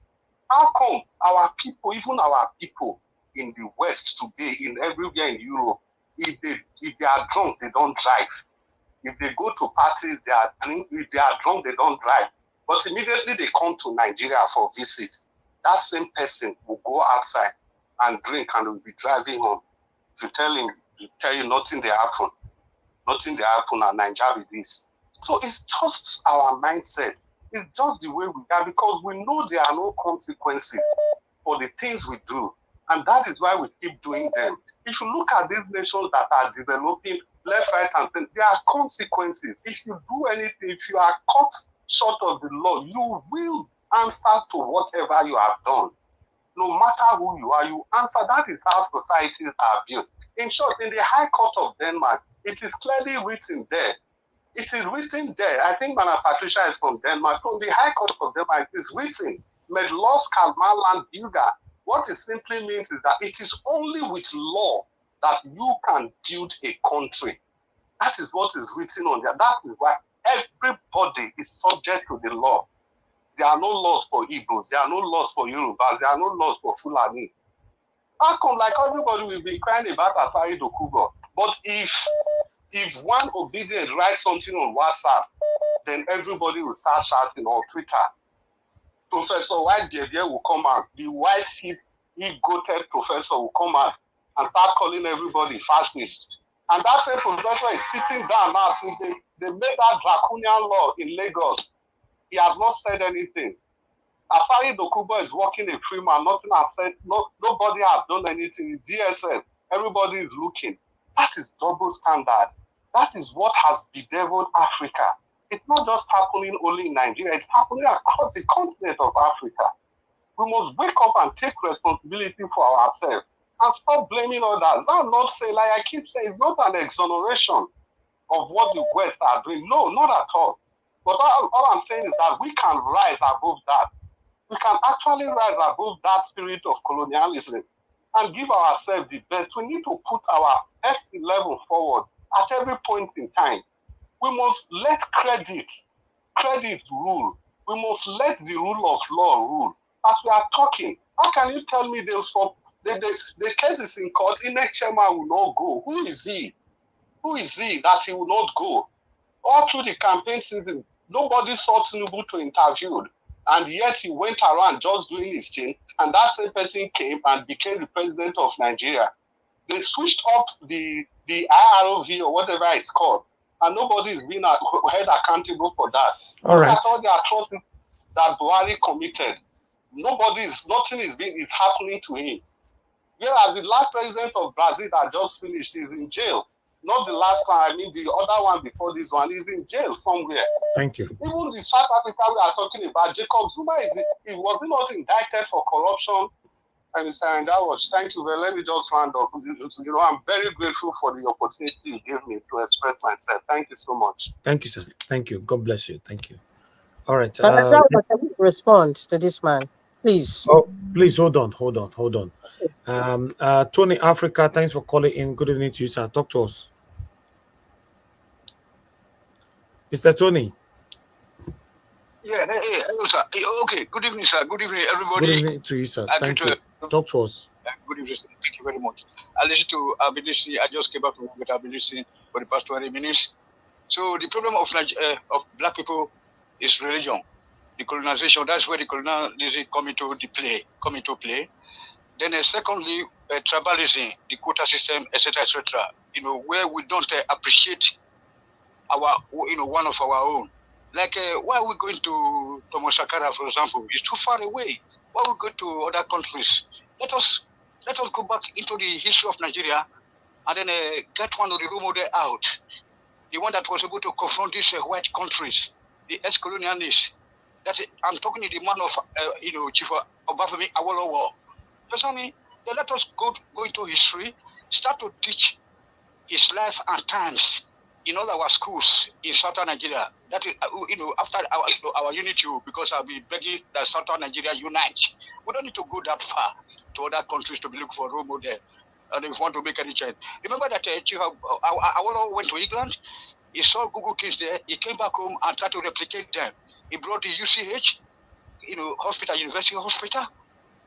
S15: How come our people, even our people in the West today, in everywhere in Europe, if they are drunk, they don't drive. If they go to parties, they are drunk. If they are drunk, they don't drive. But immediately they come to Nigeria for visit. That same person will go outside and drink and will be driving home. To tell you nothing they happen. Nothing they happen at Nigeria with this. So it's just our mindset. It's just the way we are, because we know there are no consequences for the things we do. And that is why we keep doing them. If you look at these nations that are developing left, right, and center, there are consequences. If you do anything, if you are caught short of the law, you will answer to whatever you have done. No matter who you are, you answer. That is how societies are built. In short, in the High Court of Denmark, it is clearly written there. It is written there. I think Madam Patricia is from Denmark. From the High Court of Denmark, it is written, med lov skal man land bygge. What it simply means is that it is only with law that you can build a country. That is what is written on there. That is why everybody is subject to the law. There are no laws for Igbos. There are no laws for Yorubas. There are no laws for Fulani. How come, like everybody will be crying about Asari Dokubo? But if one obedient writes something on WhatsApp, then everybody will start shouting on Twitter. Professor White Gebie will come out. The white seat, he-goated professor will come out and start calling everybody fascist. And that same professor is sitting down now since they made that draconian law in Lagos. He has not said anything. Asari Dokubo is working a free man. Nothing has said. Nobody has done anything. It's DSS. Everybody is looking. That is double standard. That is what has bedeviled Africa. It's not just happening only in Nigeria. It's happening across the continent of Africa. We must wake up and take responsibility for ourselves. and stop blaming others. I'm not saying, like I keep saying, it's not an exoneration of what the West are doing. No, not at all. But all I'm saying is that we can rise above that. We can actually rise above that spirit of colonialism and give ourselves the best. We need to put our best 11 forward at every point in time. We must let credit rule. We must let the rule of law rule. As we are talking, how can you tell me the case is in court, INEC chairman will not go? Who is he? Who is he that he will not go? All through the campaign season, nobody saw Tinubu to interview, and yet he went around just doing his thing, and that same person came and became the president of Nigeria. They switched up the IROV or whatever it's called, and nobody is being held accountable for that.
S1: All
S15: Look
S1: right.
S15: at all the atrocities that Buhari committed. Nothing is happening to him. Whereas the last president of Brazil that just finished is in jail. Not the last one, I mean the other one before this one is in jail somewhere.
S1: Thank you.
S15: Even the South Africa we are talking about, Jacob Zuma, he was not indicted for corruption. And Mr. Andawaj, thank you very much. Let me just round up. You know, I'm very grateful for the opportunity you gave me to express myself. Thank you so much.
S1: Thank you, sir. Thank you. God bless you. Thank you. All right.
S14: So respond to this man, please.
S1: Oh, please hold on. Tony Africa, thanks for calling in. Good evening to you, sir. Talk to us. Mr. Tony.
S16: Yeah, hello, sir. Okay, good evening, sir. Good evening, everybody.
S1: Good evening to you, sir. Thank you. Talk to us.
S16: Good evening, sir. Thank you very much. I listened to Abilisi. I just came back from with Abilisi for the past 20 minutes. So the problem of black people is religion, the colonization. That's where the colonialism come into play. Then secondly, tribalism, the quota system, etc., etc. You know, where we don't appreciate our, one of our own. Like, why are we going to Thomas Sankara, for example? It's too far away. Why we go to other countries? Let us go back into the history of Nigeria and then get one of the role model out. The one that was able to confront these white countries, the ex-colonialists. That I'm talking to the man of, Chief Obafemi Awolowo. Then let us go into history, start to teach his life and times in all our schools in southern Nigeria. That is, after our unity, because I'll be begging that southern Nigeria unite. We don't need to go that far to other countries to be looking for a role model. And if we want to make any change. Remember that Chief Awolowo went to England. He saw Google kids there. He came back home and tried to replicate them. He brought the UCH, hospital, University Hospital.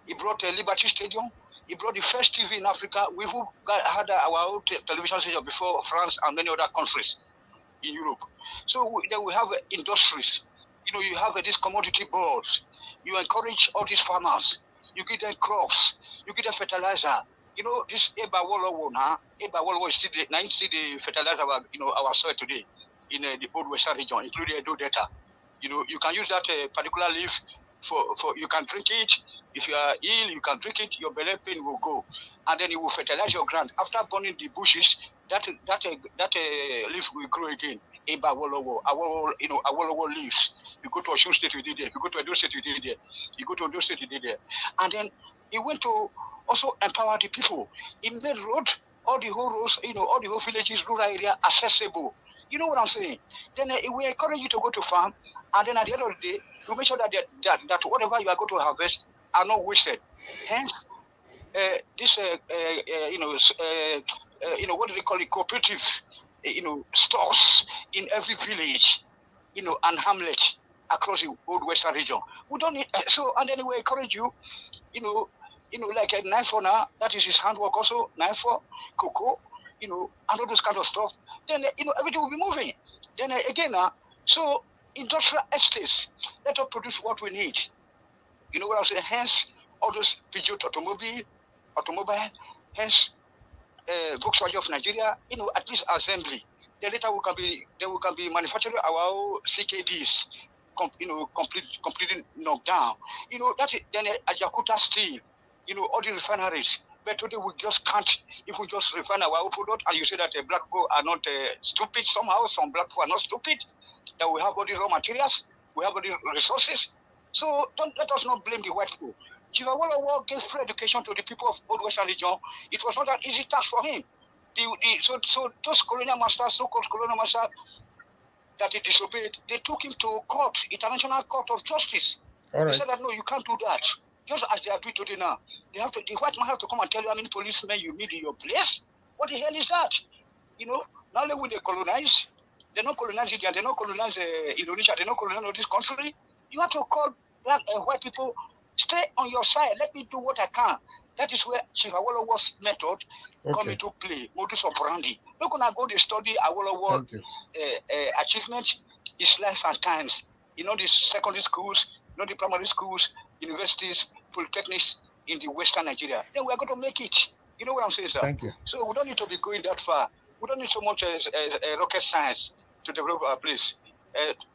S16: He brought Liberty Stadium. He brought the first TV in Africa. We've had our own television station before France and many other countries in Europe. So then we have industries. You have these commodity boards. You encourage all these farmers. You give them crops. You give them fertilizer. This Eba Wolowo is still the fertilizer of our soil today in the old Western region, including Edo Delta. You can use that particular leaf for you can drink it. If you are ill, you can drink it. Your belly pain will go, and then it will fertilize your ground. After burning the bushes, that leaf will grow again. Eba Wolowo, Awolowo leaves. You go to Osun State, you did there. You go to Edo State, you did there. You go to Ondo State, you did there. And then he went to also empower the people. He made road, all the whole roads, all the whole villages, rural area accessible. You know what I'm saying? Then we encourage you to go to farm, and then at the end of the day, you make sure that whatever you are going to harvest are not wasted. Hence, this what do they call it? Cooperative, stores in every village, and hamlet across the old Western region. We don't need and then we encourage you, like a knife for now. That is his handwork also. Knife for cocoa, and all those kind of stuff. Then everything will be moving. Then again, so industrial estates, let us produce what we need. You know what I'm saying? Hence, all those Peugeot automobile, hence Volkswagen of Nigeria, at least assembly. Then later we can be manufacturing our own CKDs, completely knocked down. That's it. Then Ajakuta Steel, all the refineries. But today we just can't, if we just refine our own product, and you say that black people are not stupid somehow, some black people are not stupid, that we have all the raw materials, we have all the resources. So don't let us not blame the white people. Chief Awolowo gave free education to the people of Old Western region. It was not an easy task for him. So those colonial masters, so-called colonial masters that he disobeyed, they took him to court, International Court of Justice. They said that no, you can't do that. Just as they are doing today now. The white man have to come and tell you how many policemen you need in your place. What the hell is that? Not only will they colonize, they don't colonize India, they don't colonize Indonesia, they don't colonize all this country. You have to call black and white people, stay on your side, let me do what I can. That is where Chief Awolowo's method come into play, modus operandi. Look when I go to study Awolowo achievements, his life and times. The secondary schools, the primary schools, universities, polytechnics in the Western Nigeria. Then we are going to make it. You know what I'm saying, sir?
S1: Thank you.
S16: So we don't need to be going that far. We don't need so much rocket science to develop our place.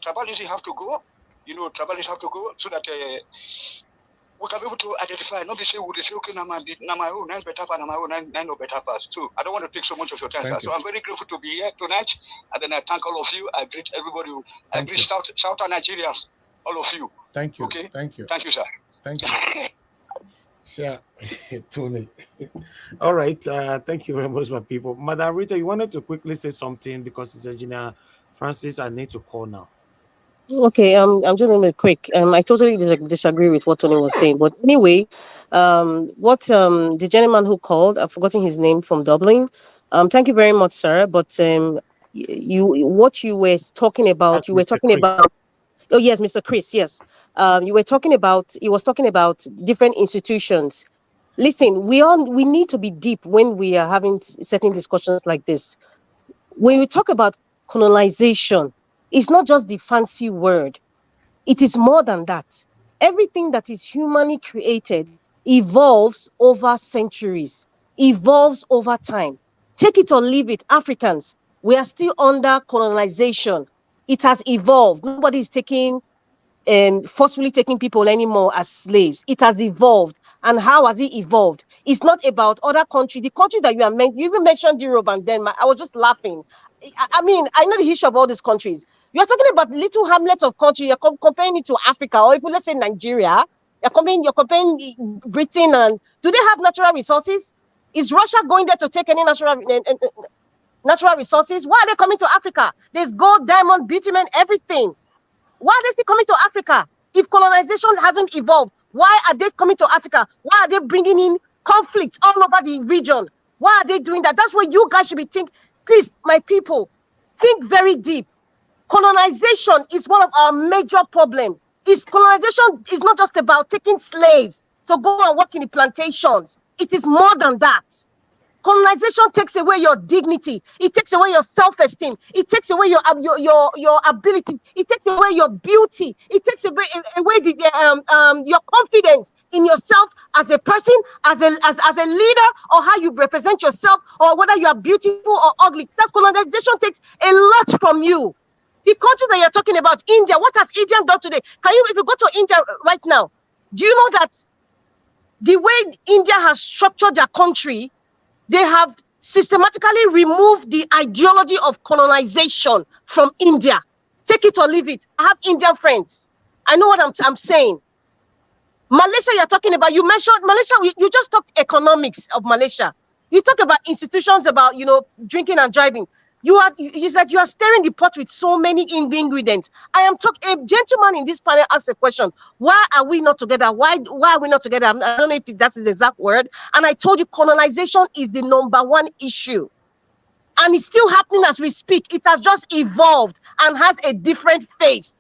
S16: Tribalists have to go. Tribalists have to go so that we can be able to identify. Not be say we say okay, now my own nine better pass, now my own nine no better pass. So I don't want to take so much of your time, sir. So I'm very grateful to be here tonight, and then I thank all of you. I greet everybody. I greet Southern Nigerians, all of you.
S1: Thank you.
S16: Okay.
S1: Thank you.
S16: Thank you, sir.
S1: Thank you. Sure. Tony. All right. Thank you very much, my people. Madam Rita, you wanted to quickly say something because it's Engineer Francis. I need to call now.
S14: Okay, I'm just going to be quick. I totally disagree with what Tony was saying. But anyway, what the gentleman who called, I've forgotten his name, from Dublin. Thank you very much, sir. But what you were talking about,
S1: That's Mr. Chris.
S14: about. Oh yes, Mr. Chris. Yes, you were talking about. He was talking about different institutions. Listen, we need to be deep when we are having certain discussions like this. When we talk about colonization, it's not just the fancy word. It is more than that. Everything that is humanly created evolves over centuries, evolves over time. Take it or leave it, Africans, we are still under colonization. It has evolved. Nobody is forcefully taking people anymore as slaves. It has evolved. And how has it evolved? It's not about other countries. The country that you even mentioned Europe and Denmark. I was just laughing. I mean, I know the history of all these countries. You're talking about little hamlets of country. You're comparing it to Africa, or if let's say Nigeria. You're comparing Britain, and do they have natural resources? Is Russia going there to take any natural resources? Why are they coming to Africa? There's gold, diamond, bitumen, everything. Why are they still coming to Africa? If colonization hasn't evolved, why are they coming to Africa? Why are they bringing in conflict all over the region? Why are they doing that? That's what you guys should be thinking. Please, my people, think very deep. Colonization is one of our major problems. Colonization is not just about taking slaves to go and work in the plantations. It is more than that. Colonization takes away your dignity. It takes away your self-esteem. It takes away your abilities. It takes away your beauty. It takes away your confidence in yourself as a person, as a leader, or how you represent yourself, or whether you are beautiful or ugly. That's colonization takes a lot from you. The country that you're talking about, India, what has India done today? If you go to India right now, do you know that the way India has structured their country, they have systematically removed the ideology of colonization from India. Take it or leave it. I have Indian friends. I know what I'm saying. Malaysia, you're talking about. You mentioned Malaysia. You just talked economics of Malaysia. You talk about institutions, about drinking and driving. It's like you are stirring the pot with so many ingredients. A gentleman in this panel asked a question: why are we not together? Why are we not together? I don't know if that's the exact word. And I told you, colonization is the number one issue, and it's still happening as we speak. It has just evolved and has a different face.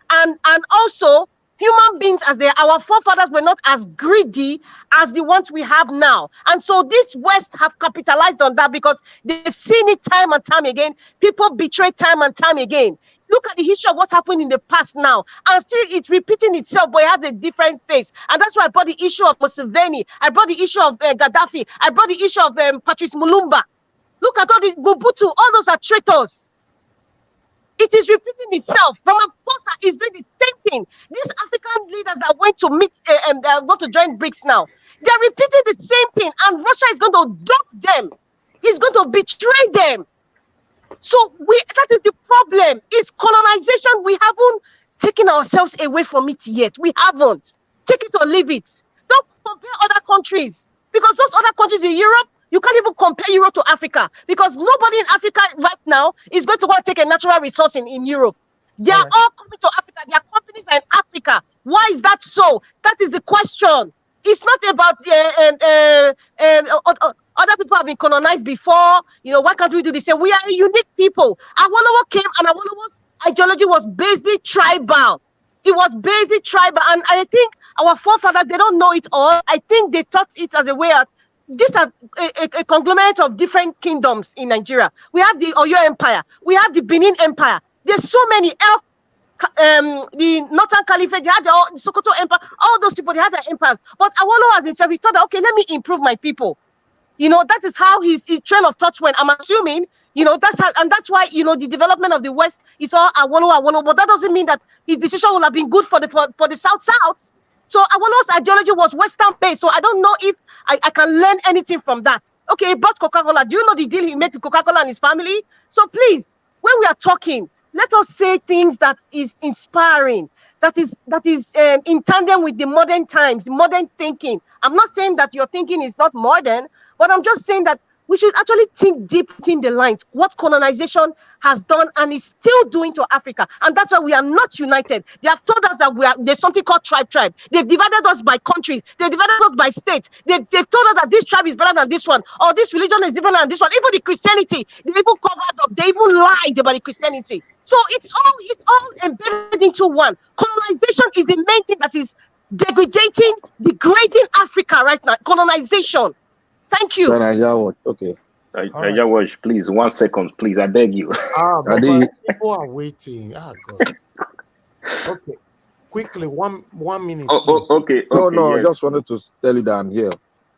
S14: And also, human beings, our forefathers were not as greedy as the ones we have now. And so this West have capitalized on that because they've seen it time and time again. People betray time and time again. Look at the history of what happened in the past now. And still it's repeating itself, but it has a different face. And that's why I brought the issue of Museveni. I brought the issue of Gaddafi. I brought the issue of Patrice Mulumba. Look at all these Mobutu. All those are traitors. It is repeating itself. Ramaphosa is doing the same thing. These African leaders that went to meet, want to join BRICS now, they're repeating the same thing. And Russia is going to dump them. He's going to betray them. So that is the problem. It's colonization. We haven't taken ourselves away from it yet. We haven't. Take it or leave it. Don't compare other countries, because those other countries in Europe, you can't even compare Europe to Africa, because nobody in Africa right now is going to want to take a natural resource in Europe. They are all coming to Africa. Their companies are in Africa. Why is that so? That is the question. It's not about other people have been colonized before. Why can't we do the same? We are a unique people. Awolowo came, and Awolowo's ideology was basically tribal. It was basically tribal, and I think our forefathers, they don't know it all. I think they taught it as a way of, these are a conglomerate of different kingdoms in Nigeria. We have the Oyo Empire. We have the Benin Empire. There's so many. The Northern Caliphate, they had the Sokoto Empire. All those people, they had their empires. But Awolowo as himself, he thought, okay, let me improve my people. That is how his train of thought went. I'm assuming, that's how, and that's why, the development of the West is all Awolowo. But that doesn't mean that his decision will have been good for the South. So Awolowo's ideology was Western based. So I don't know if I can learn anything from that. Okay, he bought Coca-Cola. Do you know the deal he made with Coca-Cola and his family? So please, when we are talking, let us say things that is inspiring, that is in tandem with the modern times, modern thinking. I'm not saying that your thinking is not modern, but I'm just saying that we should actually think deep in the lines, what colonization has done and is still doing to Africa. And that's why we are not united. They have told us that there's something called tribe. They've divided us by countries. They've divided us by states. They've told us that this tribe is better than this one, or this religion is different than this one. Even the Christianity, they even covered up. They even lied about the Christianity. So it's all embedded into one. Colonization is the main thing that is degrading Africa right now. Colonization. Thank you.
S7: Okay.
S12: Naija Watch, please, 1 second, please. I beg you.
S1: But people are waiting. God. Okay. Quickly, one minute.
S12: Okay.
S7: No,
S12: yes.
S7: I just wanted to tell you that I'm here.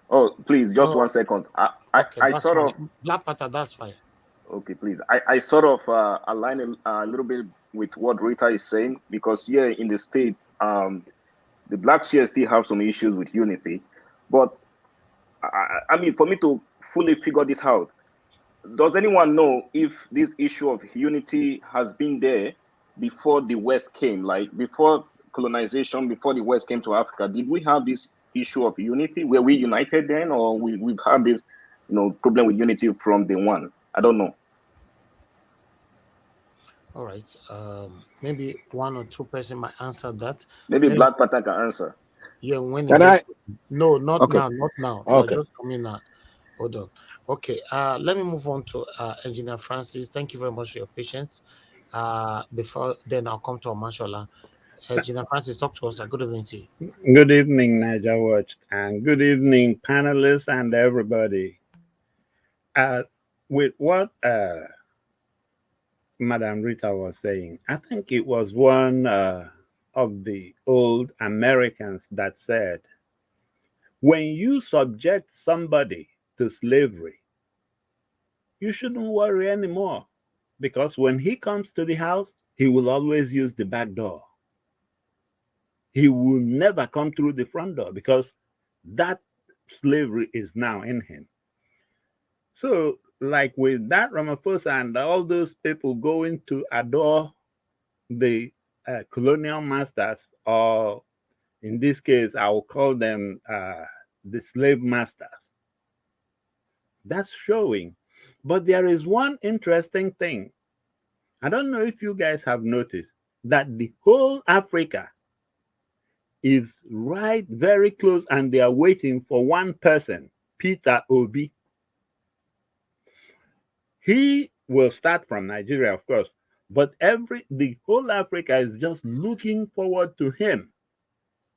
S12: Oh, please, just 1 second. I sort of
S1: Black Panther, that's fine.
S12: Okay, please. I sort of align a little bit with what Rita is saying, because here in the state, the black shares still have some issues with unity. But I mean, for me to fully figure this out, does anyone know if this issue of unity has been there before the West came? Like before colonization, before the West came to Africa, did we have this issue of unity? Were we united then, or we've had this, problem with unity from day one? I don't know.
S1: All right. Maybe one or two person might answer that.
S12: Maybe Black Panther can answer.
S1: Yeah, when
S7: Can I?
S1: No, not
S7: Okay.
S1: now, not now.
S7: Okay.
S1: Just coming now. Hold on. Okay. Let me move on to Engineer Francis. Thank you very much for your patience. Before then, I'll come to Omashola. Engineer Francis, talk to us. Good evening to you.
S17: Good evening, Naija Watch, and good evening, panelists and everybody. With what Madam Rita was saying, I think it was one of the old Americans that said, when you subject somebody to slavery, you shouldn't worry anymore, because when he comes to the house, he will always use the back door. He will never come through the front door, because that slavery is now in him. So, like with that Ramaphosa and all those people going to adore the colonial masters, or in this case, I will call them the slave masters, that's showing. But there is one interesting thing. I don't know if you guys have noticed that the whole Africa is right very close, and they are waiting for one person, Peter Obi. He will start from Nigeria, of course, but the whole Africa is just looking forward to him.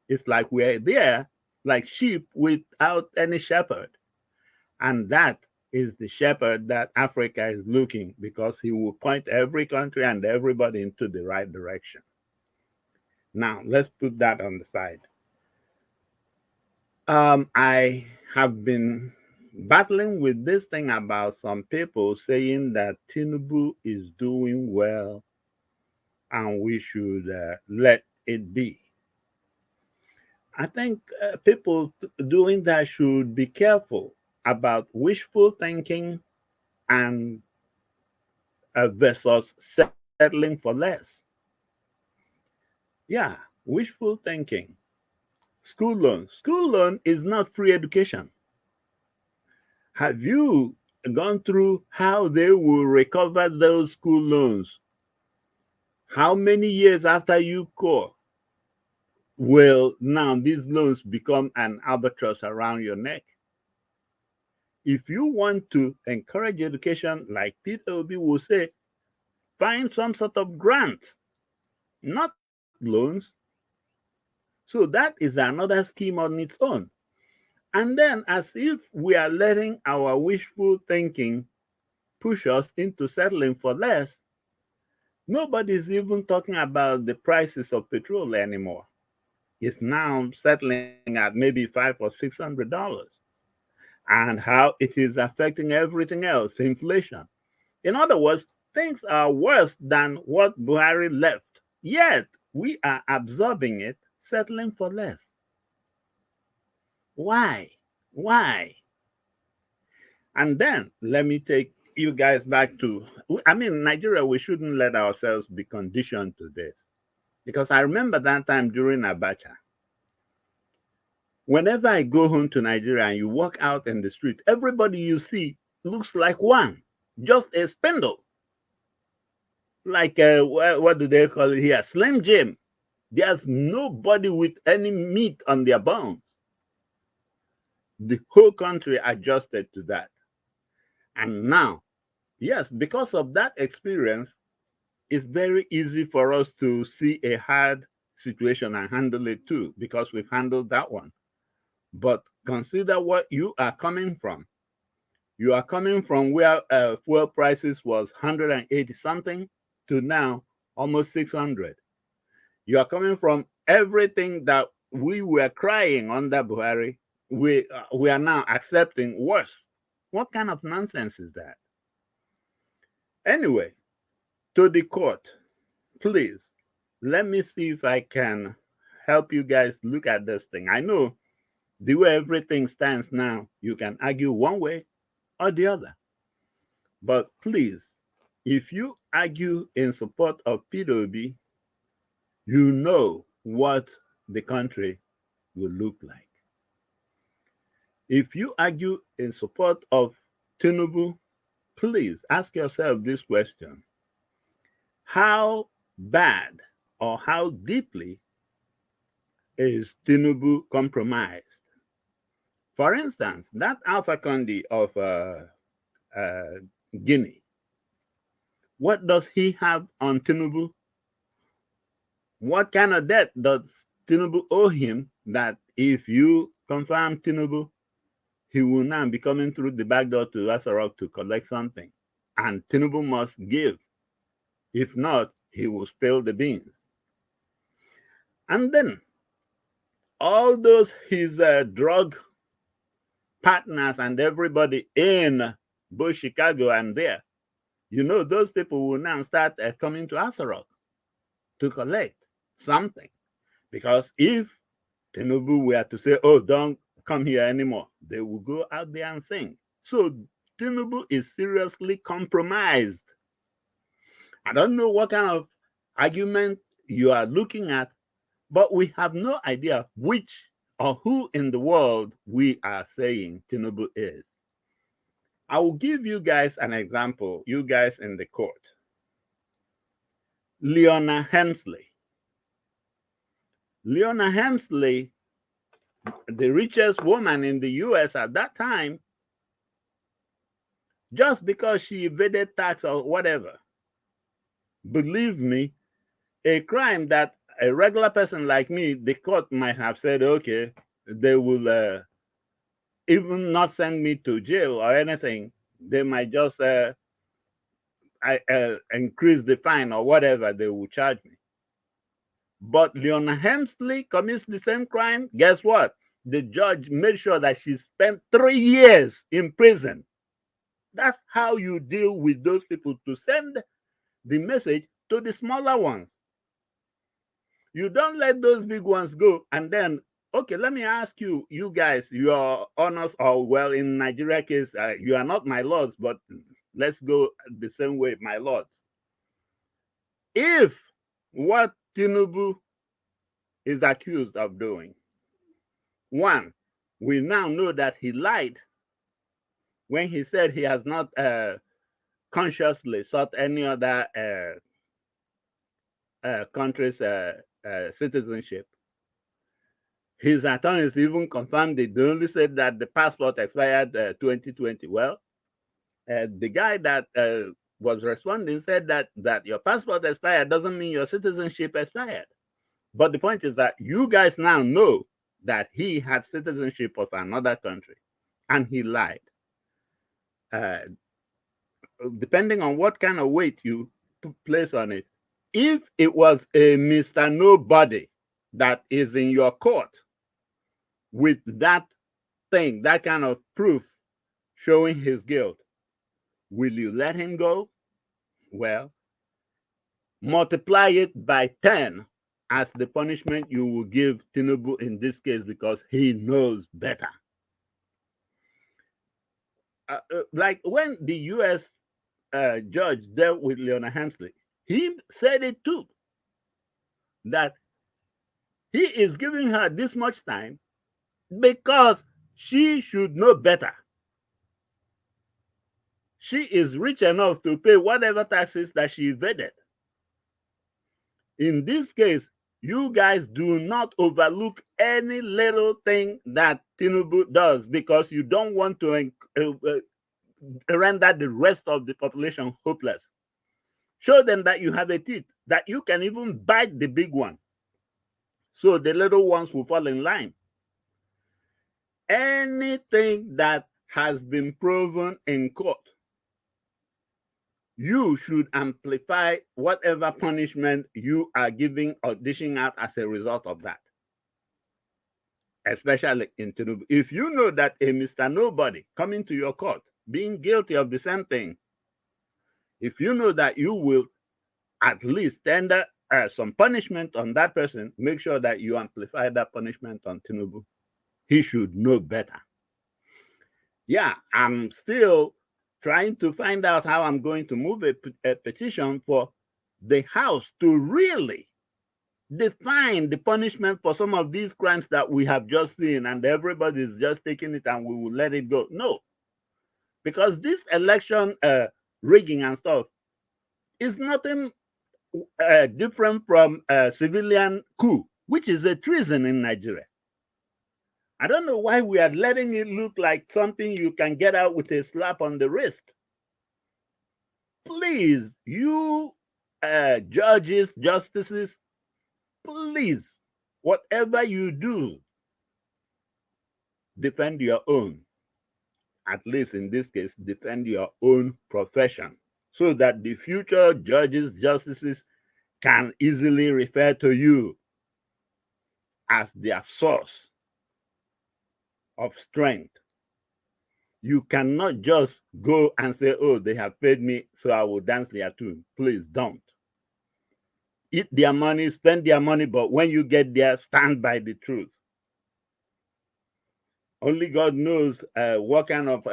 S17: It's like we're there like sheep without any shepherd. And that is the shepherd that Africa is looking, because he will point every country and everybody into the right direction. Now, let's put that on the side. I have been battling with this thing about some people saying that Tinubu is doing well and we should let it be. I think people doing that should be careful about wishful thinking and versus settling for less. Yeah, wishful thinking. School loan. School loan is not free education. Have you gone through how they will recover those school loans? How many years after you call will now these loans become an albatross around your neck? If you want to encourage education, like Peter Obi will say, find some sort of grant, not loans. So that is another scheme on its own. And then, as if we are letting our wishful thinking push us into settling for less, nobody's even talking about the prices of petrol anymore. It's now settling at maybe $500 or $600, and how it is affecting everything else, inflation. In other words, things are worse than what Buhari left. Yet we are absorbing it, settling for less. Why? Why? And then let me take you guys back to, I mean, Nigeria, we shouldn't let ourselves be conditioned to this. Because I remember that time during Abacha. Whenever I go home to Nigeria and you walk out in the street, everybody you see looks like one, just a spindle. Like, what do they call it here? Slim Jim. There's nobody with any meat on their bones. The whole country adjusted to that. And now, yes, because of that experience, it's very easy for us to see a hard situation and handle it too, because we've handled that one. But consider what you are coming from. You are coming from where fuel prices was 180 something to now almost 600. You are coming from everything that we were crying under Buhari. We are now accepting worse. What kind of nonsense is that? Anyway, to the court, please, let me see if I can help you guys look at this thing. I know the way everything stands now, you can argue one way or the other. But please, if you argue in support of PWB, you know what the country will look like. If you argue in support of Tinubu, please ask yourself this question. How bad or how deeply is Tinubu compromised? For instance, that Alpha Conde of Guinea, what does he have on Tinubu? What kind of debt does Tinubu owe him that if you confirm Tinubu, he will now be coming through the back door to Asarok to collect something? And Tinubu must give. If not, he will spill the beans. And then all those his drug partners and everybody in both Chicago and there, you know, those people will now start coming to Asarok to collect something. Because if Tinubu were to say, oh, don't come here anymore, they will go out there and sing. So Tinubu is seriously compromised. I don't know what kind of argument you are looking at, but we have no idea which or who in the world we are saying Tinubu is. I will give you guys an example, you guys in the court. Leona Hemsley. Leona Hemsley, the richest woman in the US at that time, just because she evaded tax or whatever, believe me, a crime that a regular person like me, the court might have said, okay, they will even not send me to jail or anything. They might just increase the fine or whatever they will charge me. But Leona Hemsley commits the same crime. Guess what? The judge made sure that she spent 3 years in prison. That's how you deal with those people, to send the message to the smaller ones. You don't let those big ones go and then, okay, let me ask you, you guys, your honors, or well, in Nigeria case, you are not my lords, but let's go the same way, my lords. If what Tinubu is accused of doing One, we now know that he lied when he said he has not consciously sought any other country's citizenship. His attorneys even confirmed it. They only said that the passport expired 2020. Well, the guy that was responding said that your passport expired doesn't mean your citizenship expired. But the point is that you guys now know that he had citizenship of another country, and he lied. Depending on what kind of weight you place on it, if it was a Mr. Nobody that is in your court with that thing, that kind of proof showing his guilt, will you let him go? Well, multiply it by 10 as the punishment you will give Tinubu in this case, because he knows better. Like when the U.S. Judge dealt with Leona Hamsley, he said it too, that he is giving her this much time because she should know better. She is rich enough to pay whatever taxes that she evaded. In this case, you guys do not overlook any little thing that Tinubu does because you don't want to render the rest of the population hopeless. Show them that you have a teeth, that you can even bite the big one, so the little ones will fall in line. Anything that has been proven in court, you should amplify whatever punishment you are giving or dishing out as a result of that. Especially in Tinubu. If you know that a Mr. Nobody coming to your court being guilty of the same thing, if you know that you will at least tender some punishment on that person, make sure that you amplify that punishment on Tinubu. He should know better. Yeah, I'm still trying to find out how I'm going to move a petition for the House to really define the punishment for some of these crimes that we have just seen, and everybody's just taking it and we will let it go. No, because this election rigging and stuff is nothing different from a civilian coup, which is a treason in Nigeria. I don't know why we are letting it look like something you can get out with a slap on the wrist. Please, you judges, justices, please, whatever you do, defend your own. At least in this case, defend your own profession, so that the future judges, justices can easily refer to you as their source of strength. You cannot just go and say, oh, they have paid me, so I will dance their tune. Please don't. Eat their money, spend their money, but when you get there, stand by the truth. Only God knows what kind of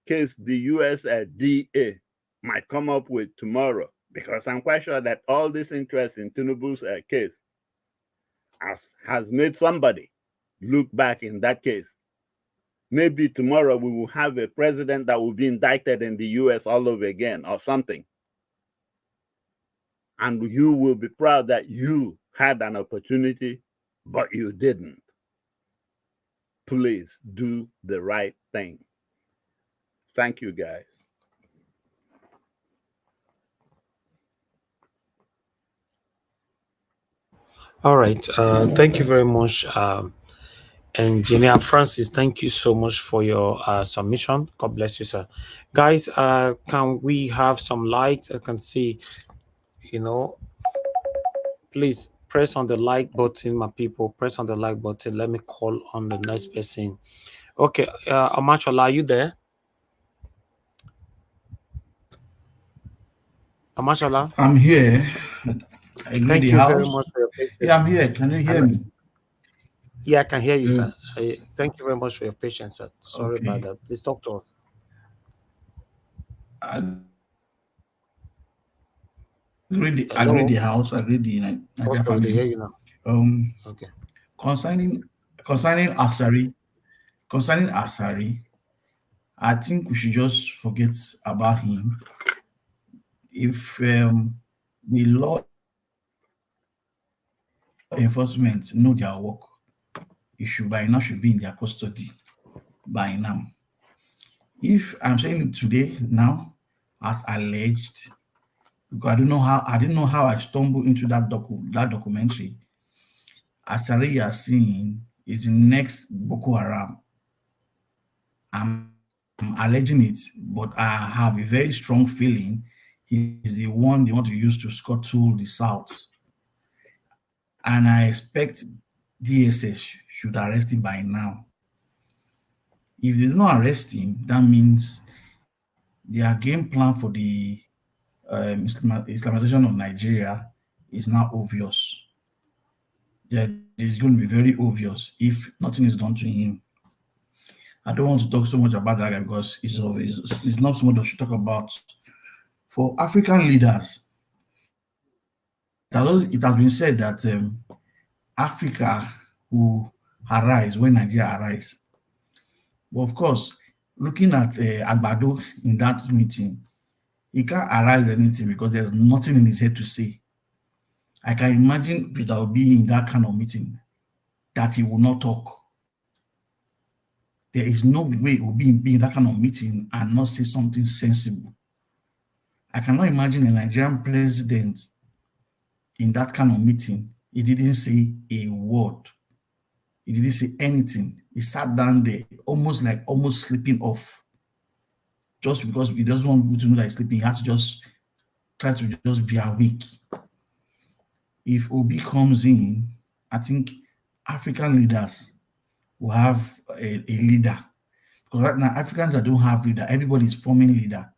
S17: case the US DA might come up with tomorrow, because I'm quite sure that all this interest in Tinubu's case has made somebody look back in that case. Maybe tomorrow we will have a president that will be indicted in the US all over again or something. And you will be proud that you had an opportunity, but you didn't. Please do the right thing. Thank you, guys.
S1: All right. Thank you very much. Engineer Francis, thank you so much for your submission. God bless you, sir. Guys, can we have some likes? I can see, please press on the like button, my people. Press on the like button. Let me call on the next person. Okay, Amashola, are you there? Amashola?
S2: I'm here. I greet
S1: Thank
S2: the
S1: you very
S2: house.
S1: much for your patience.
S2: Yeah, I'm here. Can you hear me?
S1: Yeah, I can hear you,
S2: Good.
S1: sir. Thank you very much for your patience, sir. Sorry about that. Please talk to us.
S2: I greet
S1: Hello?
S2: the house. I greet the Nigeria
S1: Okay, we can hear
S2: family.
S1: you now.
S2: Um,
S1: Okay.
S2: concerning
S18: concerning Asari, I think we should just forget about him. If the law enforcement know their work, it should by now should be in their custody by now. If I'm saying it today now, as alleged, because I didn't know how I stumbled into that documentary. Asari Yasin is the next Boko Haram. I'm alleging it, but I have a very strong feeling he's the one they want to use to scuttle the South. And I expect DSS should arrest him by now. If they do not arrest him, that means their game plan for the Islamization of Nigeria is now obvious. That is going to be very obvious if nothing is done to him. I don't want to talk so much about that guy because it's not something that should talk about. For African leaders, it has been said that Africa will arise when Nigeria arise. But of course, looking at Agbado in that meeting, he can't arise anything because there's nothing in his head to say. I can imagine Peter Obi in that kind of meeting that he will not talk. There is no way he will be in that kind of meeting and not say something sensible. I cannot imagine a Nigerian president in that kind of meeting. He didn't say a word. He didn't say anything. He sat down there, almost sleeping off. Just because he doesn't want people to know that he's sleeping, he has to just try to just be awake. If Obi comes in, I think African leaders will have a leader. Because right now, Africans that don't have leader, everybody is forming leader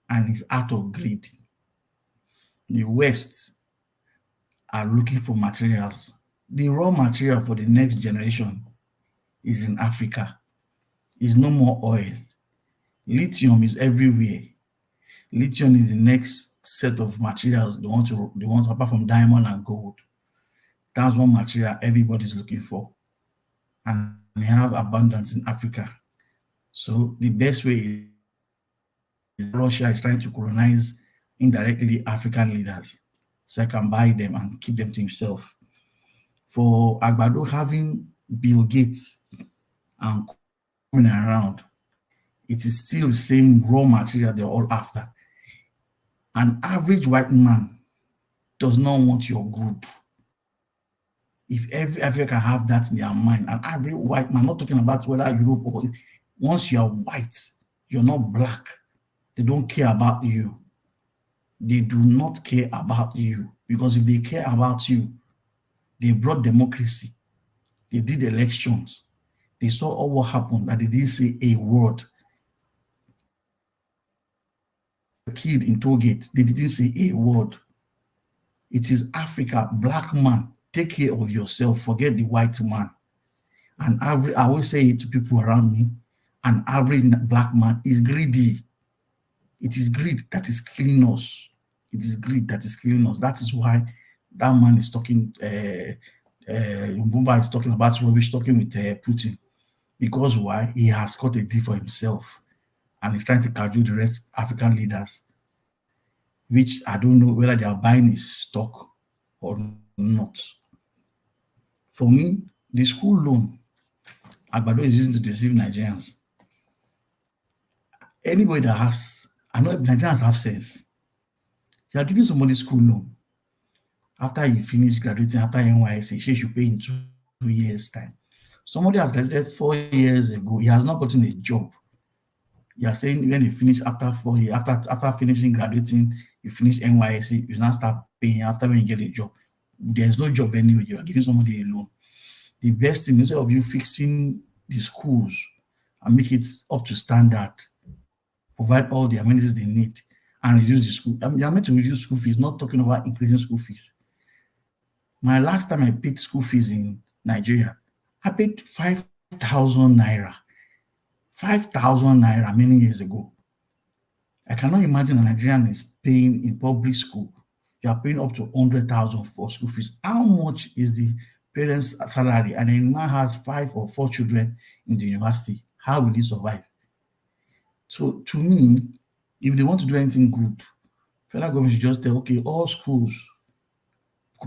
S18: and it's out of greed. The West are looking for materials. The raw material for the next generation is in Africa. It's no more oil. Lithium is everywhere. Lithium is the next set of materials they want to apart from diamond and gold. That's one material everybody's looking for. And we have abundance in Africa. So the best way is Russia is trying to colonize indirectly African leaders so I can buy them and keep them to himself. For Agbado having Bill Gates and coming around, it is still the same raw material they're all after. An average white man does not want your good. If every African have that in their mind, an average white man, not talking about whether Europe or once you are white, you're not black, they don't care about you. They do not care about you because if they care about you, they brought democracy. They did elections. They saw all what happened, that they didn't say a word. Killed in Tollgate, they didn't say a word. It is Africa, black man, take care of yourself, forget the white man. And I always say it to people around me, an average black man is greedy. It is greed that is killing us. It is greed that is killing us. That is why that man is talking, Mbumba is talking about rubbish, talking with Putin. Because why? He has got a deal for himself. And he's trying to cajole the rest African leaders, which I don't know whether they are buying his stock or not. For me, the school loan Agbado is using to deceive Nigerians. Anybody that I know Nigerians have sense. You are giving somebody school loan. After you finish graduating, after NYSC, she should pay in 2 years' time. Somebody has graduated 4 years ago. He has not gotten a job. You are saying when you finish after 4 years, after finishing graduating, you finish NYSC, you now start paying after when you get a job. There's no job anyway. You are giving somebody a loan. The best thing, instead of you fixing the schools and make it up to standard, provide all the amenities they need, and reduce the school. They are meant to reduce school fees, not talking about increasing school fees. My last time I paid school fees in Nigeria, I paid 5,000 naira. 5,000 naira many years ago. I cannot imagine a Nigerian is paying in public school. You are paying up to 100,000 for school fees. How much is the parents' salary, and a man has 5 or 4 children in the university, how will he survive? So to me, if they want to do anything good, federal government should just tell, okay, all schools,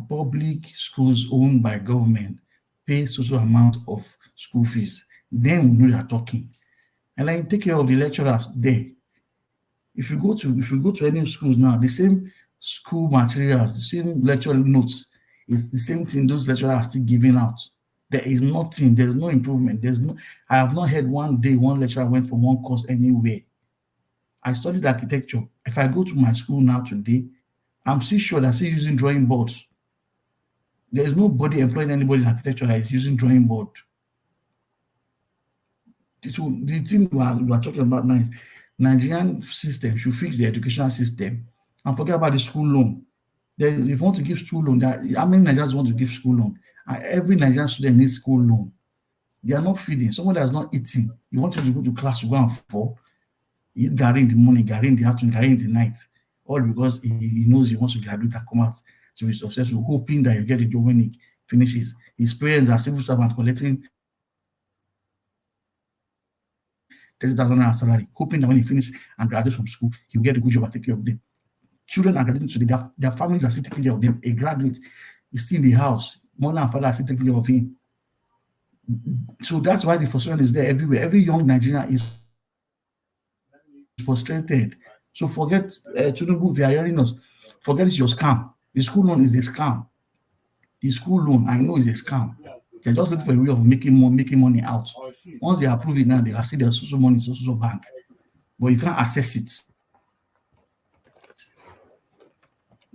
S18: public schools owned by government, pay social amount of school fees. Then we know they're talking. And like take care of the lecturers there. If you go to any schools now, the same school materials, the same lecture notes, it's the same thing those lecturers are still giving out. There is nothing, there's no improvement. I have not heard one day one lecturer went for one course anywhere. I studied architecture. If I go to my school now today, I'm still sure they're still using drawing boards. There is nobody employing anybody in architecture that is using drawing board. The thing we are talking about now is Nigerian system should fix the educational system and forget about the school loan. If you want to give school loan, how many Nigerians want to give school loan? Every Nigerian student needs school loan. They are not feeding. Someone that is not eating, you want him to go to class to go and fall, eat garri in the morning, garri in the afternoon, garri in the night, all because he knows he wants to graduate and come out to be successful, hoping that you get a job when he finishes. His parents are civil servants collecting 30,000 naira salary, hoping that when he finishes and graduates from school, he'll get a good job and take care of them. Children are graduating today, their families are still taking care of them. A graduate is still in the house, mother and father are still taking care of him. So that's why the frustration is there everywhere. Every young Nigerian is frustrated. So forget Tinubu, if you are hearing us, forget it's your scam. The school loan is a scam. The school loan, I know, is a scam. They're just looking for a way of making money out. Once they approve it now, they are see there's social money, social bank, but you can't access it.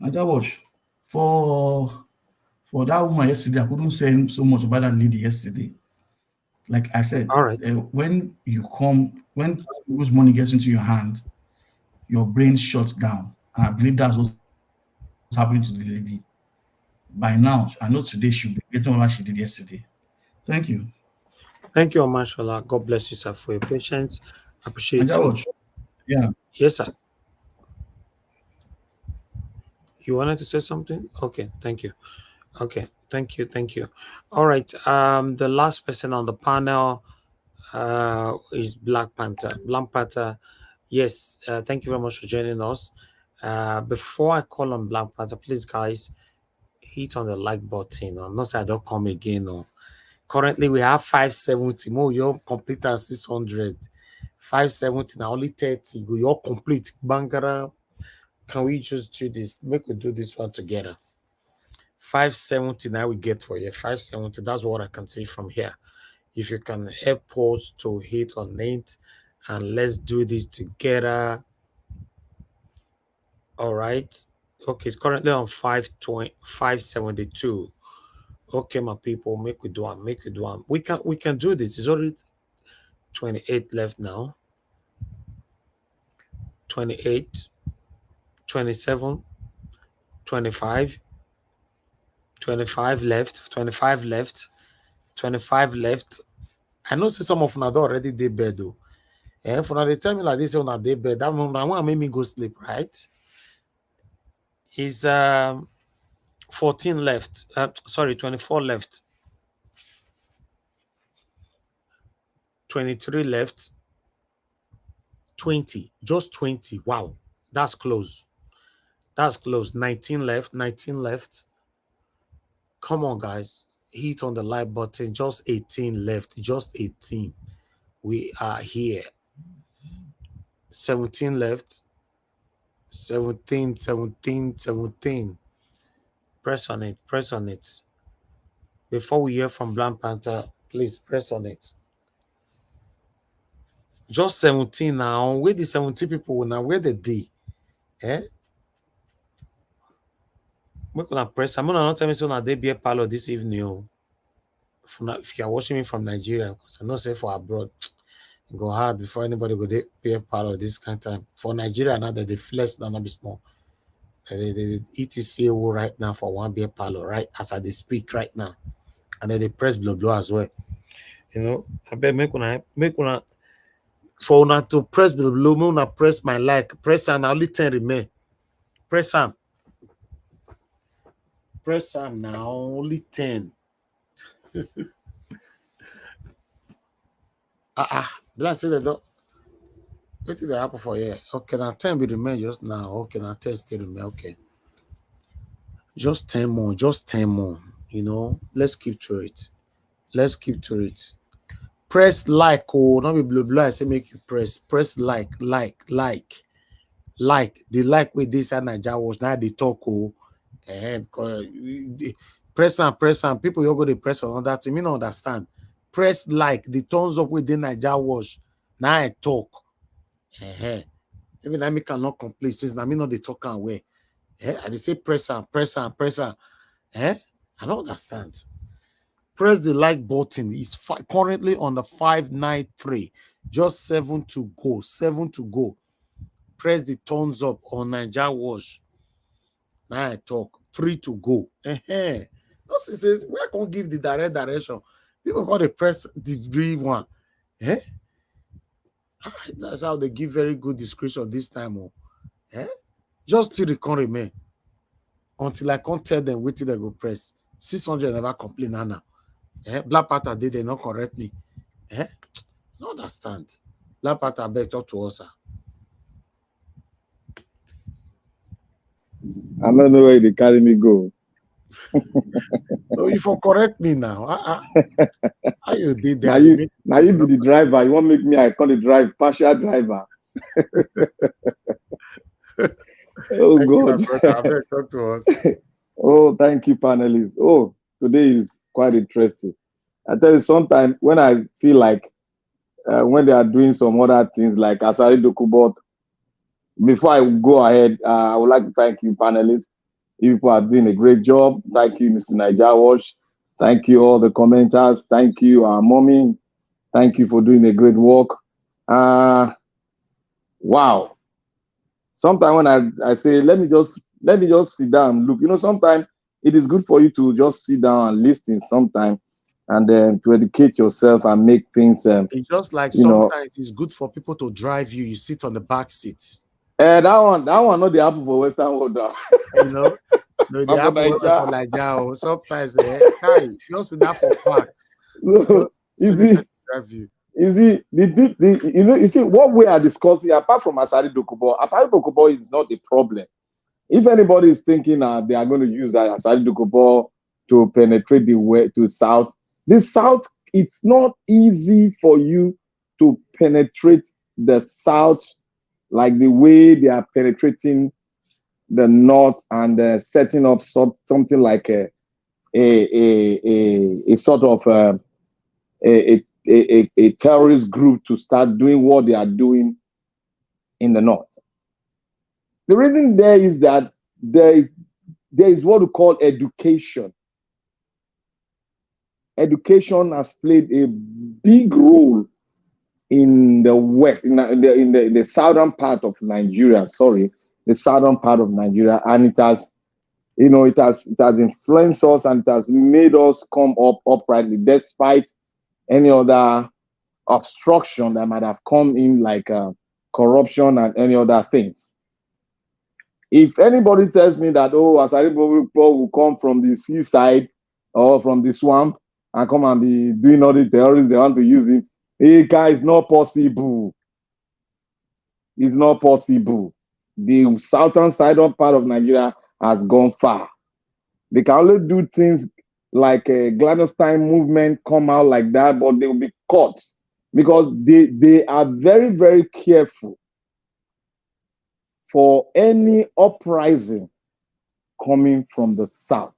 S18: Naija watch for that woman yesterday. I couldn't say so much about that lady yesterday. Like I said,
S1: All right.
S18: When those money gets into your hand, your brain shuts down. And I believe that's what's happening to the lady. By now, I know today she'll be getting what she did yesterday. Thank you.
S1: Thank you, Mashallah. God bless you, sir, for your patience. Appreciate
S18: Naija
S1: you.
S18: watch. Yeah.
S1: Yes, sir. You wanted to say something? Okay, thank you. Okay, thank you. All right. The last person on the panel is Black Panther. Black Panther, yes, thank you very much for joining us. Before I call on Black Panther, please, guys, hit on the like button. I'm not saying I don't come again. No. Currently, we have 570. More, you're complete at 600. 570 now, only 30. You're complete. Bangara. Can we just do this? Make we do this one together. 570 now we get for you. 570. That's what I can see from here. If you can help us to hit on it, and let's do this together. All right. Okay, it's currently on 572. Okay, my people, make we do one. We can do this. It's already 28 left now. 28, 27, 25, 25 left, 25 left, 25 left. I know some of them already did bed though. And for now they tell me like this on a day bed, that one make me go sleep, right? Is 14 left. Sorry, 24 left. 23 left. 20. Just 20. Wow. That's close. 19 left. 19 left. Come on, guys. Hit on the like button. Just 18 left. Just 18. We are here. 17 left. 17. Press on it. Before we hear from Black Panther, please press on it. Just 17 now. Where the 17 people now? Where the D? Eh? We're gonna press. I'm gonna tell me so now they be a palo this evening. If you are watching me from Nigeria, because I know say for abroad, go hard before anybody go be a palo this kind of time. For Nigeria now that they flex now not be small. The ETC right now for one beer palo, right? As I they speak right now. And then they press blah as well. You know, I bet make una for una to press blah, una press my like, press and only 10 remain. Press Sam now, only 10. Let's say they don't. What did they happen for here? Okay, now 10 will remain just now. Okay, now 10 still remain. Okay. Just 10 more. Just 10 more. You know, let's keep to it. Let's keep to it. Press like, oh, not be blue blue. I say make you press. Press like. The like with this and Nigeria was now the talk, oh. Because press and people you're going to press on that. You don't understand. Press like the thumbs up within Nigeria was now I talk. Even I me cannot complete since I me not the talk away. I they say press and. I don't understand. Press the like button. It's currently on the 593. Just 7 to go. 7 to go. Press the thumbs up on Nigeria Watch. Now I talk. 3 to go. Because it says we can't give the direct direction. People got to press the green one. That's how they give very good description this time. Just till the can remain. Until I can't tell them which they go press. 600 never complain now. Black Panther did they not correct me? No understand. Black Panther beg talk to us.
S19: I don't know where they carry me go.
S1: So you for correct me now. How you did that?
S19: Now you be the driver. You want make me I call the drive partial driver. Oh God.
S1: Talk to us.
S19: Oh, thank you, panelists. Oh, today is quite interesting. I tell you, sometimes when I feel like when they are doing some other things like Asari Dokubo, before I go ahead, I would like to thank you, panelists. You people are doing a great job. Thank you, Mr. Niger Wash. Thank you, all the commenters. Thank you, our mommy. Thank you for doing a great work. Wow. Sometimes when I say, let me just sit down and look. You know, sometimes it is good for you to just sit down and listen sometimes and then to educate yourself and make things.
S1: It's just like sometimes it's good for people to drive you. You sit on the back seat.
S19: That one not the apple for Western world.
S1: You know, no, the apple for Nigeria. Sometimes, just in that for park.
S19: So, you see, you see what we are discussing apart from Asari Dokubo. Asari Dokubo is not the problem. If anybody is thinking they are going to use Asari Dokubo to penetrate the way to south, the south, it's not easy for you to penetrate the south like the way they are penetrating the north and setting up something like a sort of a terrorist group to start doing what they are doing in the north. The reason there is that there is what we call education. Education has played a big role in the west, in the southern part of Nigeria. The southern part of Nigeria, and it has influenced us and it has made us come up uprightly, despite any other obstruction that might have come in, like corruption and any other things. If anybody tells me that, Asari people will come from the seaside or from the swamp and come and be doing all the terrorists they want to use it, it's not possible. It's not possible. The southern side of part of Nigeria has gone far. They can only do things like a clandestine movement come out like that, but they will be caught because they are very, very careful for any uprising coming from the south,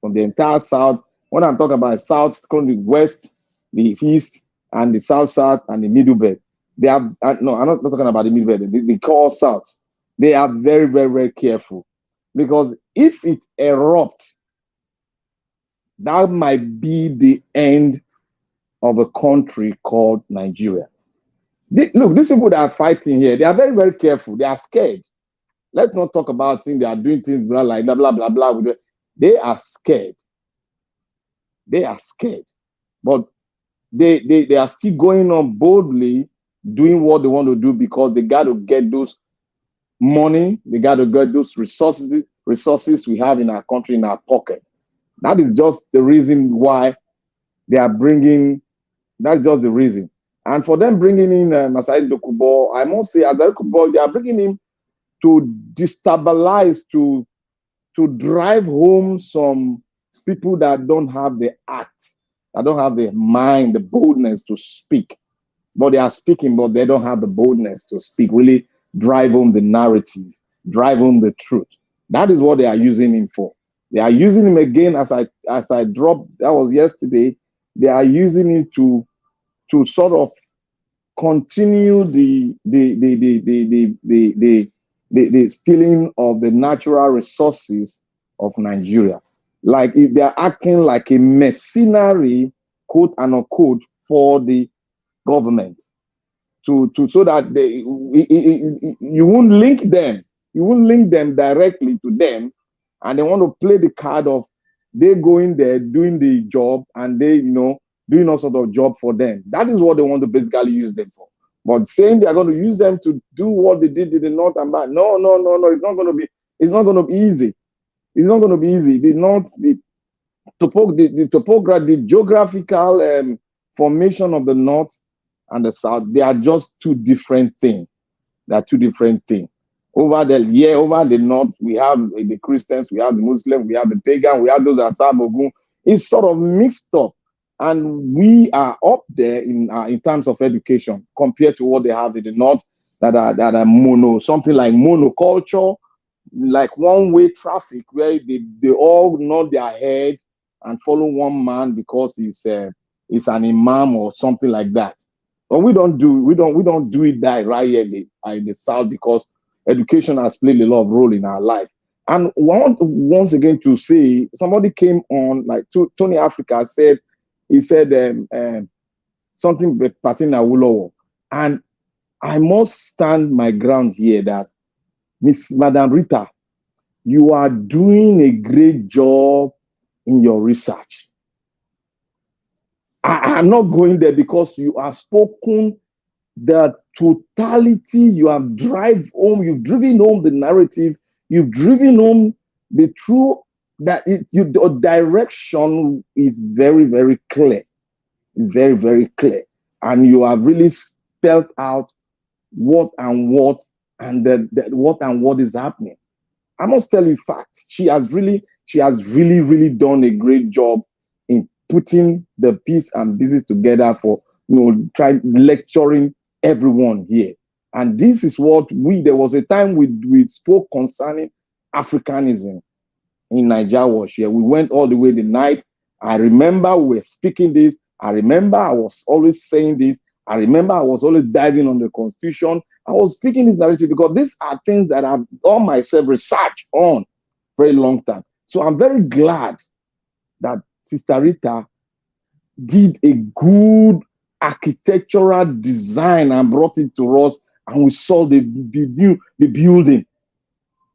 S19: from the entire south. When I'm talking about south, the west, the east, and the south and the middle belt. They are no, I'm not talking about the middle belt. The core south. They are very, very, very careful because if it erupts, that might be the end of a country called Nigeria. Look, these people that are fighting here, they are very, very careful. They are scared. Let's not talk about things. They are doing things like blah, blah, blah, blah. They are scared. They are scared. But they are still going on boldly doing what they want to do because they got to get those money. They got to get those resources we have in our country, in our pocket. That is just the reason why they are bringing. That's just the reason. And for them bringing in Asari Dokubo, I must say, Asari Dokubo, they are bringing him to destabilize, to drive home some people that don't have the act, that don't have the mind, the boldness to speak. But they are speaking, but they don't have the boldness to speak. Really drive home the narrative, drive home the truth. That is what they are using him for. They are using him again, as I dropped, that was yesterday. They are using it to sort of continue the stealing of the natural resources of Nigeria. Like if they are acting like a mercenary, quote and unquote, for the government, to so that you won't link them directly to them, and they want to play the card of they going there doing the job and they doing all sort of job for them. That is what they want to basically use them for. But saying they are going to use them to do what they did in the north and back, no, it's not going to be. It's not going to be easy. It's not going to be easy. The topography, the geographical formation of the north and the south, they are just two different things. They are two different things. Over the north, we have the Christians, we have the Muslims, we have the pagan, we have those that serve Ogun. It's sort of mixed up, and we are up there in terms of education compared to what they have in the north, that are something like monoculture, like one-way traffic, where they all nod their head and follow one man because he's an imam or something like that. But we don't do it that right here in the south, because education has played a lot of role in our life. And once again to say, somebody came on, like Tony Africa said, he said something pertaining to Awolowo, and I must stand my ground here that Madam Rita, you are doing a great job in your research. I'm not going there because you have spoken the totality, you have driven home the narrative, you've driven home the truth, that your direction is very, very clear. It's very, very clear. And you have really spelled out what is happening. I must tell you fact. She has really done a great job in putting the piece and pieces together for try lecturing everyone here. And this is what there was a time we spoke concerning Africanism in Nigeria was here. We went all the way the night. I remember we were speaking this. I remember I was always saying this. I remember I was always diving on the Constitution. I was speaking this narrative because these are things that I've done myself research on for a long time. So I'm very glad that Sister Rita did a good architectural design and brought it to us, and we saw the building.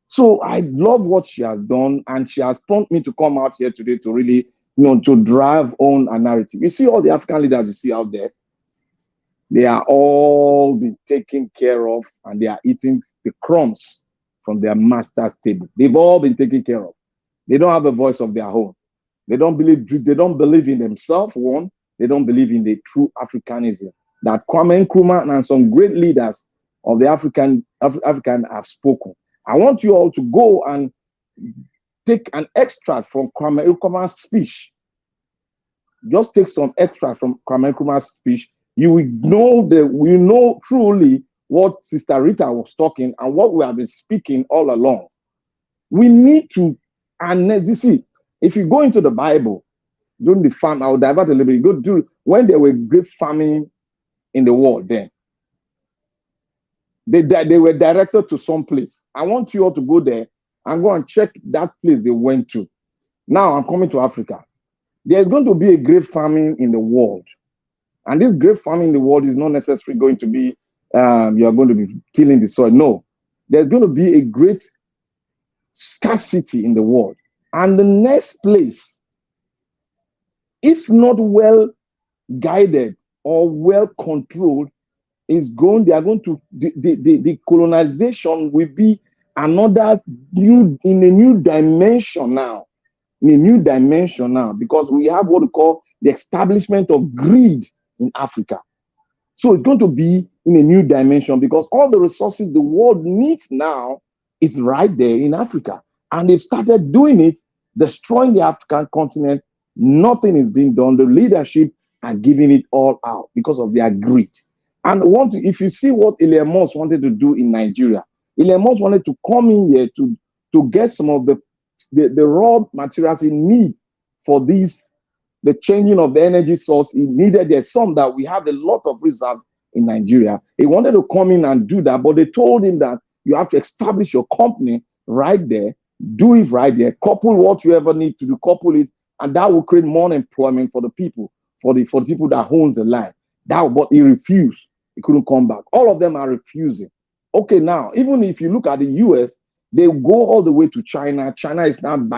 S19: So I love what she has done, and she has prompted me to come out here today to really, to drive on a narrative. You see all the African leaders you see out there, they are all being taken care of, and they are eating the crumbs from their master's table. They've all been taken care of. They don't have a voice of their own. They don't believe in themselves, one. They don't believe in the true Africanism that Kwame Nkrumah and some great leaders of the African have spoken. I want you all to go and take an extract from Kwame Nkrumah's speech. Just take some extract from Kwame Nkrumah's speech. You will know truly what Sister Rita was talking and what we have been speaking all along. We need to, and you see, if you go into the Bible, during the famine, I'll divert a little bit. Go to when there were great famine in the world. Then they were directed to some place. I want you all to go there and go and check that place they went to. Now I'm coming to Africa. There's going to be a great famine in the world, and this great famine in the world is not necessarily going to be you are going to be tilling the soil. No, there's going to be a great scarcity in the world, and the next place, if not well guided or well controlled, the colonization will be another in a new dimension now. In a new dimension now, because we have what we call the establishment of greed in Africa. So it's going to be in a new dimension because all the resources the world needs now is right there in Africa. And they've started doing it, destroying the African continent. Nothing is being done. The leadership are giving it all out because of their greed. And if you see what Elon Musk wanted to do in Nigeria, Elon Musk wanted to come in here to get some of the raw materials he needs for the changing of the energy source. He needed there's some that we have a lot of reserves in Nigeria. He wanted to come in and do that, but they told him that you have to establish your company right there, do it right there, couple what you ever need to do, couple it, and that will create more employment for the people, for the people that owns the land. But he refused. He couldn't come back. All of them are refusing. Okay, now, even if you look at the US, they go all the way to China. China is not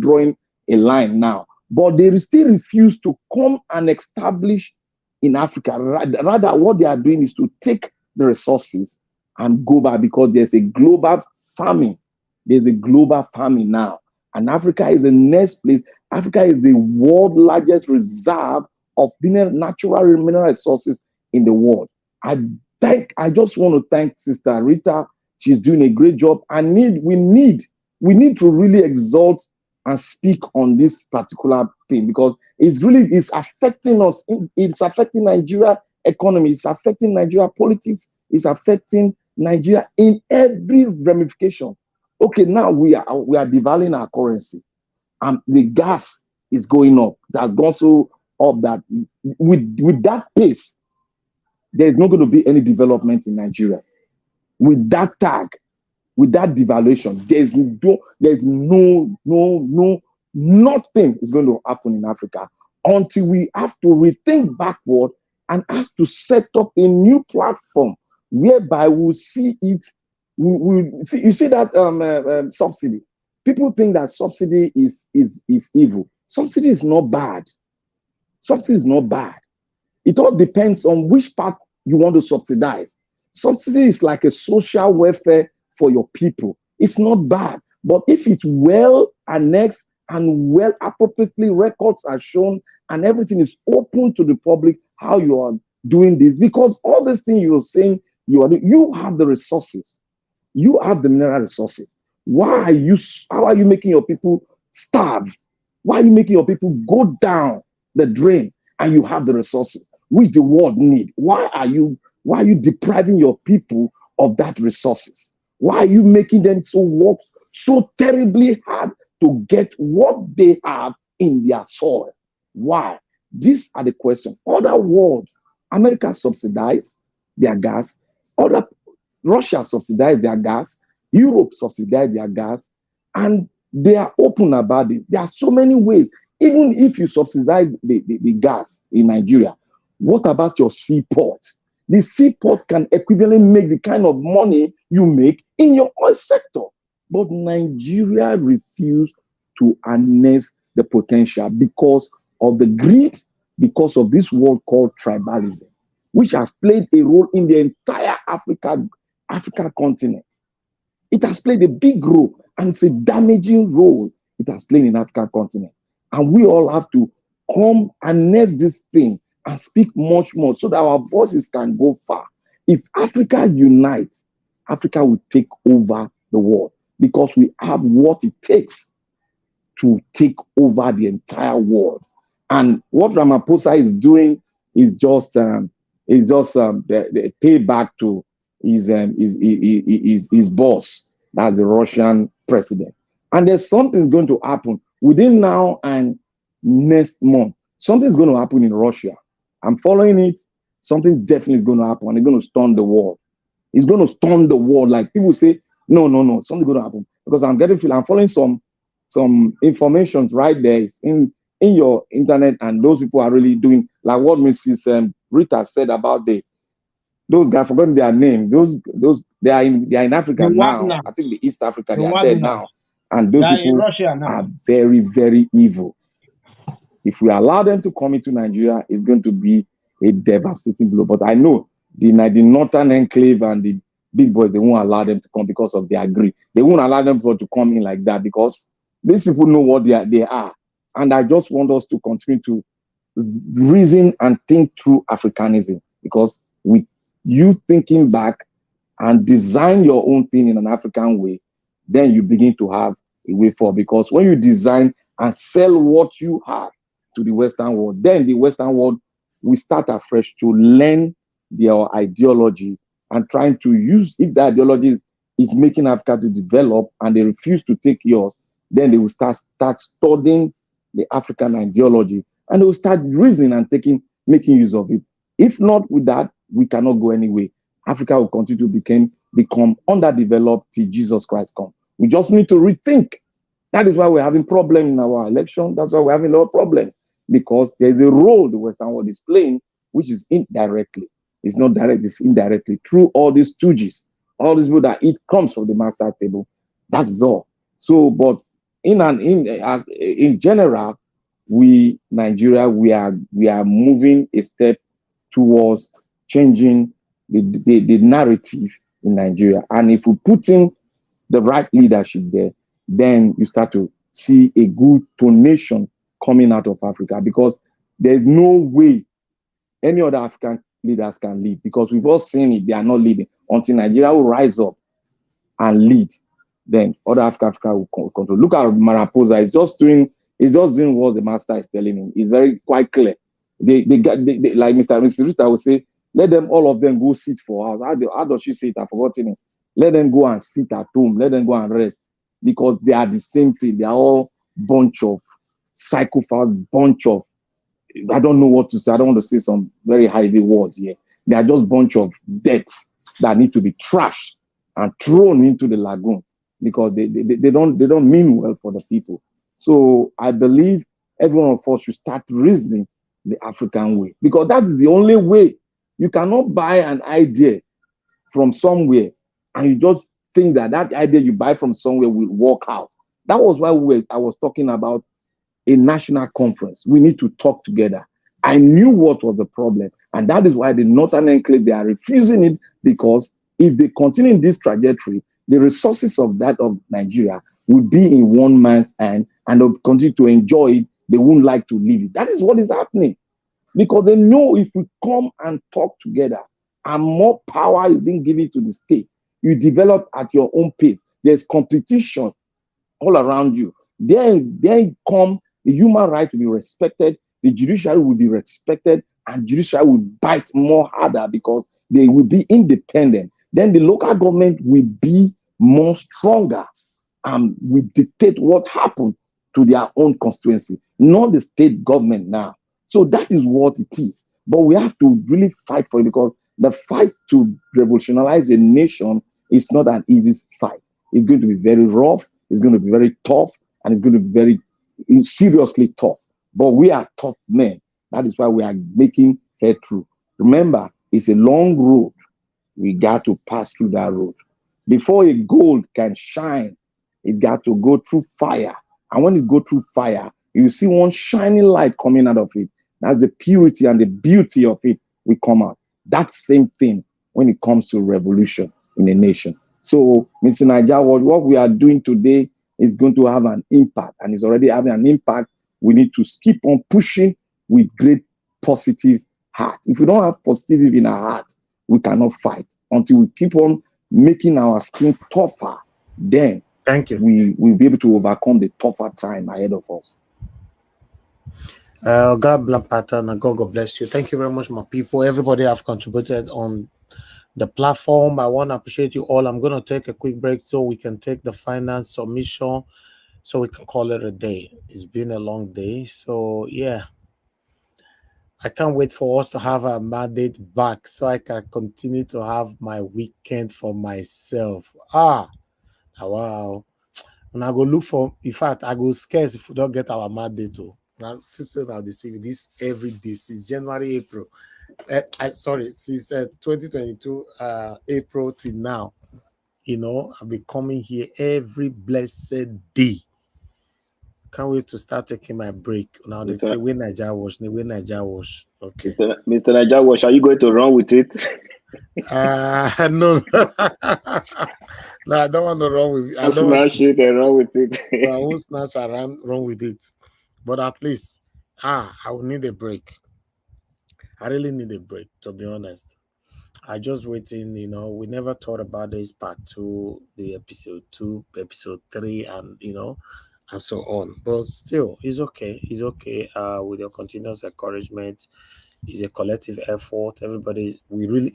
S19: drawing a line now. But they still refuse to come and establish in Africa. Rather, what they are doing is to take the resources and go back because there's a global famine. There's a global famine now. And Africa is the next place. Africa is the world's largest reserve of natural mineral resources in the world. I just want to thank Sister Rita. She's doing a great job. We need to really exalt and speak on this particular thing because it's affecting us. It's affecting Nigeria economy. It's affecting Nigeria politics. It's affecting Nigeria in every ramification. Okay, now we are devaluing our currency. The gas is going up. That's gone so up that with that pace, there's not going to be any development in Nigeria. With that tag, with that devaluation, nothing is going to happen in Africa until we have to rethink backward and have to set up a new platform whereby we'll see it. You see that subsidy. People think that subsidy is evil. Subsidy is not bad. Subsidy is not bad. It all depends on which part you want to subsidize. Subsidy is like a social welfare for your people. It's not bad. But if it's well annexed and well appropriately records are shown and everything is open to the public, how you are doing this, because all these things you're saying, you have the resources. You have the mineral resources. How are you making your people starve? Why are you making your people go down the drain and you have the resources which the world need? Why are you depriving your people of that resources? Why are you making them work so terribly hard to get what they have in their soil? Why? These are the questions. Other world, America subsidize their gas. Russia subsidize their gas. Europe subsidize their gas. And they are open about it. There are so many ways. Even if you subsidize the gas in Nigeria, what about your seaport? The seaport can equivalently make the kind of money you make in your oil sector. But Nigeria refused to harness the potential because of the greed, because of this word called tribalism, which has played a role in the entire African continent. It has played a big role, and it's a damaging role it has played in the African continent. And we all have to come and harness this thing and speak much more so that our voices can go far. If Africa unites, Africa will take over the world because we have what it takes to take over the entire world. And what Ramaphosa is doing is just the payback to his boss, that's the Russian president. And there's something going to happen within now and next month. Something's going to happen in Russia. I'm following it. Something definitely is going to happen. It's going to stun the world. It's going to stun the world. Like people say, no, something's going to happen. Because I'm following some information right there in your internet, and those people are really doing like what Mrs. Rita said about those guys. Forgotten their name. Those they are in Africa now. I think the East Africa they are there now, and those people are very, very evil. If we allow them to come into Nigeria, it's going to be a devastating blow. But I know the Northern Enclave and the big boys, they won't allow them to come because of their greed. They won't allow them to come in like that because these people know what they are. And I just want us to continue to reason and think through Africanism, because with you thinking back and design your own thing in an African way, then you begin to have a way forward. Because when you design and sell what you have to the Western world, then the Western world will start afresh to learn their ideology and trying to use, if the ideology is making Africa to develop and they refuse to take yours, then they will start studying the African ideology and they will start reasoning and making use of it. If not with that, we cannot go anywhere. Africa will continue to become underdeveloped till Jesus Christ comes. We just need to rethink. That is why we're having problem in our election. That's why we're having a lot of problem, because there's a role the Western world is playing, which is indirectly. It's not direct, it's indirectly through all these stooges, all these people that eat comes from the master table. That is all. So, but in general, Nigeria, we are moving a step towards changing the narrative in Nigeria. And if we put in the right leadership there, then you start to see a good donation coming out of Africa, because there's no way any other African leaders can lead, because we've all seen it. They are not leading until Nigeria will rise up and lead. Then other Africa will control. Look at Ramaphosa. He's just doing what the master is telling him. It's very quite clear. They like Mr. Rista will say, let them, all of them, go sit for us. How does she say it? I've forgotten it. Let them go and sit at home. Let them go and rest, because they are the same thing. They are all bunch of psychopaths, bunch of, I don't know what to say. I don't want to say some very heavy words here. They are just bunch of deaths that need to be trashed and thrown into the lagoon, because they don't mean well for the people. So I believe every one of us should start reasoning the African way, because that is the only way. You cannot buy an idea from somewhere and you just think that idea you buy from somewhere will work out. That was why I was talking about a national conference. We need to talk together. I knew what was the problem, and that is why the Northern Enclave, they are refusing it, because if they continue in this trajectory, the resources of Nigeria will be in one man's hand, and they'll continue to enjoy it. They won't like to leave it. That is what is happening, because they know if we come and talk together and more power is being given to the state, you develop at your own pace. There's competition all around you. Then come the human right to be respected, the judiciary will be respected, and judiciary will bite more harder because they will be independent. Then the local government will be more stronger and will dictate what happened to their own constituency, not the state government now. So that is what it is. But we have to really fight for it, because the fight to revolutionize a nation is not an easy fight. It's going to be very rough, it's going to be very tough, and it's going to be very seriously tough. But we are tough men. That is why we are making head through. Remember, it's a long road. We got to pass through that road. Before a gold can shine, it got to go through fire. And when it go through fire, you see one shining light coming out of it. That's the purity and the beauty of it will come out. That same thing when it comes to revolution in a nation. So, Mr. Nigeria, what we are doing today is going to have an impact, and it's already having an impact. We need to keep on pushing with great positive heart. If we don't have positivity in our heart, we cannot fight. Until we keep on making our skin tougher, then we will be able to overcome the tougher time ahead of us.
S1: God bless pattern and God bless you. Thank you very much, my people. Everybody have contributed on the platform. I want to appreciate you all. I'm going to take a quick break so we can take the final submission, so we can call it a day. It's been a long day. So yeah, I can't wait for us to have our mandate back so I can continue to have my weekend for myself. Wow. And I go look for, in fact, I go scarce if we don't get our mandate too. Now, this every day since January, April. Since 2022 April till now. You know, I've been coming here every blessed day. Can't wait to start taking my break. Now they say when Nigeria wash. Okay.
S12: Mr. Nigeria wash, are you going to run with it?
S1: No. No, I don't want to run with it. I don't
S12: smash it and run with it.
S1: I won't snatch around, run with it. But at least I will need a break. I really need a break, to be honest. I just waiting, we never thought about this part two, the episode two, episode three, and and so on. But still, it's okay. It's okay. With your continuous encouragement, it's a collective effort. Everybody, we really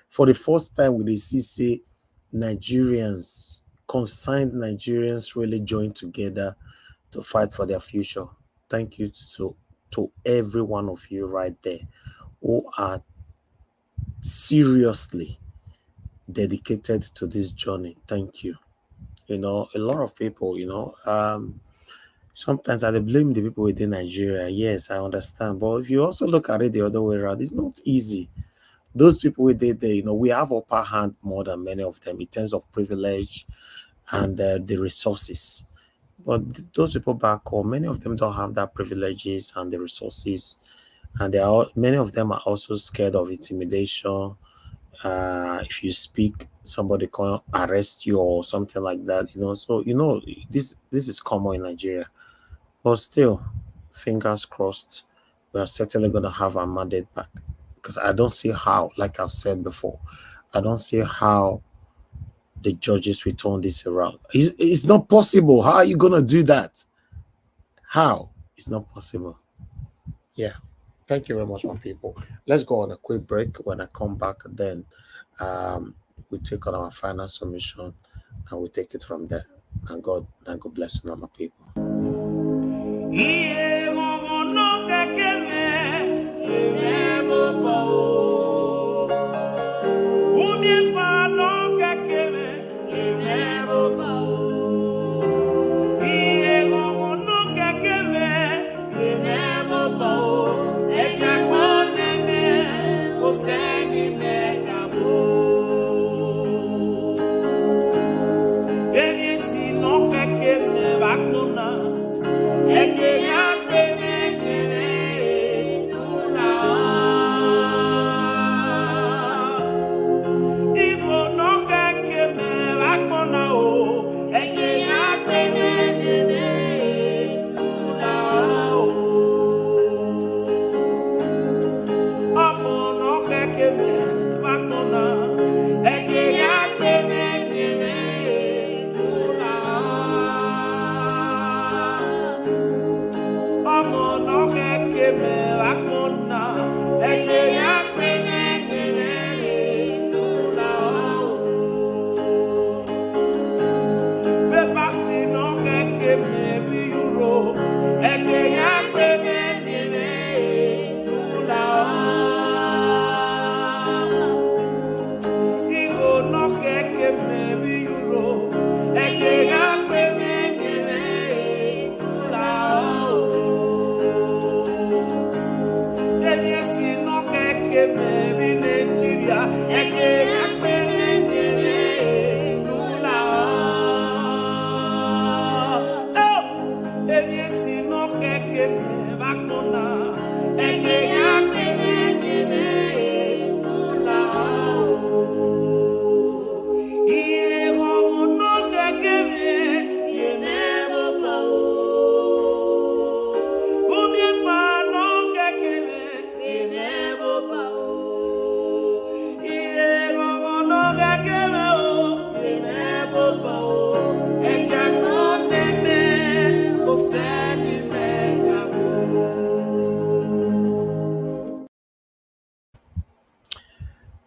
S1: for the first time with the CC, Nigerians, consigned Nigerians really joined together to fight for their future. Thank you to every one of you right there who are seriously dedicated to this journey. Thank you. A lot of people, sometimes I blame the people within Nigeria. Yes, I understand. But if you also look at it the other way around, it's not easy. Those people within there, we have upper hand more than many of them in terms of privilege and the resources. But those people back home, many of them don't have that privileges and the resources, and many of them are also scared of intimidation. If you speak, somebody can arrest you or something like that. So this is common in Nigeria. But still, fingers crossed, we are certainly going to have our mandate back, because I don't see how, like I've said before, I don't see how the judges will turn this around. It's not possible. How are you going to do that? How? It's not possible. Yeah. Thank you very much, my people. Let's go on a quick break. When I come back, then we take on our final submission and we take it from there. And God bless you, my people.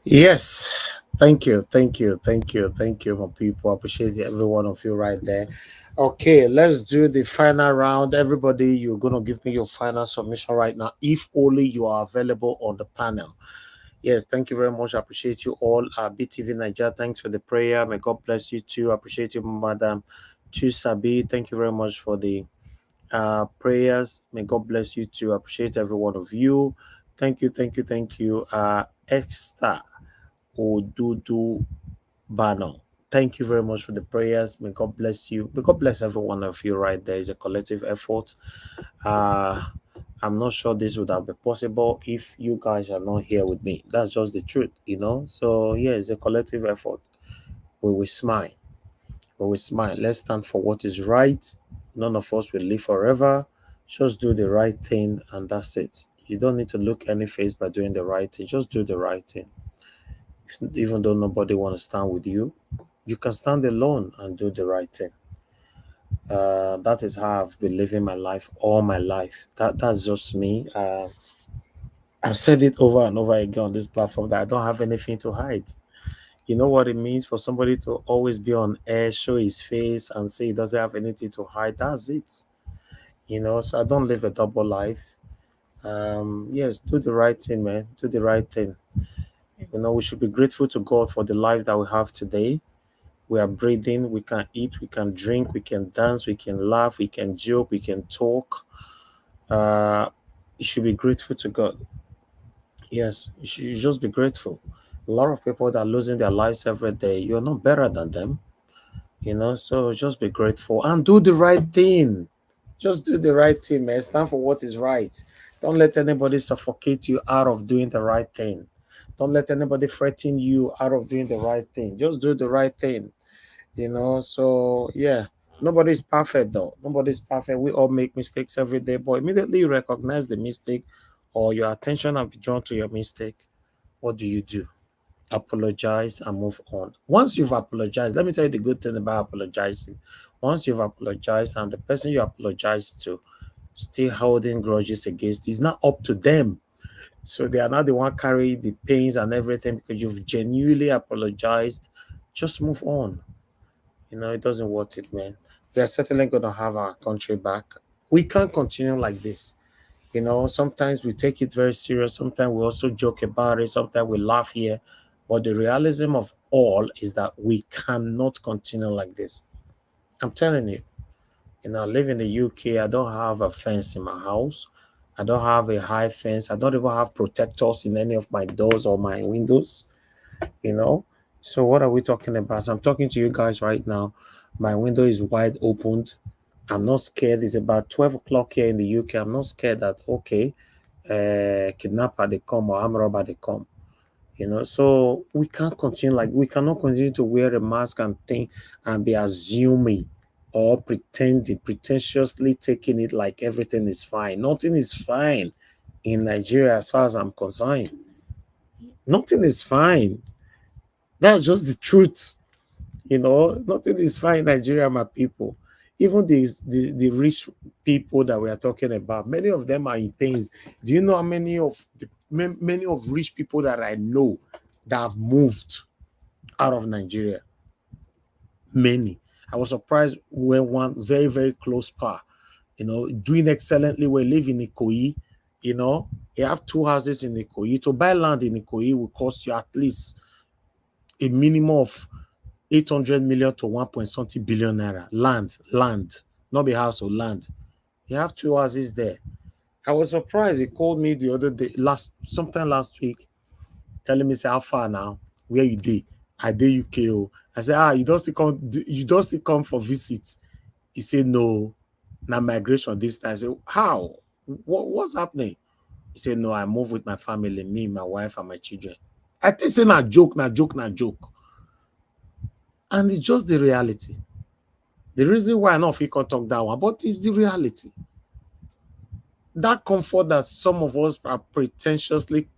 S1: Yes, thank you, my people. I appreciate every one of you right there. Okay, let's do the final round. Everybody, you're gonna give me your final submission right now, if only you are available on the panel. Yes, thank you very much. I appreciate you all. BTV Nigeria, thanks for the prayer. May God bless you too. I appreciate you, Madam Chusabi. Thank you very much for the prayers. May God bless you too. I appreciate every one of you. Thank you. Esther Odudu Bano. Thank you very much for the prayers. May God bless you. May God bless every one of you right there. It's a collective effort. I'm not sure this would have been possible if you guys are not here with me. That's just the truth, So yeah, it's a collective effort. We will smile. Let's stand for what is right. None of us will live forever. Just do the right thing, and that's it. You don't need to look any face by doing the right thing. Just do the right thing. Even though nobody want to stand with you, you can stand alone and do the right thing. That is how I've been living my life all my life. That's just me. I've said it over and over again on this platform that I don't have anything to hide. You know what it means for somebody to always be on air, show his face, and say he doesn't have anything to hide. That's it. So I don't live a double life. Yes, do the right thing, man. Do the right thing. We should be grateful to God for the life that we have today. We are breathing, we can eat, we can drink, we can dance, we can laugh, we can joke, we can talk. You should be grateful to God. Yes, you should just be grateful. A lot of people that are losing their lives every day, you're not better than them. So just be grateful and do the right thing. Just do the right thing, man. Stand for what is right. Don't let anybody suffocate you out of doing the right thing. Don't let anybody threaten you out of doing the right thing. Just do the right thing. So yeah, nobody's perfect though. Nobody's perfect. We all make mistakes every day, but immediately you recognize the mistake or your attention have been drawn to your mistake, what do? Apologize and move on. Once you've apologized, let me tell you the good thing about apologizing. Once you've apologized and the person you apologize to still holding grudges against, it's not up to them. So they are not the one carrying the pains and everything because you've genuinely apologized. Just move on. It doesn't worth it, man. We are certainly going to have our country back. We can't continue like this. Sometimes we take it very serious. Sometimes we also joke about it. Sometimes we laugh here. But the realism of all is that we cannot continue like this. I'm telling you, I live in the UK. I don't have a fence in my house. I don't have a high fence. I don't even have protectors in any of my doors or my windows. So what are we talking about? So I'm talking to you guys right now. My window is wide opened. I'm not scared. It's about 12 o'clock here in the UK. I'm not scared that, okay, kidnapper they come or armed robber they come. So we can't continue we cannot continue to wear a mask and think and be assuming or pretentiously taking it like everything is fine. Nothing is fine in Nigeria as far as I'm concerned. Nothing is fine. That's just the truth. Nothing is fine in Nigeria, my people. Even the rich people that we are talking about, many of them are in pains. Do you know how many of rich people that I know that have moved out of Nigeria? Many. I was surprised when one very, very close par, doing excellently well, live in Ikoyi, you have 2 houses in Ikoyi. To buy land in Ikoyi will cost you at least a minimum of 800 million to 1 point something billion naira. Land, not the house or land. You have 2 houses there. I was surprised. He called me the other day, sometime last week, telling me, say, how far now? Where you did? I did UK. I said, you don't still come for visit. He said, no, now migration this time. I said, how? What's happening? He said, no, I move with my family, me, my wife, and my children. I think it's not joke. And it's just the reality. The reason why I know if you can talk that one, but it's the reality. That comfort that some of us are pretentiously,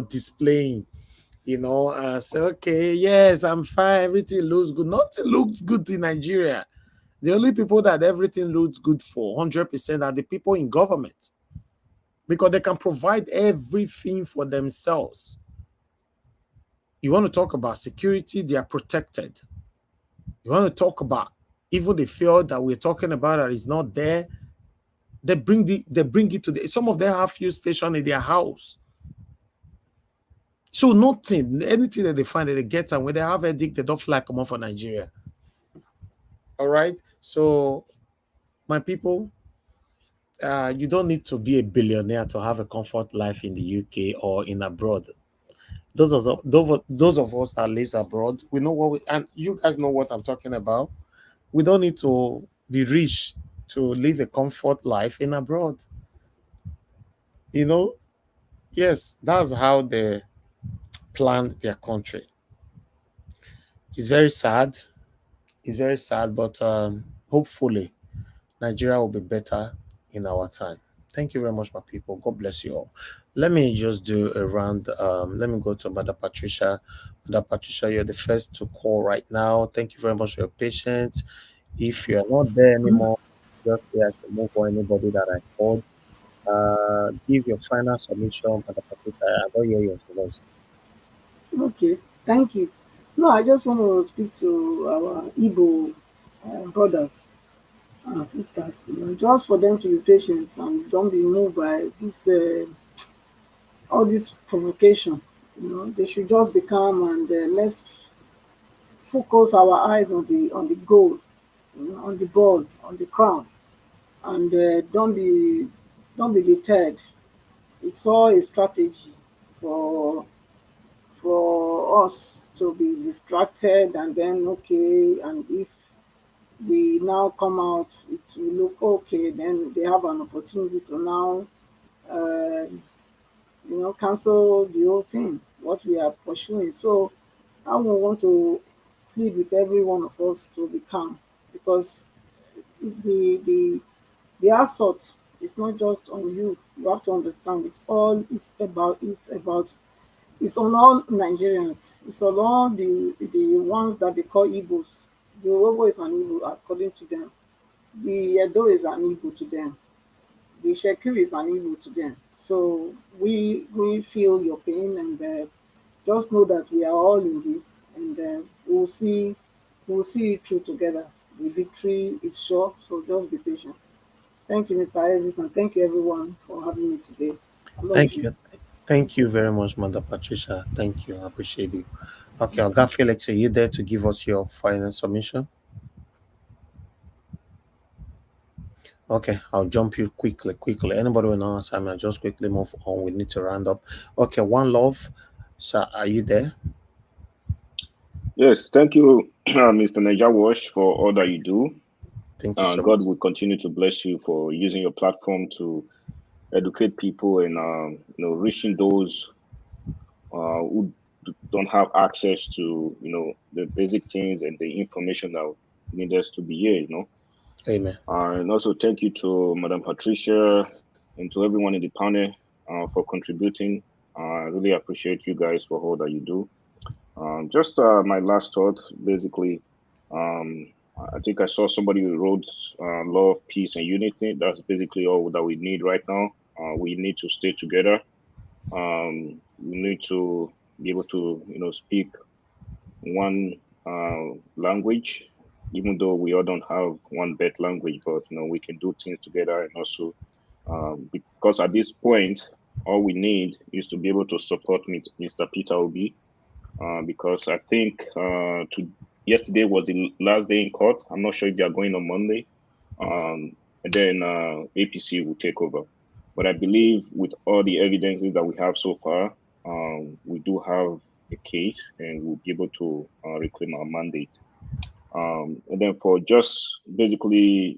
S1: displaying, say, okay, yes, I'm fine, everything looks good. Nothing looks good in Nigeria. The only people that everything looks good for 100% are the people in government because they can provide everything for themselves. You want to talk about security, they are protected. You want to talk about even the fear that we're talking about that is not there, they bring it to some of them have fuel station in their house. So anything that they find that they get, and when they have a dick, they don't fly come off for Nigeria. All right. So my people, you don't need to be a billionaire to have a comfort life in the UK or in abroad. Those of us that live abroad, we know and you guys know what I'm talking about. We don't need to be rich to live a comfort life in abroad. Yes, that's how they planned their country. It's very sad. It's very sad, but hopefully Nigeria will be better in our time. Thank you very much, my people. God bless you all. Let me just do a round. Let me go to Mother Patricia. Mother Patricia, you're the first to call right now. Thank you very much for your patience. If you're not there anymore, just say I can move on anybody that I called. Give your final submission, Mother Patricia. I don't hear your voice.
S13: Okay, thank you. No, I just want to speak to our Igbo brothers and sisters, just for them to be patient and don't be moved by this all this provocation. They should just be calm and let's focus our eyes on the goal, on the ball, on the crown, and don't be deterred. It's all a strategy for us to be distracted, and then okay, and if we now come out, it will look okay. Then they have an opportunity to now, uh, cancel the whole thing, what we are pursuing. So I will want to plead with every one of us to be calm, because the assault is not just on you. You have to understand it's on all Nigerians. It's on all the ones that they call Igbos. The Orobo is an Igbo according to them. The Edo is an Igbo to them. The Shekiri is an Igbo to them. So we feel your pain, and just know that we are all in this, and we'll see it through together. The victory is sure. So just be patient. Thank you, Mr. Elvis, and thank you everyone for having me today. I love
S1: Thank
S13: you.
S1: you. Thank you very much, Mother Patricia. Thank you. I appreciate you. Okay, Oga Felix, are you there to give us your final submission? Okay, I'll jump you quickly. Anybody will know us, I mean, just quickly move on. We need to round up. Okay, one love. Sir, are you there?
S12: Yes, thank you, Mr. Niger Wash, for all that you do.
S1: Thank you so
S12: God
S1: much.
S12: will continue to bless you for using your platform to educate people and reaching those who don't have access to the basic things and the information that need us to be here.
S1: Amen.
S12: And also thank you to Madam Patricia and to everyone in the panel for contributing. I really appreciate you guys for all that you do. Just my last thought, basically, I think I saw somebody who wrote love, peace, and unity. That's basically all that we need right now. We need to stay together. We need to be able to, speak one language, even though we all don't have one bed language, but we can do things together. And also, because at this point, all we need is to be able to support Mr. Peter Obi, because I think yesterday was the last day in court. I'm not sure if they are going on Monday, and then APC will take over. But I believe with all the evidences that we have so far, we do have a case, and we'll be able to reclaim our mandate. And then for just to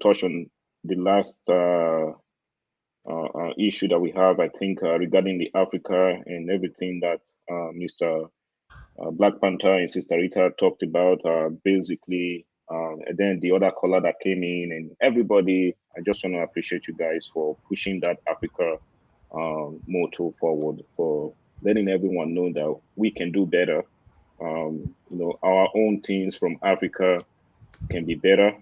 S12: touch on the last issue that we have, I think regarding the Africa and everything that Mr. Black Panther and Sister Rita talked about, basically, and then the other caller that came in, and everybody. I just want to appreciate you guys for pushing that Africa motto forward, for letting everyone know that we can do better. Our own things from Africa can be better.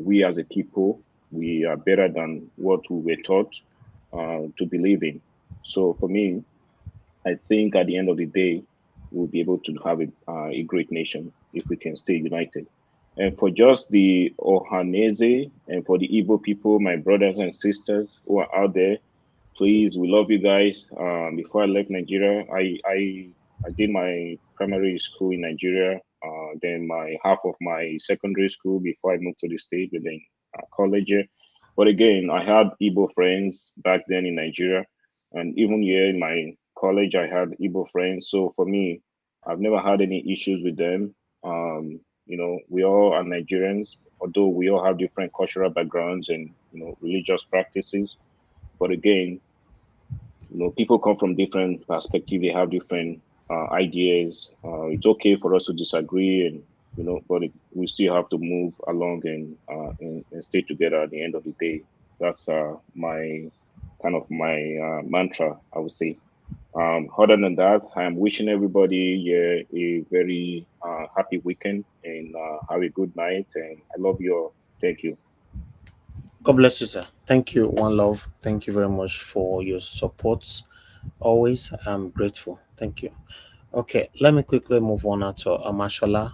S12: We as a people, we are better than what we were taught to believe in. So for me, I think at the end of the day, we'll be able to have a great nation if we can stay united. And for just the Ohanese and for the Igbo people, my brothers and sisters who are out there, please, we love you guys. Before I left Nigeria, I did my primary school in Nigeria, then my half of my secondary school before I moved to the States, and then college here. But again, I had Igbo friends back then in Nigeria, and even here in my college, I had Igbo friends. So for me, I've never had any issues with them. We all are Nigerians, although we all have different cultural backgrounds and religious practices. But again, people come from different perspectives. They have different ideas. It's okay for us to disagree, and but we still have to move along and stay together at the end of the day. That's my kind of my mantra, I would say. Other than that, I'm wishing everybody a very happy weekend and have a good night. And I love you all. Thank you.
S1: God bless you, sir. Thank you, One Love. Thank you very much for your support. Always, I'm grateful. Thank you. Okay, let me quickly move on now to Amashola.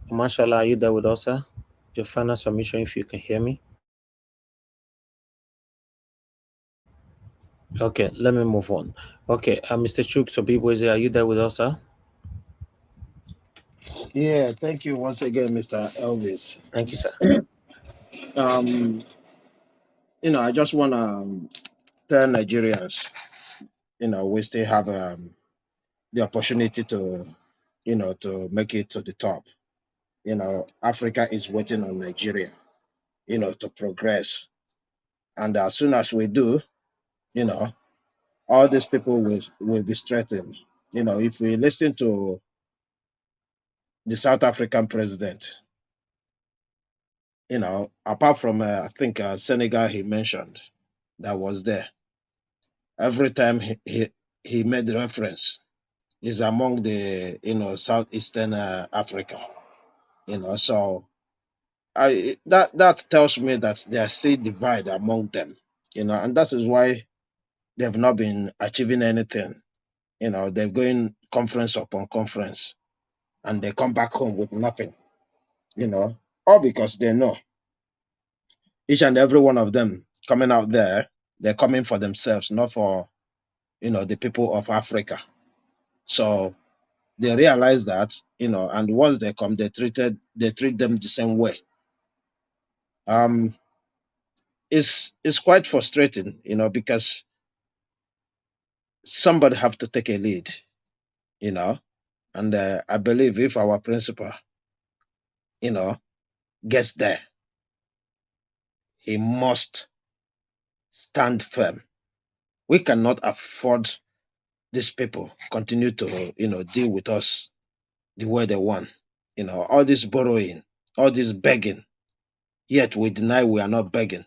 S1: Amashola, are you there with us, sir? Your final submission, if you can hear me. Okay, let me move on. Okay, Mr. Chuk Sobibweze, are you there with us, sir?
S7: Yeah, thank you once again, Mr. Elvis.
S1: Thank you, sir.
S7: Um, I just want to tell Nigerians, we still have the opportunity to, to make it to the top. Africa is waiting on Nigeria, to progress. And as soon as we do, you know, all these people will be strengthened. If we listen to the South African president, apart from I think Senegal he mentioned that was there. Every time he made the reference is among the southeastern Africa. So that tells me that there are still divide among them. And that is why they've not been achieving anything. They're going conference upon conference and they come back home with nothing. All because they know each and every one of them coming out there, they're coming for themselves, not for the people of Africa. So they realize that, and once they come, they treat them the same way. It's quite frustrating, because somebody have to take a lead, and I believe if our principal, gets there, he must stand firm. We cannot afford these people continue to, deal with us the way they want. All this borrowing, all this begging, yet we deny we are not begging.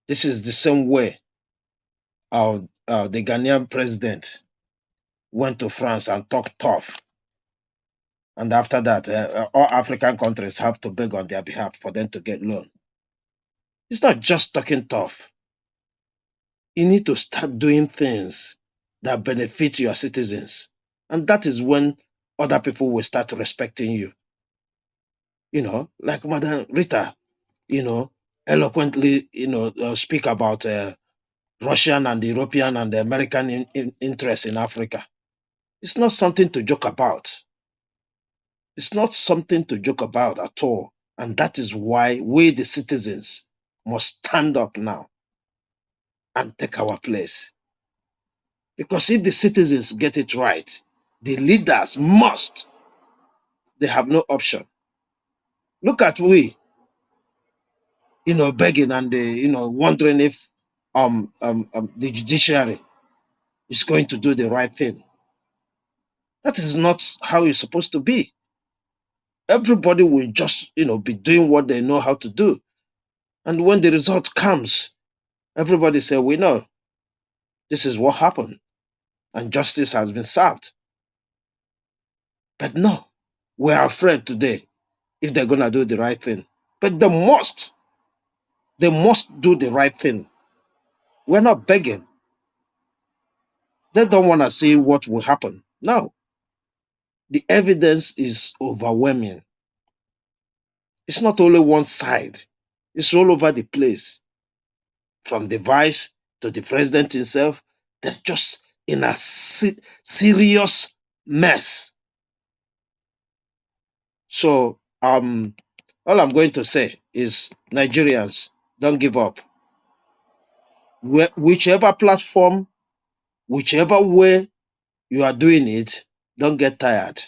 S7: This is the same way the Ghanaian president went to France and talked tough. And after that, all African countries have to beg on their behalf for them to get loan. It's not just talking tough. You need to start doing things that benefit your citizens. And that is when other people will start respecting you. Like Madam Rita, eloquently, speak about Russian and European and the American interest in Africa. It's not something to joke about. It's not something to joke about at all. And that is why we, the citizens, must stand up now and take our place. Because if the citizens get it right, the leaders must. They have no option. Look at we, begging and wondering if the judiciary is going to do the right thing. That is not how it's supposed to be. Everybody will just, be doing what they know how to do. And when the result comes, everybody say, we know this is what happened and justice has been served. But no, we're afraid today if they're going to do the right thing. But they must do the right thing. We're not begging. They don't want to see what will happen. No. The evidence is overwhelming. It's not only one side. It's all over the place. From the vice to the president himself, they're just in a serious mess. So, all I'm going to say is Nigerians, don't give up. Whichever platform, whichever way you are doing it, don't get tired.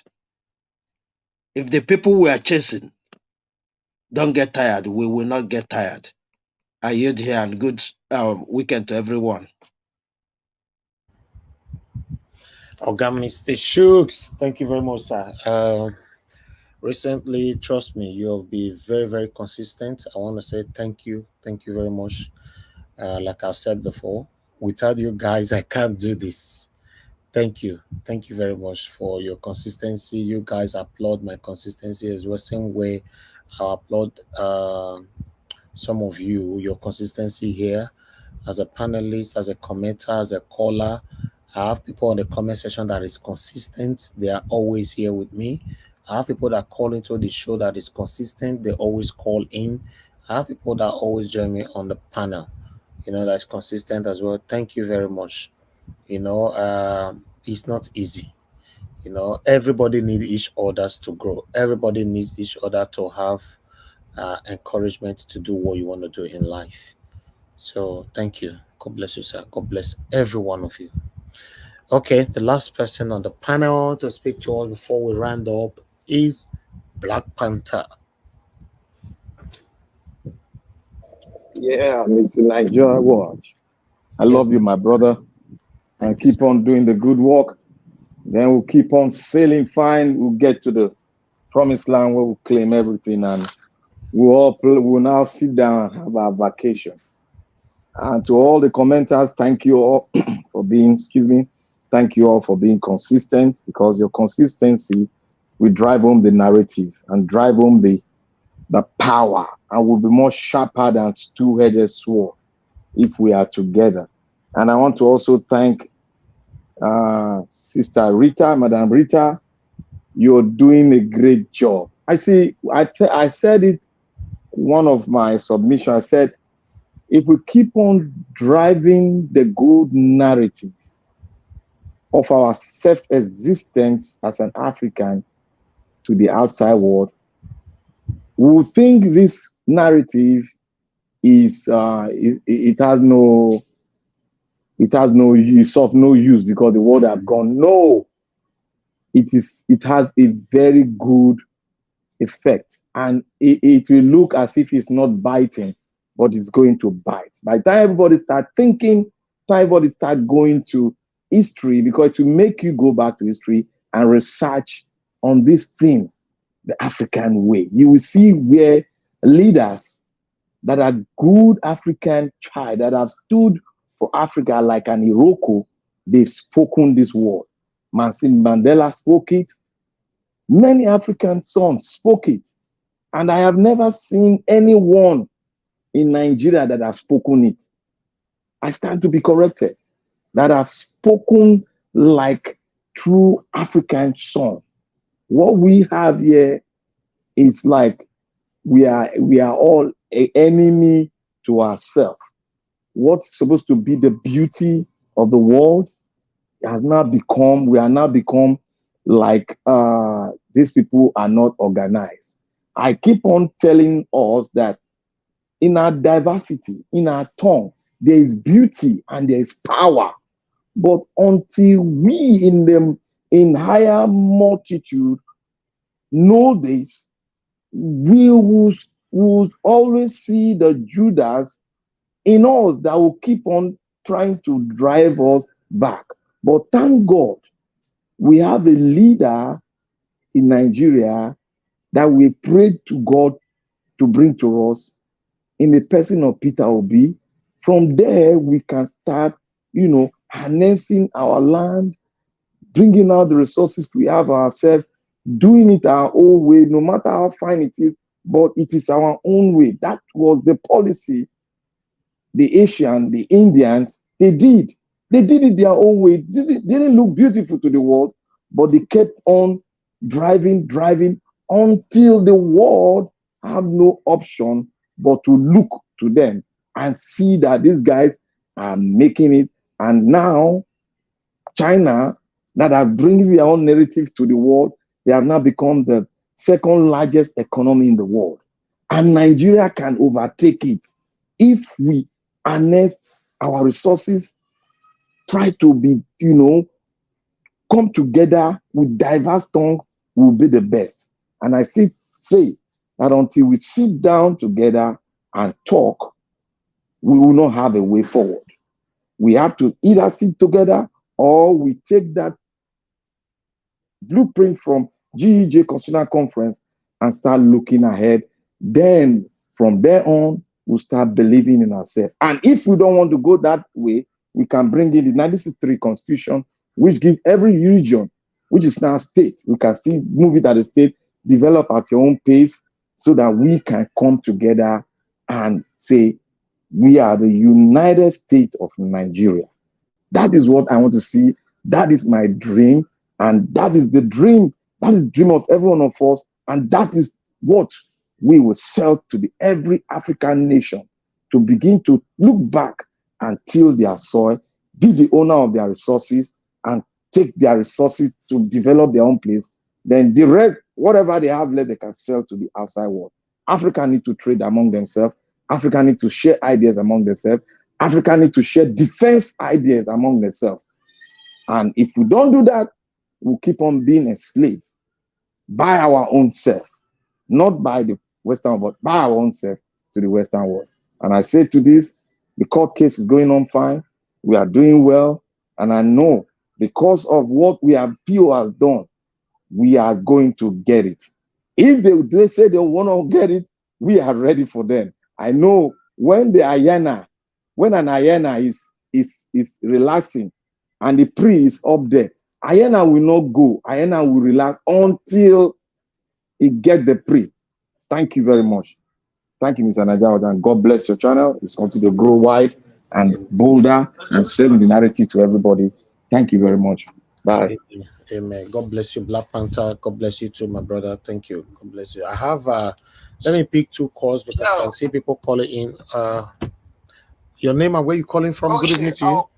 S7: If the people we are chasing don't get tired, we will not get tired. I yield here and good weekend to everyone.
S1: Mr. Shooks, thank you very much, sir. recently. Trust me, you'll be very, very consistent. I want to say thank you. Thank you very much. Like I've said before, without you guys, I can't do this. Thank you. Thank you very much for your consistency. You guys applaud my consistency as well. Same way I applaud some of you, your consistency here as a panelist, as a commenter, as a caller. I have people on the comment section that is consistent. They are always here with me. I have people that call into the show that is consistent. They always call in. I have people that always join me on the panel, that's consistent as well. Thank you very much. It's not easy. Everybody needs each others to grow. Everybody needs each other to have encouragement to do what you want to do in life. So thank you. God bless you, sir. God bless every one of you. Okay, the last person on the panel to speak to us before we round up is Black Panther.
S19: Yeah, Mr. Nigeria Watch. I love you, my brother. And keep on doing the good work. Then we'll keep on sailing fine. We'll get to the promised land where we'll claim everything, and we'll now sit down and have our vacation. And to all the commenters, thank you all for being, thank you all for being consistent, because your consistency will drive home the narrative and drive home the power, and will be more sharper than two-headed sword if we are together. And I want to also thank Sister Rita, Madam Rita. You're doing a great job. I said it, one of my submissions, I said, if we keep on driving the good narrative of our self-existence as an African to the outside world, we will think this narrative is it has no use, of no use, because the world have gone. No, it has a very good effect, and it will look as if it's not biting, but it's going to bite. By the time everybody start thinking, everybody start going to history, because it will make you go back to history and research on this thing, the African way. You will see where leaders that are good African child, that have stood for Africa like an Iroko, they've spoken this word. Nelson Mandela spoke it. Many African sons spoke it. And I have never seen anyone in Nigeria that has spoken it. I stand to be corrected. That have spoken like true African son. What we have here is like we are all an enemy to ourselves. What's supposed to be the beauty of the world we are now become like these people are not organized. I keep on telling us that in our diversity, in our tongue, there is beauty and there is power. But until we in higher multitude know this, we will always see the Judas in us that will keep on trying to drive us back. But thank God, we have a leader in Nigeria that we prayed to God to bring to us in the person of Peter Obi. From there, we can start, harnessing our land, bringing out the resources we have ourselves, doing it our own way, no matter how fine it is, but it is our own way. That was the policy the Asian, the Indians, they did. They did it their own way. It didn't look beautiful to the world, but they kept on driving until the world have no option but to look to them and see that these guys are making it. And now, China, that are bringing their own narrative to the world, they have now become the second largest economy in the world. And Nigeria can overtake it if we harness our resources, try to be, come together with diverse tongue, will be the best. And I say that until we sit down together and talk, we will not have a way forward. We have to either sit together or we take that blueprint from GEJ Constitutional Conference and start looking ahead. Then from there on, we'll start believing in ourselves. And if we don't want to go that way, we can bring in the 1963 Constitution, which gives every region, which is now state, we can still move it at a state, develop at your own pace, so that we can come together and say, we are the United States of Nigeria. That is what I want to see. That is my dream. And that is the dream. That is the dream of every one of us. And that is what we will sell to every African nation, to begin to look back and till their soil, be the owner of their resources, and take their resources to develop their own place. Then the rest, whatever they have left, they can sell to the outside world. Africa need to trade among themselves. Africa need to share ideas among themselves. Africa need to share defense ideas among themselves. And if we don't do that, we'll keep on being enslaved by our own self, not by the Western world, but by our own self to the Western world. And I say to this, the court case is going on fine. We are doing well. And I know because of what we have has done, we are going to get it. If they say they want to get it, we are ready for them. I know when the hyena, when an hyena is relaxing and the prey is up there, hyena will not go. Hyena will relax until it gets the prey. Thank you very much. Thank you, Mr. Najawa, and God bless your channel. It's going to grow wide and bolder and selling the narrative to everybody. Thank you very much. Bye.
S1: Amen. God bless you, Black Panther. God bless you too, my brother. Thank you. God bless you. I have let me pick two calls because I can see people calling in. Your name and where you calling from?
S20: Okay.
S1: Good evening to you.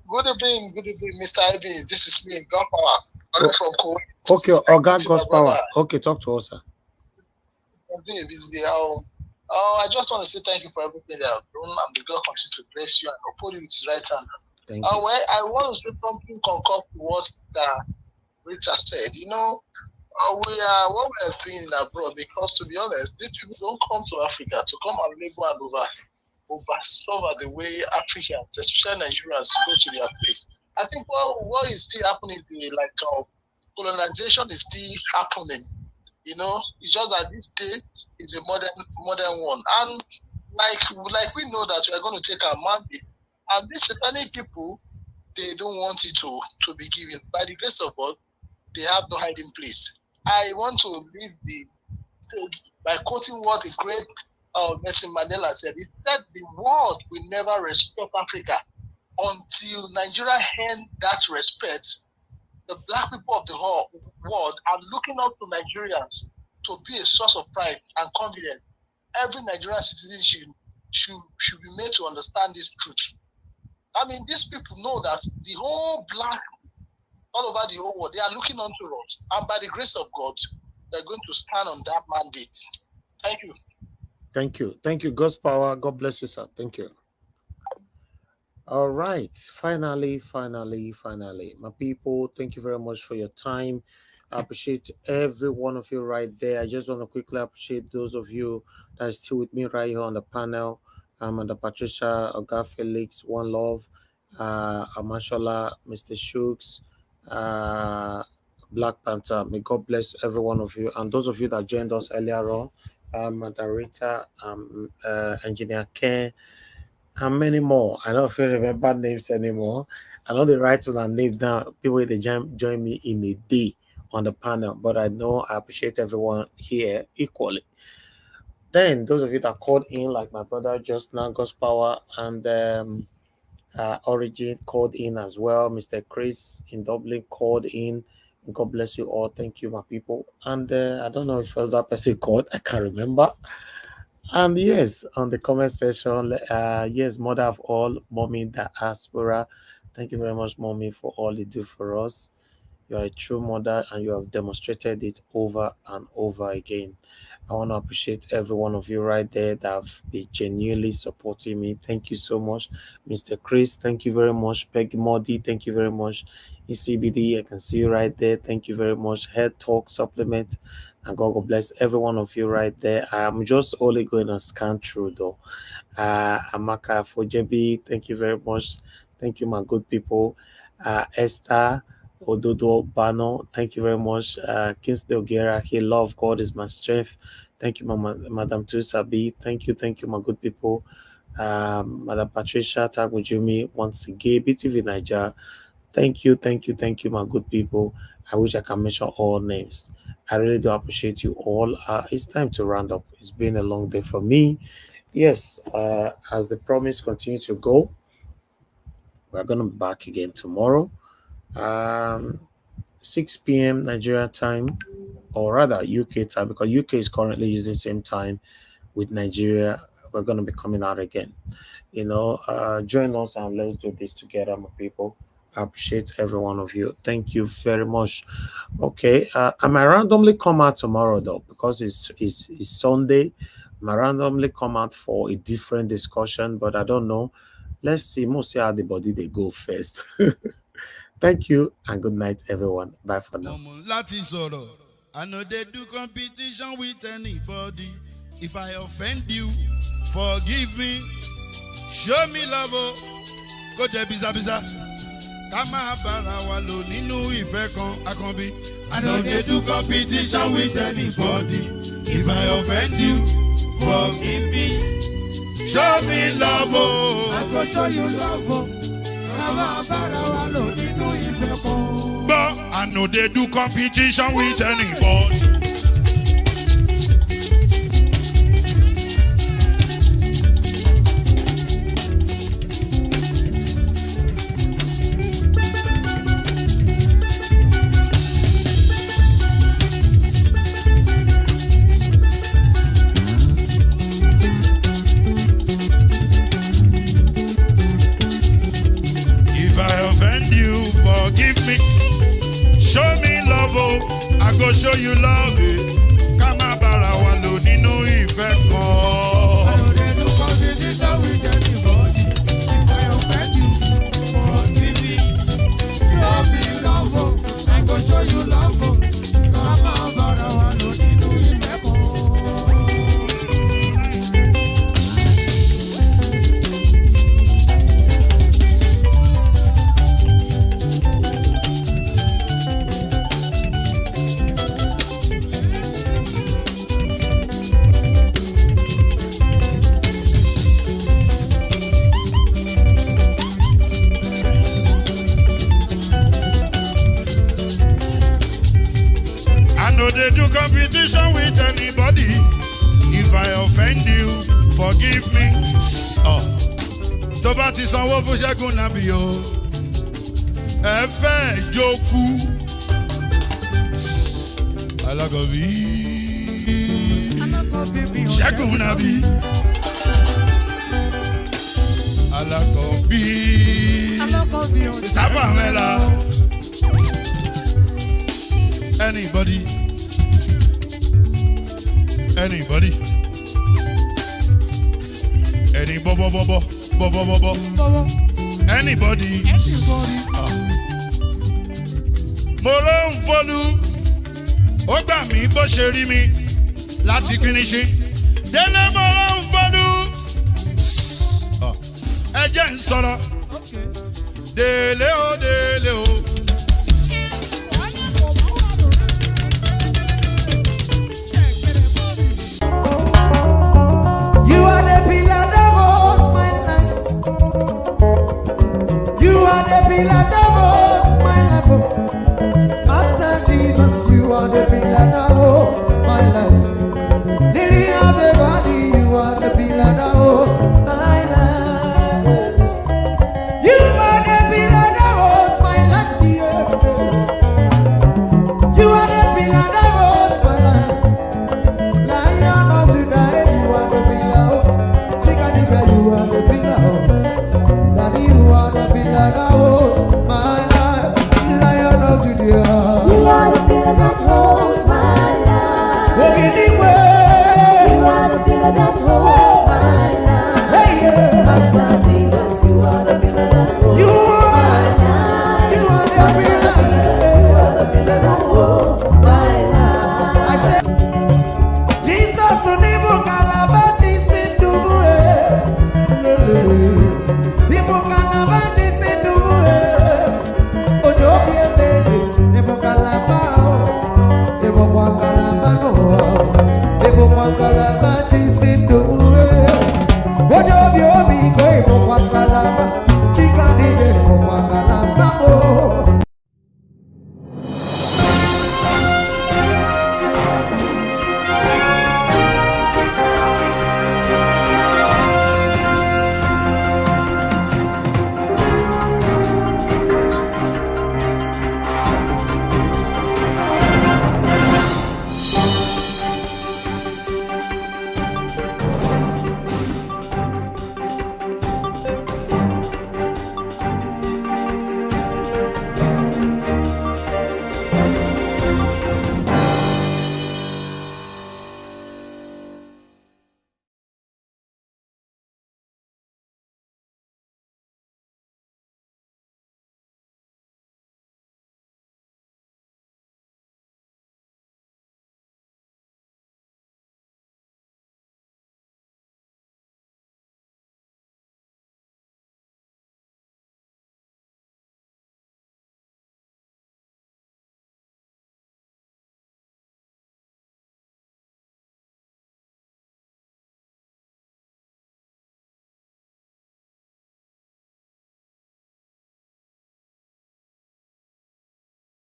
S20: Good evening, Mr. Ibis. This is me, Godpower. I'm from Kuwait.
S1: Okay, Organ Godspower. Okay, talk to us, sir.
S20: I just want to say thank you for everything that I've done, and may God continue to bless you and uphold you with his right hand.
S1: Thank you.
S20: Well, I want to say something concur to what Richard said. You know, we are what we are doing abroad, because to be honest, these people don't come to Africa to come and labor and over the way Africans, especially Nigerians, go to their place. I think what is still happening today, like colonization is still happening. You know, it's just that this day is a modern one, and like we know that we are going to take our mandate, and these satanic people, they don't want it to be given. By the grace of God, they have no hiding place. I want to leave the stage by quoting what the great Nelson Mandela said. He said the world will never respect Africa until Nigeria earn that respect. The black people of the whole world are looking up to Nigerians to be a source of pride and confidence. Every Nigerian citizen should be made to understand this truth. I mean, these people know that the whole black, all over the whole world, they are looking onto us. And by the grace of God, they're going to stand on that mandate. Thank you.
S1: Thank you. Thank you, God's power. God bless you, sir. Thank you. All right. Finally. My people, thank you very much for your time. I appreciate every one of you right there. I just want to quickly appreciate those of you that are still with me right here on the panel. Under Patricia, Oga Felix, One Love, Amashola, Mr. Shooks, Black Panther. May God bless every one of you. And those of you that joined us earlier on, Rita, Engineer Ken, and many more. I don't feel remember names anymore. I know the right one and name down. People they join me in a day on the panel, but I know I appreciate everyone here equally. Then those of you that called in, like my brother just now, God's Power, and Origin called in as well. Mr. Chris in Dublin called in. God bless you all. Thank you, my people. And I don't know if that person called. I can't remember. And yes, on the comment section, yes, mother of all, mommy diaspora. Thank you very much, mommy, for all you do for us. You are a true mother and you have demonstrated it over and over again. I want to appreciate every one of you right there that have been genuinely supporting me. Thank you so much. Mr. Chris, thank you very much. Peggy Modi, thank you very much. ECBD, I can see you right there. Thank you very much. Head Talk Supplement. And God bless every one of you right there. I'm just only going to scan through though. Amaka Fojebi, thank you very much. Thank you, my good people. Esther, Ododo Bano, thank you very much. Kingsley Ogera, he love God is my strength. Thank you, Madam Teresa B. Thank you, my good people. Madam Patricia Tagujumi, once again, BTV Niger. Thank you, my good people. I wish I can mention all names. I really do appreciate you all. It's time to round up. It's been a long day for me. Yes, as the promise continues to go, we're going to be back again tomorrow. 6 p.m. Nigeria time, or rather UK time, because UK is currently using the same time with Nigeria. We're going to be coming out again. Join us and let's do this together, my people. I appreciate every one of you. Thank you very much. Okay, I might randomly come out tomorrow though, because it's Sunday. I might randomly come out for a different discussion, but I don't know. Let's see. We'll see how the body they go first. Thank you and good night, everyone. Bye for now.
S2: I know they do competition with anybody. If I offend you, forgive me. Show me love. Go to biza. Kama bara wa lo nínú ìfẹ́ kan akanbi. I know they do competition with anybody. If I offend you, forgive me. Show me love.
S3: I go show you love. Kama bara wa lo nínú ìfẹ́ kan.
S2: But I know they do competition with anybody. Forgive me, show me love, oh, I go show you love, Kama bara wa lo nínú ìfẹ́ kan.
S3: I know they do competition with anybody. If I offend you, forgive me. Show me love, oh, I go show you love, oh, Kama bara wa lo nínú ìfẹ́ kan.
S2: They do competition with anybody. If I offend you, forgive me. Tó bá ti sanwó fún Ṣẹ́gun Nàbí o, ẹ fẹ́ jókù. Alákọ̀bí Ṣẹ́gun Nàbí. Alákọ̀bí Sábà Mẹ́la. Anybody? Any bobo. Anybody? Mo ló ń fọlú, ó gbà mí bó ṣe rí mi láti finish. Délé mo ló ń fọlú, ẹ jẹ́ ń sọ̀rọ̀. Délé o.
S4: You are the pillar that holds my life. You are the pillar that holds my life. Master Jesus, you are the pillar that holds my life. Lily of the valley, you are the pillar that holds my life. You are the pillar that holds my life. You are the pillar that holds my life. Lion of the night, you are the pillar. You are the pillar. Daddy, you are the pillar that holds my life. Lion of Judea.
S5: You are the pillar that holds my life.
S4: Anyway.
S5: You are the pillar that holds my life.
S4: Hey, yeah.
S5: Master Jesus, you are the pillar that holds
S4: You
S5: my life.
S4: You are the
S5: Master
S4: pillar.
S5: Jesus, you are the pillar that holds my life.
S4: I said, Jesus, unibu kalabati sindubu. Ibu kalabati